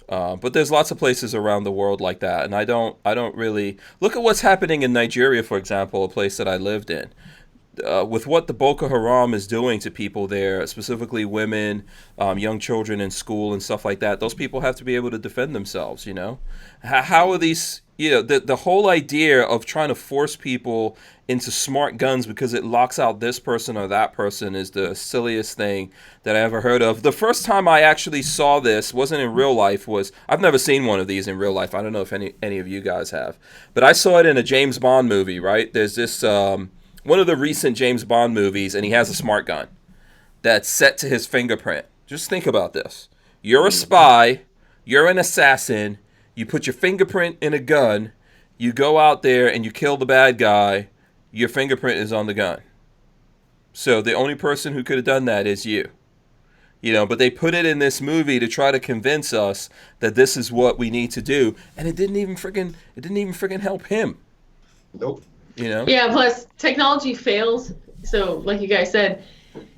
S1: But there's lots of places around the world like that, and I don't really look at what's happening in Nigeria, for example, a place that I lived in. With what the Boko Haram is doing to people there, specifically women, young children in school and stuff like that, those people have to be able to defend themselves. How are these? The whole idea of trying to force people into smart guns because it locks out this person or that person is the silliest thing that I ever heard of. The first time I actually saw this wasn't in real life. I've never seen one of these in real life. I don't know if any of you guys have, but I saw it in a James Bond movie. Right? There's this one of the recent James Bond movies, and he has a smart gun that's set to his fingerprint. Just think about this: you're a spy, you're an assassin. You put your fingerprint in a gun, you go out there and you kill the bad guy, your fingerprint is on the gun. So the only person who could have done that is you. But they put it in this movie to try to convince us that this is what we need to do, and it didn't even freaking help him.
S5: Nope.
S3: Yeah, plus technology fails. So like you guys said,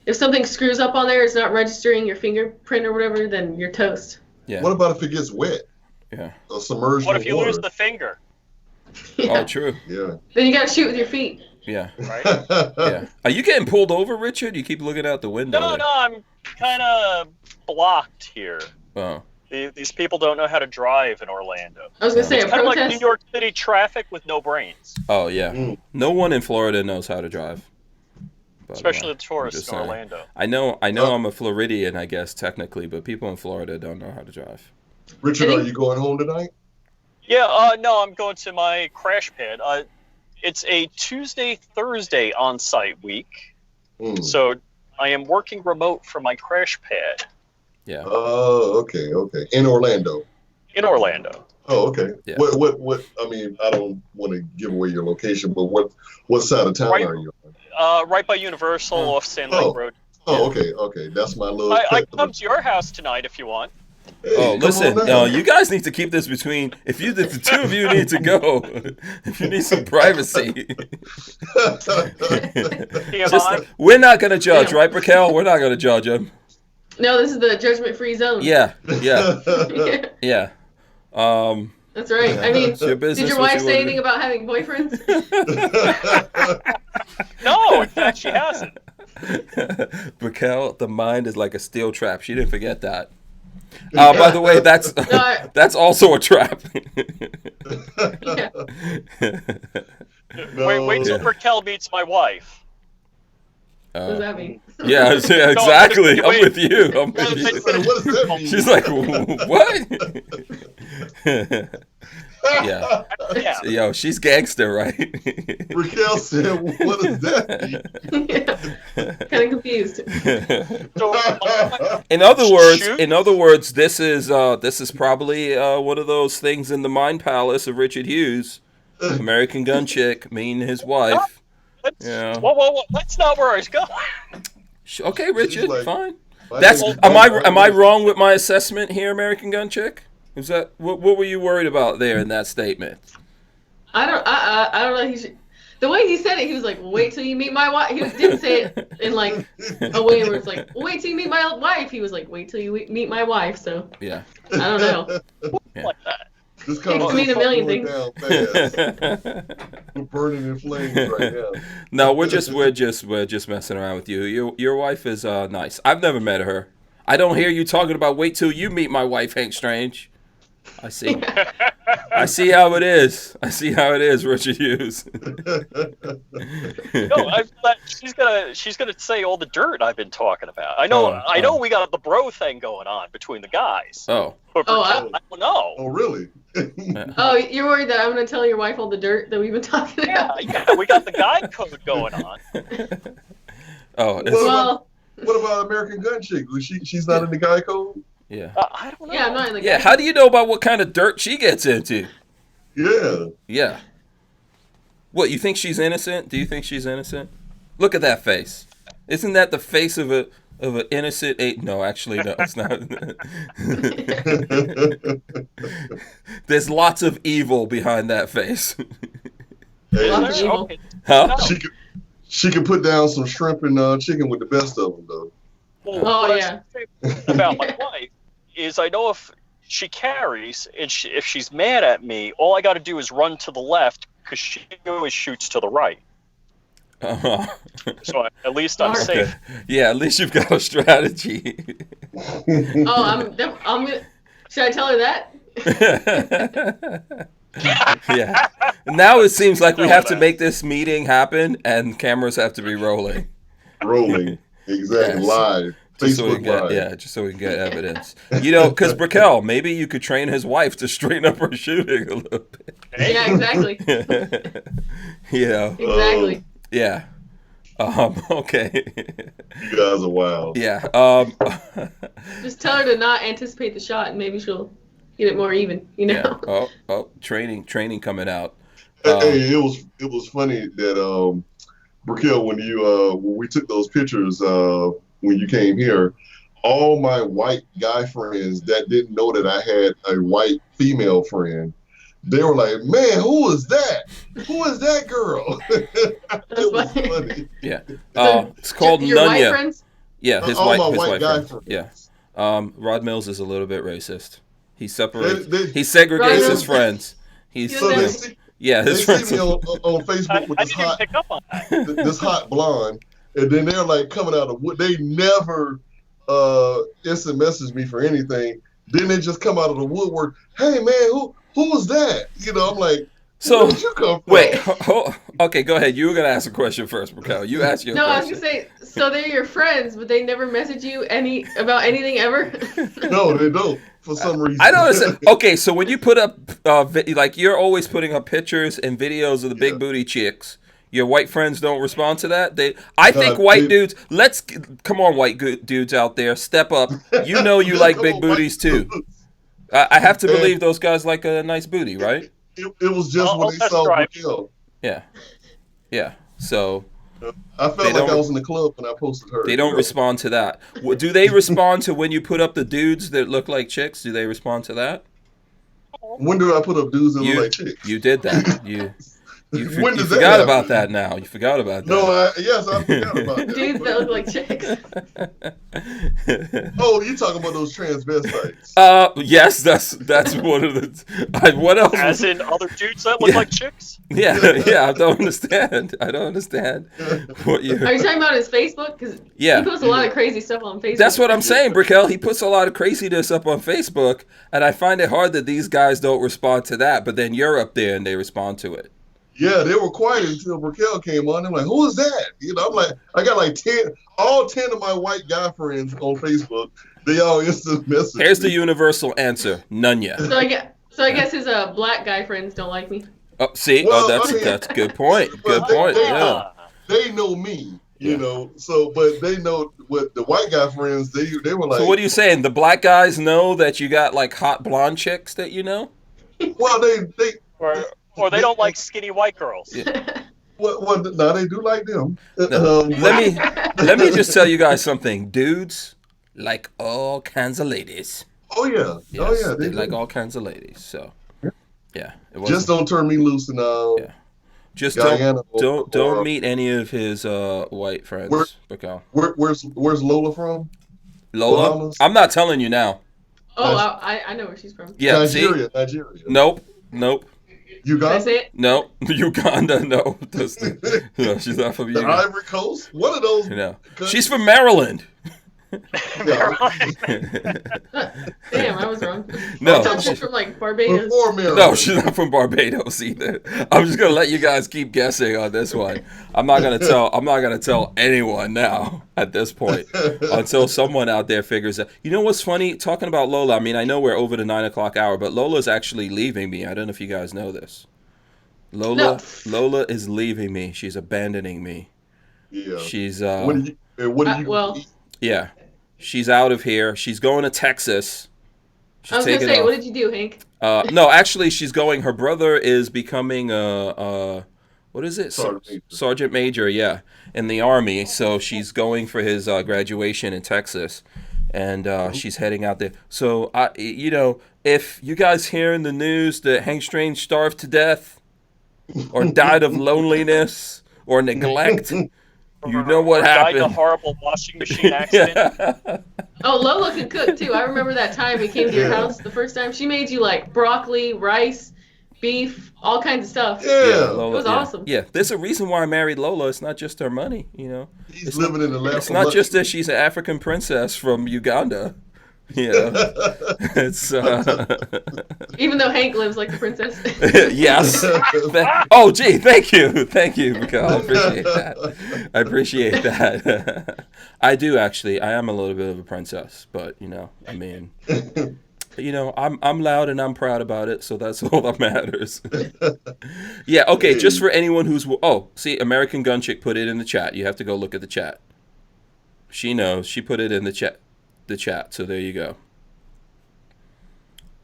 S3: if something screws up on there, it's not registering your fingerprint or whatever, then you're toast.
S1: Yeah.
S5: What about if it gets wet?
S1: Yeah.
S5: Submerged.
S6: What if you
S5: water?
S6: lose the finger?
S3: Yeah.
S1: Oh, true.
S5: Yeah.
S3: Then you gotta shoot with your feet.
S1: Yeah.
S6: Right?
S1: Yeah. Are you getting pulled over, Richard? You keep looking out the window.
S6: No, I'm kind of blocked here.
S1: Oh.
S6: These people don't know how to drive in Orlando.
S3: I was gonna say,
S6: it's kind of like New York City traffic with no brains.
S1: Oh yeah. No one in Florida knows how to drive. But,
S6: especially the tourists in Orlando.
S1: I know I'm a Floridian, I guess, technically, but people in Florida don't know how to drive.
S5: Richard, are you going home tonight?
S6: Yeah, no, I'm going to my crash pad. It's a Tuesday-Thursday on-site week, so I am working remote from my crash pad.
S1: Yeah.
S5: Oh, okay. In Orlando.
S6: In Orlando.
S5: Oh, okay.
S1: Yeah.
S5: What? I mean, I don't want to give away your location, but what side of town are you
S6: on? Right by Universal off Sand Lake Road.
S5: Oh, okay. That's my little.
S6: I can come to your house tonight if you want.
S5: Hey,
S1: listen, you guys need to keep this between. If the two of you need to go, if you need some privacy, we're not gonna judge, right, Raquel? We're not gonna judge him.
S3: No, this is the judgment-free zone.
S1: Yeah.
S3: That's right. I mean,
S1: did
S3: your wife say anything about having boyfriends?
S6: No, in fact, she hasn't.
S1: Raquel, the mind is like a steel trap. She didn't forget that. By the way, that's also a trap.
S3: Yeah.
S6: Wait till Raquel meets my wife.
S3: What does that mean?
S1: Yeah, exactly. I'm with you.
S5: What does that mean?
S1: She's like, what? Yeah. Yo, she's gangster, right?
S5: Raquel said, what does that mean?
S3: Yeah. Kind of confused.
S1: In other words, this is probably one of those things in the mind palace of Richard Hughes, American gun chick, meeting his wife.
S6: Well, that's not where I was going.
S1: Okay, Richard, fine. Am I wrong with my assessment here, American gun chick? Is that what were you worried about there in that statement?
S3: I don't know. The way he said it, he was like, "Wait till you meet my wife." He didn't say it in like a way where it's like, "Wait till you meet my wife." He was like, "Wait till you meet my wife." So
S1: yeah,
S3: I don't know.
S6: Like that.
S5: This
S3: It could mean a million things.
S5: We're burning in flames right now.
S1: No, we're just messing around with you. Your wife is nice. I've never met her. I don't hear you talking about wait till you meet my wife, Hank Strange. I see. I see how it is. I see how it is, Richard Hughes.
S6: No, she's gonna say all the dirt I've been talking about. I know we got the bro thing going on between the guys.
S1: Oh.
S6: I don't know.
S5: Oh, really?
S3: Oh, you're worried that I'm going to tell your wife all the dirt that we've been talking about?
S6: Yeah, we got the guy code going on.
S1: Oh,
S5: what about American Gun Chick? She's not in the guy code?
S1: Yeah.
S6: I don't know.
S3: Yeah, I'm not in the
S1: Yeah, how do you know about what kind of dirt she gets into?
S5: Yeah.
S1: Yeah. What, you think she's innocent? Do you think she's innocent? Look at that face. Isn't that the face of an innocent No, actually, no, it's not. There's lots of evil behind that face.
S3: Lots of evil.
S6: Okay.
S1: Huh?
S5: She can put down some shrimp and chicken with the best of them, though.
S6: Well,
S3: Oh,
S6: what
S3: yeah.
S6: I say about my wife is I know if she carries and if she's mad at me, all I got to do is run to the left because she always shoots to the right.
S1: Uh-huh.
S6: So at least I'm safe.
S1: Yeah, at least you've got a strategy.
S3: Oh, should I tell her that?
S1: Yeah. Now it seems like we have to make this meeting happen and cameras have to be rolling.
S5: Rolling. Exactly.
S1: Yes.
S5: Live.
S1: Just so we
S5: Facebook
S1: can
S5: Live.
S1: get, just so we can get evidence. You know, because Brickell, maybe you could train his wife to straighten up her shooting a little bit.
S3: Yeah, exactly.
S1: You know.
S3: Exactly.
S1: Yeah. Okay.
S5: You guys are wild.
S1: Yeah.
S3: Just tell her to not anticipate the shot, and maybe she'll get it more even. You know.
S1: Yeah. Oh, training coming out.
S5: Hey, it was funny that Brickell, when we took those pictures when you came here, all my white guy friends that didn't know that I had a white female friend, they were like, "Man, who is that? Who is that girl?" It was funny.
S1: Yeah.
S3: So,
S1: It's called
S3: your white
S1: Nunya.
S3: friends?
S1: Yeah, his
S5: All
S1: white
S5: my
S1: his
S5: white
S1: white
S5: guy
S1: friends.
S5: friends.
S1: Yeah. Rod Mills is a little bit racist. He separates.
S5: They-
S1: He segregates
S3: Rod
S1: his friends. He's
S5: So they
S3: Yeah.
S5: see,
S1: yeah,
S5: they
S1: his
S5: see
S1: friends.
S5: me on Facebook with
S6: I
S5: this
S6: didn't even
S5: hot
S6: pick up on that.
S5: this hot blonde, and then they're like coming out of wood. They never instant message me for anything. Then they just come out of the woodwork. Hey man, who was that? You know, I'm like,
S1: So
S5: where did you come from?
S1: wait, okay, go ahead. You were gonna ask a question first, Brickell. You ask your
S3: No, I was
S1: question.
S3: gonna say. So they're your friends, but they never message you about anything ever.
S5: No, they don't for some reason.
S1: I don't understand. Okay, so when you put up, like you're always putting up pictures and videos of the big booty chicks, your white friends don't respond to that. I think white dudes. Come on, white dudes out there, step up. You know you like
S5: Come
S1: big
S5: on,
S1: booties
S5: white
S1: too.
S5: dudes.
S1: I have to believe those guys like a nice booty, right?
S5: It was just
S6: I'll
S5: when they
S6: test
S5: saw
S6: drive.
S5: Brickell.
S1: Yeah, yeah. So
S5: I felt
S1: They
S5: like
S1: don't-
S5: I was in the club when I posted her.
S1: they don't respond to that. Do they respond to when you put up the dudes that look like chicks? Do they respond to that?
S5: When do I put up dudes that look like chicks?
S1: You did that. You
S5: When does that
S1: forgot
S5: happen?
S1: about that now. You forgot about that.
S5: No, I forgot about that.
S3: Dudes that look like chicks.
S5: Oh, you talking about those transvestites?
S1: Yes, that's one of the. What else?
S6: As in other dudes that look
S1: Yeah.
S6: like chicks?
S1: Yeah. I don't understand. What you.
S3: Are you talking about his Facebook? Because
S1: Yeah.
S3: he posts a lot of crazy stuff on Facebook.
S1: That's what I'm saying, Brickell. He puts a lot of craziness up on Facebook, and I find it hard that these guys don't respond to that. But then you're up there and they respond to it.
S5: Yeah, they were quiet until Brickell came on. I'm like, who is that? You know, I'm like, I got like 10 of my white guy friends on Facebook. They all instant message.
S1: Here's the
S5: me.
S1: universal answer: Nunya.
S3: So I guess his black guy friends don't like me.
S1: Oh, see,
S5: Well,
S1: that's
S5: I mean-
S1: that's a good point. Good
S5: But they-
S1: point.
S5: they-
S1: Yeah.
S5: They know me, you
S1: Yeah.
S5: know. So, but they know what the white guy friends. They were like.
S1: So what are you saying? The black guys know that you got like hot blonde chicks that you know?
S5: Well, they
S6: Or they don't like skinny white girls.
S1: Yeah.
S5: well, now they do like them.
S1: No, let me just tell you guys something. Dudes like all kinds of ladies.
S5: Oh yeah,
S1: Yes,
S5: they
S1: they like
S5: do.
S1: all kinds of ladies. So yeah, it
S5: Just don't turn me loose and
S1: Yeah. Just
S5: Guyana
S1: don't
S5: or-
S1: meet any of his white friends.
S5: Where-
S1: Brickell.
S5: Where's Lola from?
S1: Lola,
S5: Bahamas?
S1: I'm not telling you now.
S3: Oh, I know where she's from.
S1: Yeah,
S5: Nigeria.
S1: see, nope.
S3: Can I
S5: Uganda.
S3: say it?
S1: No, Uganda, no. No, she's not from
S5: The
S1: Uganda.
S5: Ivory Coast. One of those.
S1: No.
S5: countries.
S1: She's from Maryland.
S5: Yeah.
S3: Damn, I was wrong.
S1: No,
S3: I thought she's from like Barbados.
S5: Before America.
S1: no, she's not from Barbados either. I'm just gonna let you guys keep guessing on this one. I'm not gonna tell anyone now at this point until someone out there figures out. You know what's funny? Talking about Lola. I mean, I know we're over the 9 o'clock hour, but Lola's actually leaving me. I don't know if you guys know this. Lola is leaving me. She's abandoning me.
S5: Yeah.
S1: She's
S5: What do you
S3: well,
S1: yeah. She's out of here. She's going to Texas.
S3: I was gonna say, what did you do, Hank?
S1: No, actually, she's going. Her brother is becoming what is it? Sergeant Major, yeah, in the Army. So she's going for his graduation in Texas, and she's heading out there. So if you guys hear in the news that Hank Strange starved to death, or died of loneliness or neglect, you know what happened.
S6: Died in a horrible washing machine accident.
S3: Oh, Lola can cook too. I remember that time we came to your house the first time. She made you like broccoli, rice, beef, all kinds of stuff.
S5: Yeah,
S1: Lola,
S3: it was awesome.
S1: Yeah, there's a reason why I married Lola. It's not just her money,
S5: He's living in the lap.
S1: It's not just that she's an African princess from Uganda. It's
S3: even though Hank lives like the princess.
S1: Yes. Oh, gee, thank you, Mikhail. I appreciate that. I do actually. I am a little bit of a princess, but I mean, I'm loud and I'm proud about it, so that's all that matters. Yeah. Okay. Just for anyone who's see, American Gun Chick put it in the chat. You have to go look at the chat. She knows. She put it in the chat. So there you go.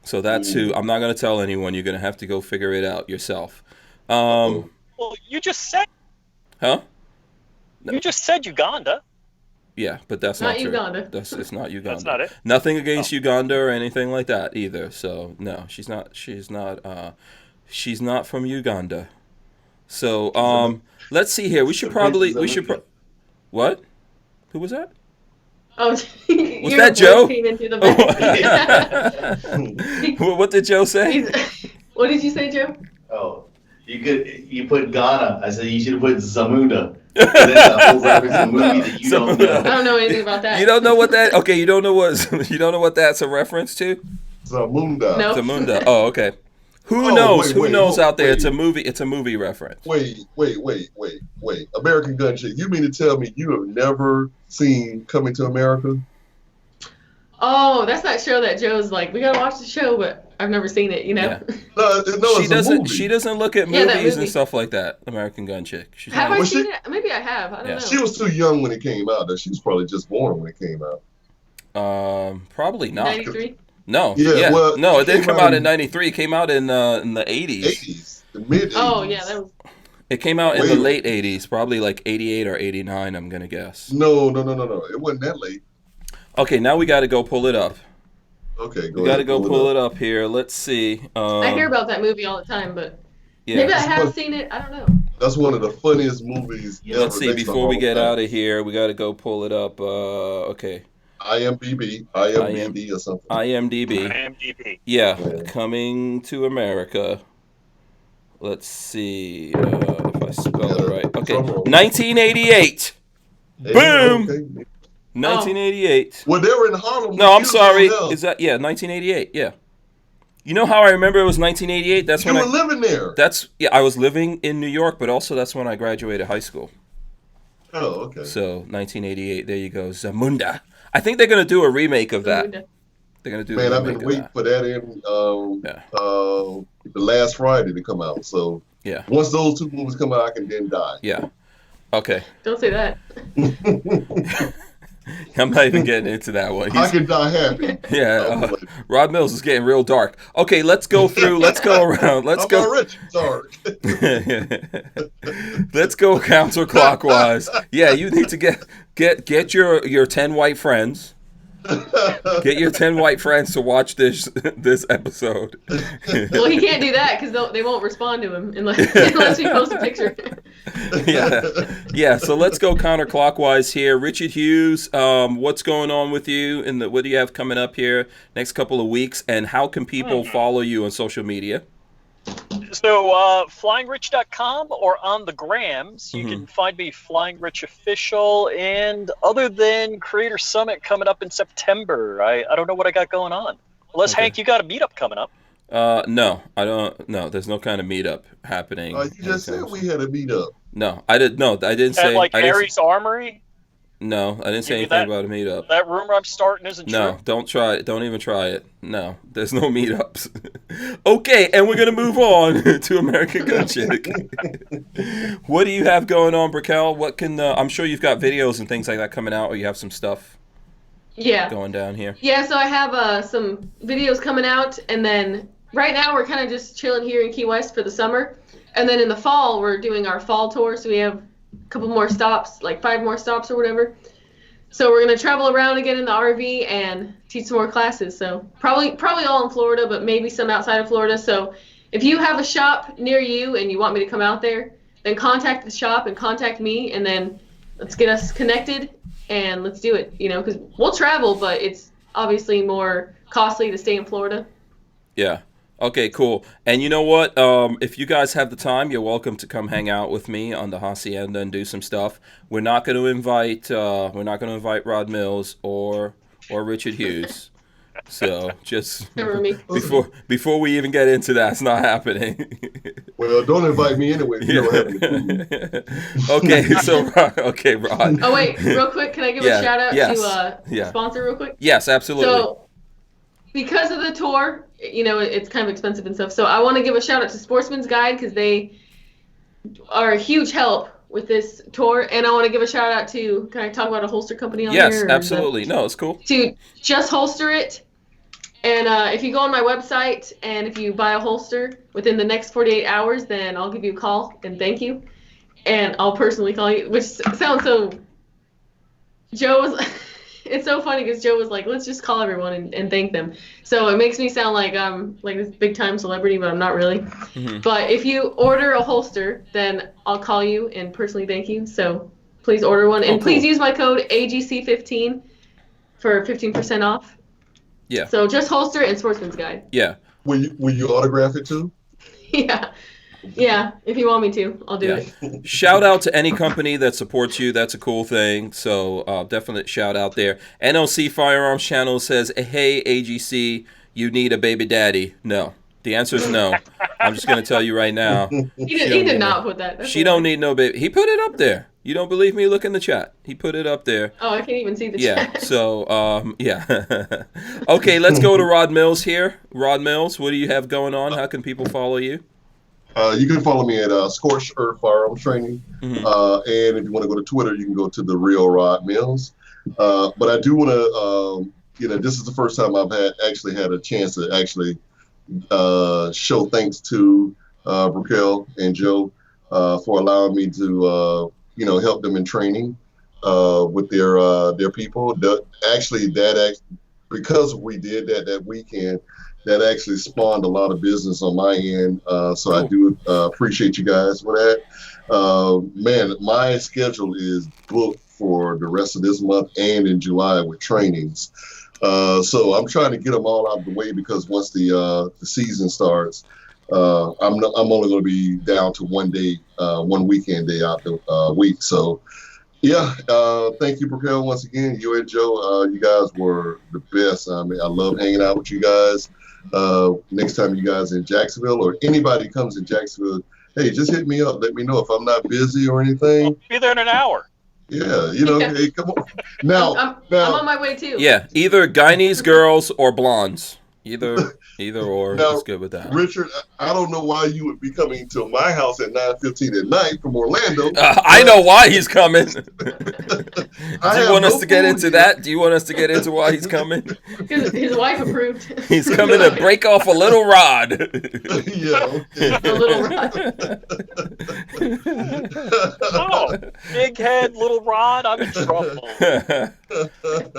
S1: So that's who. I'm not going to tell anyone. You're going to have to go figure it out yourself.
S6: Well, you just said.
S1: Huh?
S6: You just said Uganda.
S1: Yeah, but that's not true.
S3: Uganda.
S1: It's not Uganda.
S6: That's not it.
S1: Nothing against Uganda or anything like that either. So no, she's not from Uganda. So let's see here. We should what? Who was that?
S3: Oh,
S1: was that Joe?
S3: Came into the back.
S1: What did Joe say?
S3: What did you say, Joe?
S4: Oh, you put Ghana. I said you should have put Zamunda. That's a whole reference to a movie that you don't know.
S3: I don't know anything about that.
S1: You don't know what that? Okay, you don't know what that's a reference to?
S5: Zamunda.
S3: No.
S1: Zamunda. Oh, okay. Who knows out there? It's a movie. It's a movie reference.
S5: Wait. American Gun Chick. You mean to tell me you have never seen Coming to America?
S3: Oh, that's that show that Joe's like, we gotta watch the show, but I've never seen it.
S1: Yeah.
S5: No,
S1: she doesn't.
S5: Movie.
S1: She doesn't look at movies and stuff like that. American Gun Chick.
S3: Have I seen it? Maybe I have. I don't know.
S5: She was too young when it came out. She was probably just born when it came out.
S1: Probably not.
S3: 93.
S1: No.
S5: Yeah. Well,
S1: no, it didn't come out in 93. It came out in the 80s.
S5: 80s. The mid 80s.
S3: Oh yeah, that was.
S1: It came out in the late 80s, probably like 88 or 89. I'm gonna guess.
S5: No. It wasn't that late.
S1: Okay, now we got to go pull it up.
S5: Okay,
S1: we got to go pull it up here. Let's see.
S3: I hear about that movie all the time, but maybe I have seen it. I don't know.
S5: That's one of the funniest movies ever.
S1: Let's see. Before we get out of here, we got to go pull it up. Okay.
S5: IMDb or something.
S1: IMDb. Yeah, Coming to America. Let's see if I spell it right. Okay, 1988. Boom. Okay. 1988.
S5: Well, they were in Harlem.
S1: No, I'm sorry. Is that 1988? Yeah. You know how I remember it was 1988? That's when
S5: you were living there.
S1: I was living in New York, but also that's when I graduated high school.
S5: Oh, okay.
S1: So 1988. There you go, Zamunda. I think they're gonna do a remake of that. They're gonna do.
S5: Man, I've been waiting for that in the last Friday to come out. So
S1: yeah,
S5: once those two movies come out, I can then die.
S1: Yeah. Okay.
S3: Don't say that.
S1: I'm not even getting into that one.
S5: I can die happy.
S1: Yeah. Rod Mills is getting real dark. Okay, let's go through. Let's go around. Let's go.
S5: Rich dark.
S1: Let's go counterclockwise. Yeah, you need to get your 10 white friends. Get your 10 white friends to watch this episode.
S3: Well, he can't do that because they won't respond to him unless we post a picture.
S1: Yeah. So let's go counterclockwise here. Richard Hughes, what's going on with you? What do you have coming up here next couple of weeks? And how can people follow you on social media?
S6: So, flyingrich.com or on the grams, you can find me Flying Rich Official. And other than Creator Summit coming up in September, I don't know what I got going on. Unless, Hank, you got a meetup coming up.
S1: No, I don't. No, there's no kind of meetup happening.
S5: You just said we had a meetup.
S1: No, I did. No, I didn't say.
S6: At Harry's Armory.
S1: No, I didn't say anything about a meetup.
S6: That rumor I'm starting isn't true.
S1: No, don't try it. Don't even try it. No, there's no meetups. Okay, and we're gonna move on to American Gun Chick. What do you have going on, Brickell? What can I'm sure you've got videos and things like that coming out, or you have some stuff.
S3: Yeah.
S1: Going down here.
S3: Yeah, so I have some videos coming out, and then right now we're kind of just chilling here in Key West for the summer, and then in the fall we're doing our fall tour. So we have a couple more stops, like 5 more stops or whatever. So we're gonna travel around again in the RV and teach some more classes. So probably all in Florida, but maybe some outside of Florida. So if you have a shop near you and you want me to come out there, then contact the shop and contact me, and then let's get us connected and let's do it. You know, because we'll travel, but it's obviously more costly to stay in Florida.
S1: Yeah. Okay, cool. And you know what? If you guys have the time, you're welcome to come hang out with me on the Hacienda and do some stuff. We're not going to invite Rod Mills or Richard Hughes. So just before we even get into that, it's not happening.
S5: Well, don't invite me anyway. If you don't have any food.
S1: Okay, Rod.
S3: Oh wait, real quick, can I give a shout out to sponsor real quick?
S1: Yes, absolutely.
S3: So because of the tour, you know, it's kind of expensive and stuff. So I want to give a shout out to Sportsman's Guide because they are a huge help with this tour. And I want to give a shout out to, can I talk about a holster company on here?
S1: Yes, absolutely. No, it's cool.
S3: To Just Holster It. And if you go on my website and if you buy a holster within the next 48 hours, then I'll give you a call and thank you. And I'll personally call you, which sounds so... Joe was... It's so funny because Joe was like, let's just call everyone and thank them. So it makes me sound like I'm like this big time celebrity, but I'm not really. Mm-hmm. But if you order a holster, then I'll call you and personally thank you. So please order one. And please use my code AGC15 for 15% off.
S1: Yeah.
S3: So Just Holster and Sportsman's Guide.
S1: Yeah.
S5: Will you autograph it too?
S3: Yeah. Yeah, if you want me to, I'll do it.
S1: Shout out to any company that supports you. That's a cool thing. So definite shout out there. NLC Firearms Channel says, hey, AGC, you need a baby daddy. No. The answer is no. I'm just going to tell you right now.
S3: He did not put that.
S1: She don't need no baby. He put it up there. You don't believe me? Look in the chat. He put it up there.
S3: Oh, I can't even see the
S1: chat.
S3: Yeah,
S1: so, yeah. Okay, let's go to Rod Mills here. Rod Mills, what do you have going on? How can people follow you?
S5: You can follow me at Scorched Earth Firearms Training. Mm-hmm. And if you want to go to Twitter, you can go to The Real Rod Mills. But I do want to, this is the first time I've actually had a chance to actually show thanks to Brickell and Joe for allowing me to, help them in training with their people. Because we did that weekend, that actually spawned a lot of business on my end. So I do appreciate you guys for that. Man, my schedule is booked for the rest of this month and in July with trainings. So I'm trying to get them all out of the way because once the season starts, I'm only going to be down to one weekend day out the week. So yeah, thank you, Brickell, once again. You and Joe, you guys were the best. I mean, I love hanging out with you guys. Next time you guys in Jacksonville or anybody comes in Jacksonville, hey, just hit me up. Let me know if I'm not busy or anything.
S6: I'll be there in an hour.
S5: Yeah, hey, come on. Now,
S3: I'm on my way too.
S1: Yeah, either Guyanese girls or blondes. Either or.
S5: Now,
S1: is good with that.
S5: Richard, I don't know why you would be coming to my house at 9:15 at night from Orlando.
S1: I know why he's coming. Do you want us to get into that? Do you want us to get into why he's coming?
S3: His wife approved.
S1: He's coming to break off a little rod.
S5: Yeah.
S3: A little rod.
S6: Oh, big head, little rod. I'm in trouble.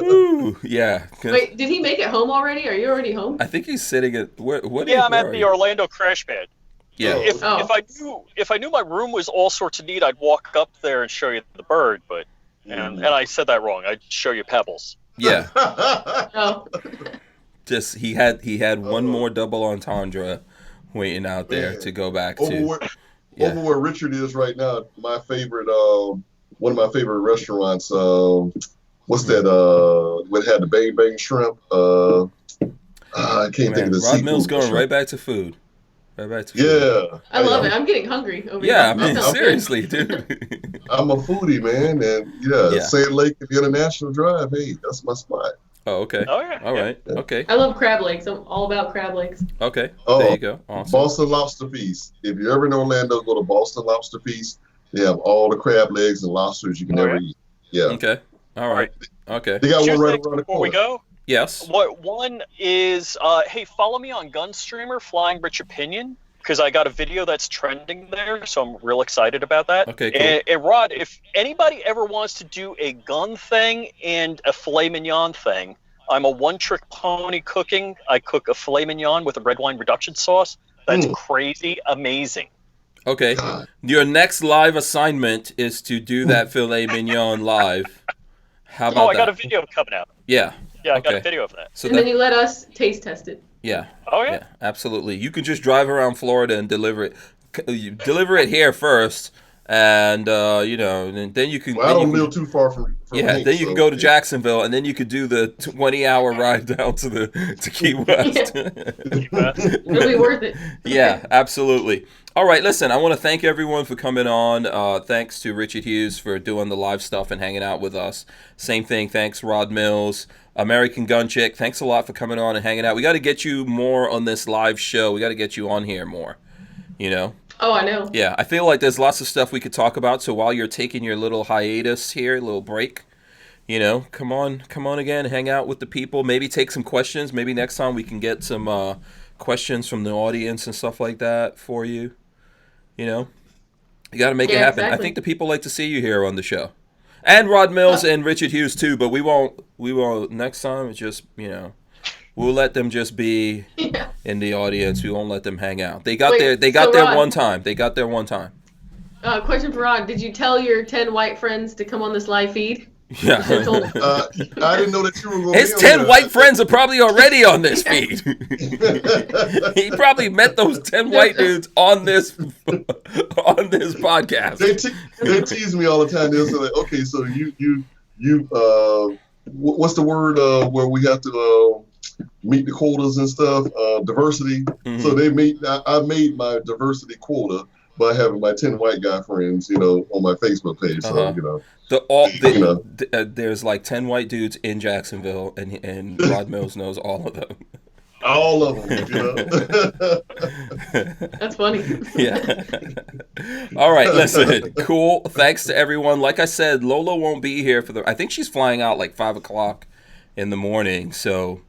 S1: Ooh, yeah.
S3: Wait, did he make it home already? Are you already home?
S1: I think he's sitting at what?
S6: Yeah, I'm at the Orlando crash pad.
S1: Yeah.
S6: If I knew my room was all sorts of neat, I'd walk up there and show you the bird. But and I said that wrong. I'd show you pebbles.
S1: Yeah.
S3: Oh.
S1: Just he had one more double entendre waiting out there
S5: Man.
S1: to go back
S5: Over
S1: to.
S5: where,
S1: Yeah.
S5: over where Richard is right now, my favorite, one of my favorite restaurants. What's that? What had the bang bang shrimp? I can't think of the
S1: Rod
S5: seafood.
S1: Mill's going
S5: restaurant.
S1: right back to food. Right back to food.
S5: Yeah,
S3: I love it. I'm getting hungry over
S1: Yeah, I
S3: here.
S1: mean,
S3: That sounds good.
S1: seriously, dude.
S5: I'm a foodie, man, and
S1: Yeah.
S5: Sand Lake and International Drive. Hey, that's my spot.
S1: Oh, okay.
S6: Oh, yeah.
S1: All right. Okay.
S3: I love crab legs. I'm all about crab legs.
S1: Okay.
S5: Oh,
S1: There you go. Awesome.
S5: Boston Lobster Feast. If you're ever in Orlando, go to Boston Lobster Feast. They have all the crab legs and lobsters you can ever eat. Yeah.
S1: Okay. All right. Okay.
S5: They got
S6: Two
S5: one right
S6: things
S5: around the
S6: before we
S5: corner.
S6: go.
S1: Yes.
S6: One is, hey, follow me on Gunstreamer, Flying Rich Opinion, because I got a video that's trending there, so I'm real excited about that.
S1: Okay, cool.
S6: And Rod, if anybody ever wants to do a gun thing and a filet mignon thing, I'm a one-trick pony cooking. I cook a filet mignon with a red wine reduction sauce. That's crazy amazing.
S1: Okay. Your next live assignment is to do that filet mignon live. How about
S6: I got a
S1: that?
S6: video coming out.
S1: Yeah.
S6: Yeah, I got a
S1: Okay.
S6: video of that.
S1: So
S3: And then you let us taste test it.
S1: yeah.
S6: Oh, yeah?
S1: Yeah, absolutely. You can just drive around Florida and deliver it. You deliver it here first, and and then you can.
S5: Well, I
S1: then you
S5: don't
S1: can-
S5: live too far from
S1: Yeah,
S5: Hank,
S1: then you can
S5: so-
S1: go to Jacksonville, and then you could do the 20-hour ride down to Key West.
S3: It'll be worth it.
S1: Yeah, absolutely. All right, listen, I want to thank everyone for coming on. Thanks to Richard Hughes for doing the live stuff and hanging out with us. Same thing, thanks Rod Mills, American Gun Chick. Thanks a lot for coming on and hanging out. We got to get you more on this live show. We got to get you on here more,
S3: Oh, I know.
S1: Yeah, I feel like there's lots of stuff we could talk about. So while you're taking your little hiatus here, little break, come on again, hang out with the people. Maybe take some questions. Maybe next time we can get some questions from the audience and stuff like that for you. You got to make it happen.
S3: Exactly.
S1: I think the people like to see you here on the show, and Rod Mills and Richard Hughes too. But we won't. Next time, it's just we'll let them just be in the audience. We won't let them hang out. They got
S3: Wait,
S1: there
S3: so Rod-
S1: one time. They got there one time.
S3: Question for Rod. Did you tell your 10 white friends to come on this live feed?
S1: Yeah.
S3: You told them.
S5: I didn't know that you were going.
S1: His 10 white friends are probably already on this feed. He probably met those 10 white dudes on this podcast.
S5: They tease me all the time. They'll say, like, okay, so you what's the word where we have to meet the quotas and stuff? Diversity.
S1: Mhm.
S5: So I made my diversity quota by having my 10 white guy friends, on my Facebook page. So,
S1: There's like 10 white dudes in Jacksonville, and Rod Mills knows all of them.
S5: all of them,
S3: That's funny.
S1: Yeah. All right, listen. Cool. Thanks to everyone. Like I said, Lola won't be here I think she's flying out like 5 o'clock in the morning. So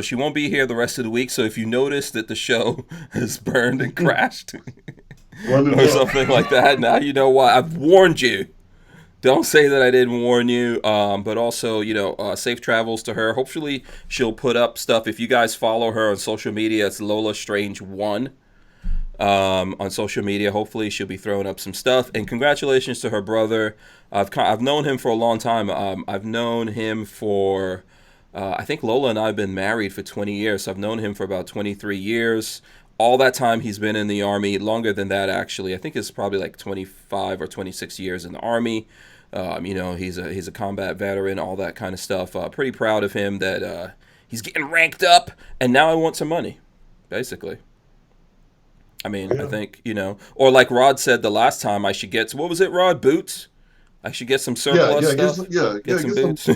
S1: she won't be here the rest of the week. So if you notice that the show has burned and crashed or something like that, now you know why. I've warned you. Don't say that I didn't warn you. But also, safe travels to her. Hopefully, she'll put up stuff. If you guys follow her on social media, it's Lola Strange 1 on social media. Hopefully, she'll be throwing up some stuff. And congratulations to her brother. I've known him for a long time. I've known him for, I think Lola and I have been married for 20 years. So I've known him for about 23 years. All that time he's been in the Army, longer than that actually. I think it's probably like 25 or 26 years in the Army. He's a combat veteran, all that kind of stuff. Pretty proud of him that he's getting ranked up, and now I want some money, basically. I mean, I think, or like Rod said the last time, I should get, what was it, Rod? Boots? I should get some surplus stuff. Get some boots.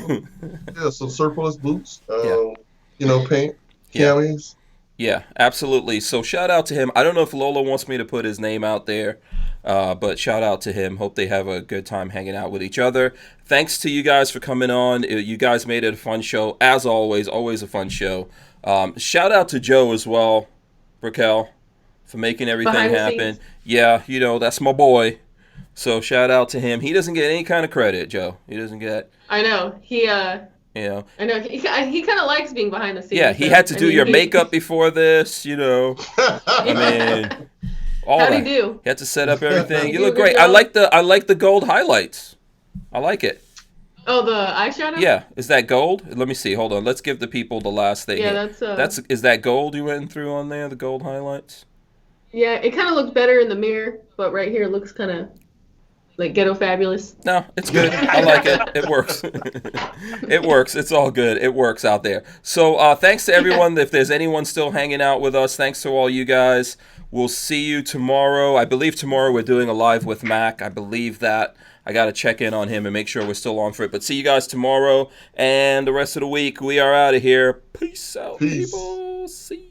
S5: Some surplus boots.
S1: Yeah.
S5: Paint, camis.
S1: Yeah, absolutely. So shout out to him. I don't know if Lola wants me to put his name out there, but shout out to him. Hope they have a good time hanging out with each other. Thanks to you guys for coming on. You guys made it a fun show. As always a fun show. Shout out to Joe as well, Raquel, for making everything happen. Yeah, that's my boy. So shout out to him. He doesn't get any kind of credit, Joe. He doesn't get.
S3: I know. I know. He kind of likes being behind the scenes.
S1: Yeah, he had to do your makeup before this, I mean, all
S3: How'd
S1: that.
S3: he do?
S1: He had to set up everything. You
S3: Do a
S1: look
S3: good
S1: great.
S3: job?
S1: I like the gold highlights. I like it.
S3: Oh, the eyeshadow?
S1: Yeah, is that gold? Let me see. Hold on. Let's give the people the last thing.
S3: Yeah,
S1: is that gold you went through on there? The gold highlights.
S3: Yeah, it kind of looks better in the mirror, but right here it looks kind of like ghetto fabulous.
S1: No, it's good. I like it. It works. It works. It's all good. It works out there. So thanks to everyone. If there's anyone still hanging out with us, thanks to all you guys. We'll see you tomorrow. I believe tomorrow we're doing a live with Mac. I believe that. I got to check in on him and make sure we're still on for it. But see you guys tomorrow and the rest of the week. We are out of here. Peace out, people. See you.